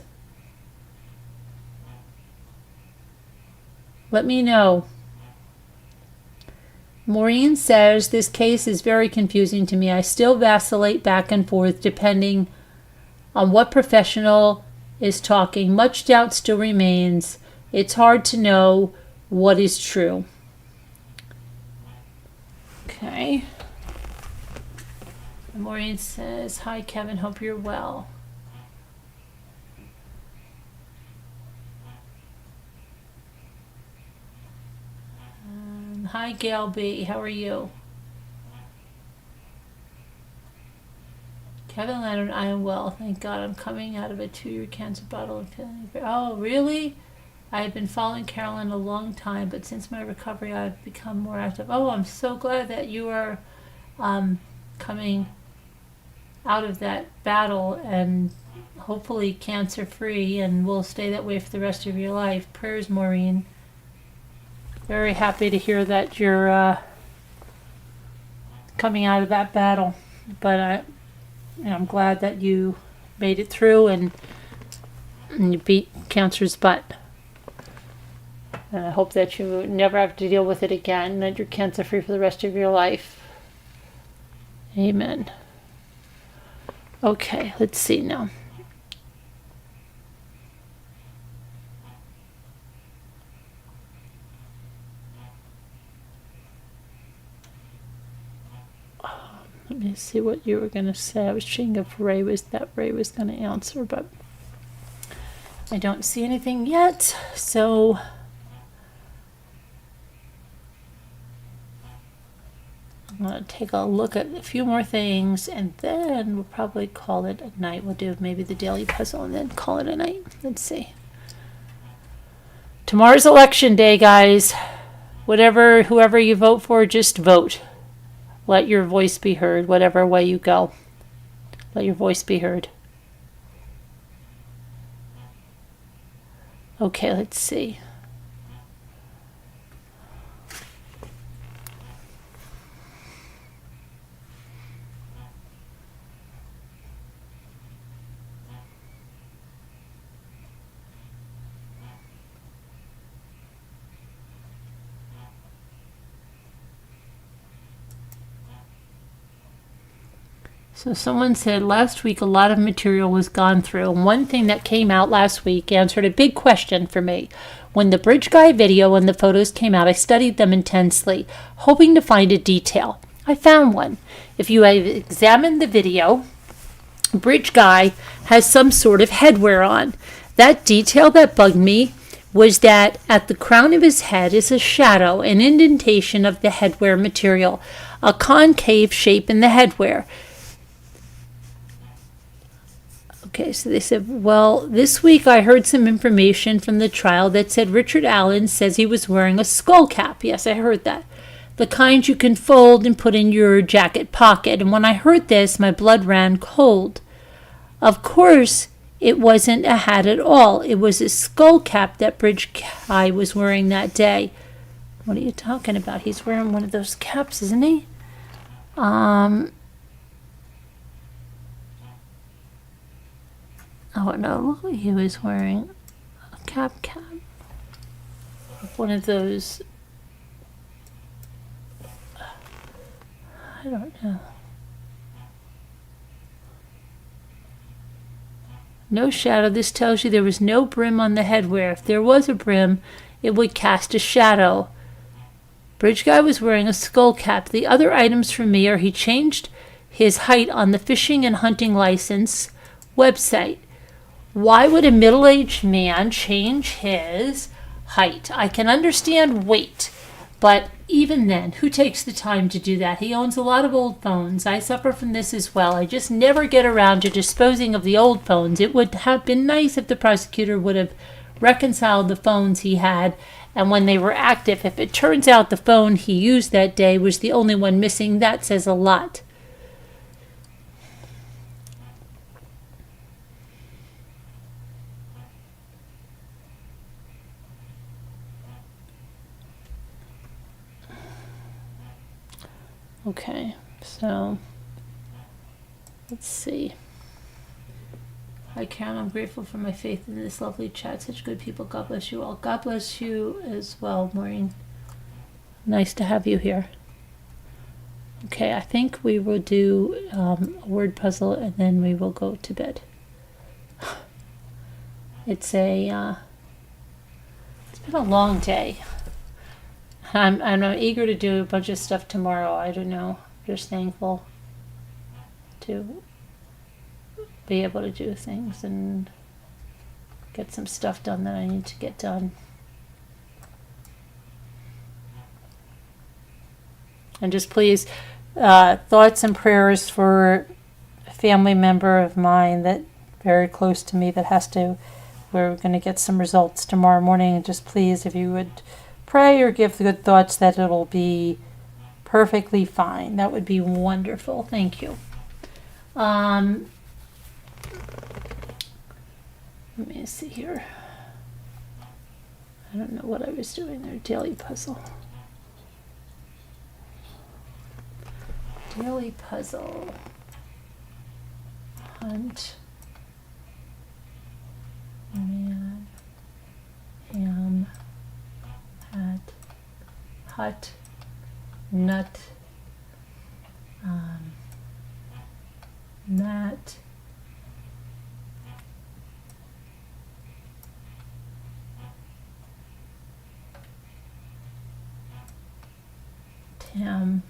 Let me know. Maureen says, this case is very confusing to me. I still vacillate back and forth depending on what professional is talking. Much doubt still remains. It's hard to know what is true. Okay. Maureen says, hi Kevin, hope you're well. Hi Gail B, how are you? Kevin Leonard, I am well, thank God. I'm coming out of a 2-year cancer battle and feeling very... Oh, really? I have been following Carolyn a long time, but since my recovery, I've become more active. Oh, I'm so glad that you are coming out of that battle and hopefully cancer-free, and will stay that way for the rest of your life. Prayers, Maureen. Very happy to hear that you're coming out of that battle, but I'm glad that you made it through and you beat cancer's butt. And I hope that you never have to deal with it again, that you're cancer-free for the rest of your life. Amen. Okay, let's see now. Let me see what you were going to say. I was thinking if Ray was going to answer, but I don't see anything yet. So I'm going to take a look at a few more things, and then we'll probably call it a night. We'll do maybe the daily puzzle and then call it a night. Let's see. Tomorrow's election day, guys. Whoever you vote for, just vote. Let your voice be heard, whatever way you go. Let your voice be heard. Okay, let's see. So someone said last week a lot of material was gone through, and one thing that came out last week answered a big question for me. When the bridge guy video and the photos came out, I studied them intensely, hoping to find a detail. I found one. If you have examined the video, bridge guy has some sort of headwear on. That detail that bugged me was that at the crown of his head is a shadow, an indentation of the headwear material, a concave shape in the headwear. Okay, so they said, well, this week I heard some information from the trial that said Richard Allen says he was wearing a skull cap. Yes, I heard that. The kind you can fold and put in your jacket pocket. And when I heard this, my blood ran cold. Of course, it wasn't a hat at all. It was a skull cap that bridge guy was wearing that day. What are you talking about? He's wearing one of those caps, isn't he? Oh no, look, he was wearing a cap. One of those, I don't know. No shadow. This tells you there was no brim on the headwear. If there was a brim, it would cast a shadow. Bridge guy was wearing a skull cap. The other items for me are he changed his height on the fishing and hunting license website. Why would a middle-aged man change his height? I can understand weight, but even then, who takes the time to do that? He owns a lot of old phones. I suffer from this as well. I just never get around to disposing of the old phones. It would have been nice if the prosecutor would have reconciled the phones he had and when they were active. If it turns out the phone he used that day was the only one missing, that says a lot. Okay, so let's see. Hi Karen, I'm grateful for my faith in this lovely chat. Such good people. God bless you all. God bless you as well, Maureen. Nice to have you here. Okay, I think we will do a word puzzle and then we will go to bed. It's been a long day. I'm eager to do a bunch of stuff tomorrow. I don't know. Just thankful to be able to do things and get some stuff done that I need to get done. And just please, thoughts and prayers for a family member of mine that very close to me that we're going to get some results tomorrow morning. And just please, if you would pray or give the good thoughts that it'll be perfectly fine. That would be wonderful. Thank you. Let me see here. I don't know what I was doing there. Daily puzzle. Daily puzzle. Hunt. Man. Ham. Hat. Hut. Nut. Mat. Tam.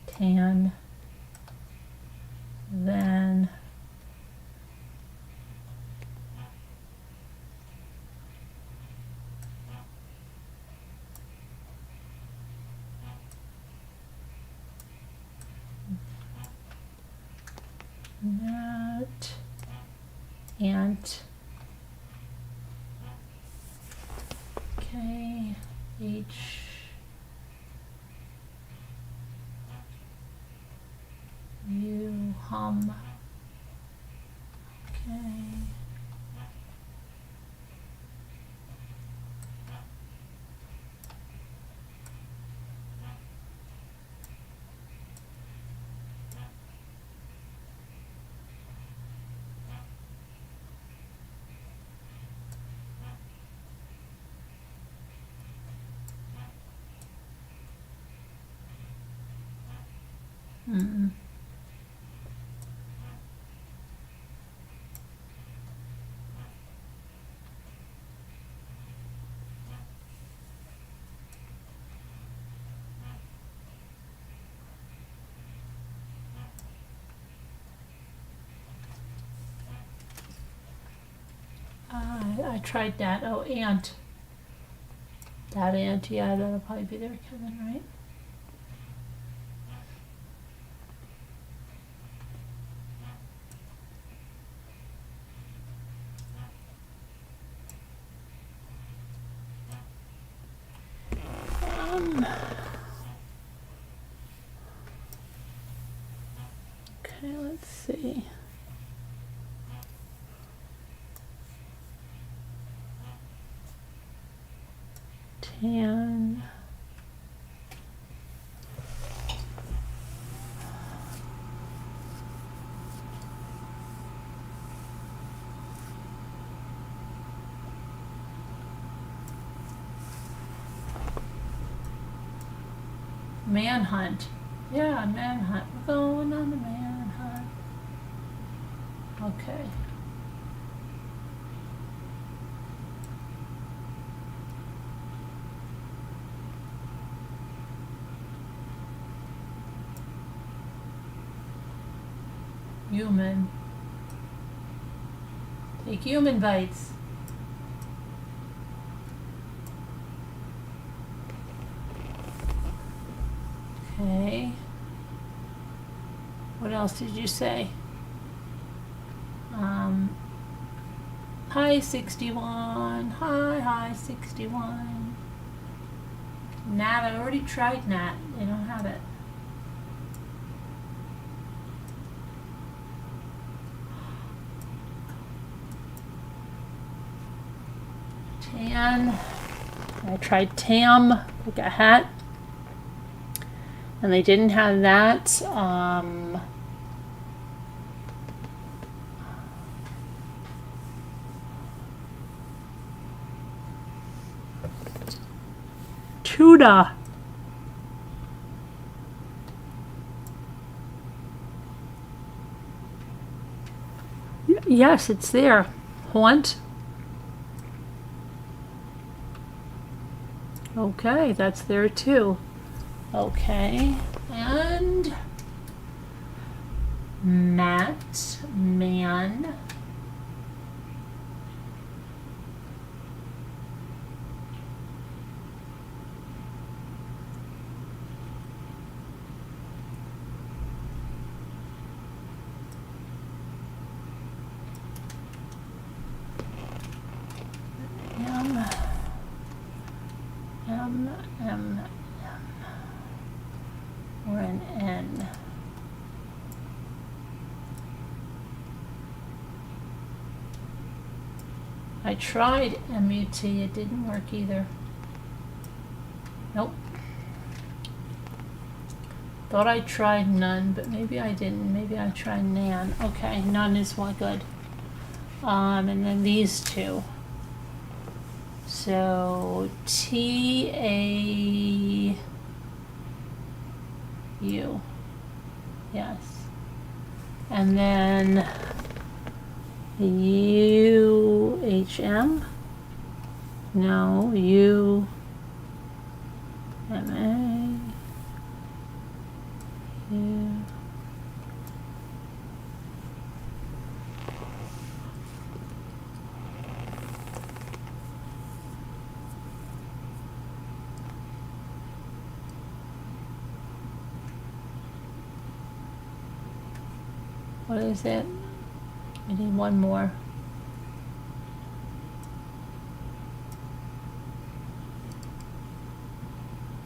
Tan. Van. Nat, ant, K, H, U, hum, okay. Mm. I tried that. Oh, ant. That ant, yeah, that'll probably be there, Kevin, right? Okay, let's see. Tan. Manhunt. Yeah, manhunt. We're going on the manhunt. Okay. Human. Take human bites. Okay. What else did you say? Hi 61. Hi 61. Nat, I already tried Nat. They don't have it. Tan. I tried Tam, like a hat. And they didn't have that. Tuna. Yes, it's there. Haunt. Okay, that's there too. Okay, and Matt, man. M, or an N. I tried MUT, it didn't work either. Nope. Thought I tried none, but maybe I didn't. Maybe I tried nan. Okay, none is one good. And then these two. So TAU. Yes. And then UHM. No, UMA. U. What is it? We need one more.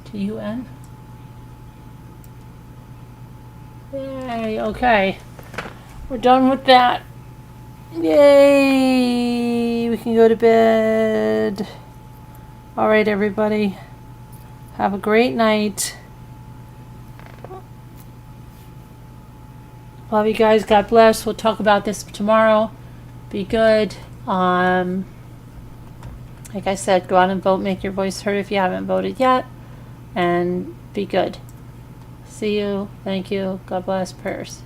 TUN. Yay, okay. We're done with that. Yay! We can go to bed. All right, everybody. Have a great night. Love you guys. God bless. We'll talk about this tomorrow. Be good. Like I said, go out and vote. Make your voice heard if you haven't voted yet. And be good. See you. Thank you. God bless. Prayers.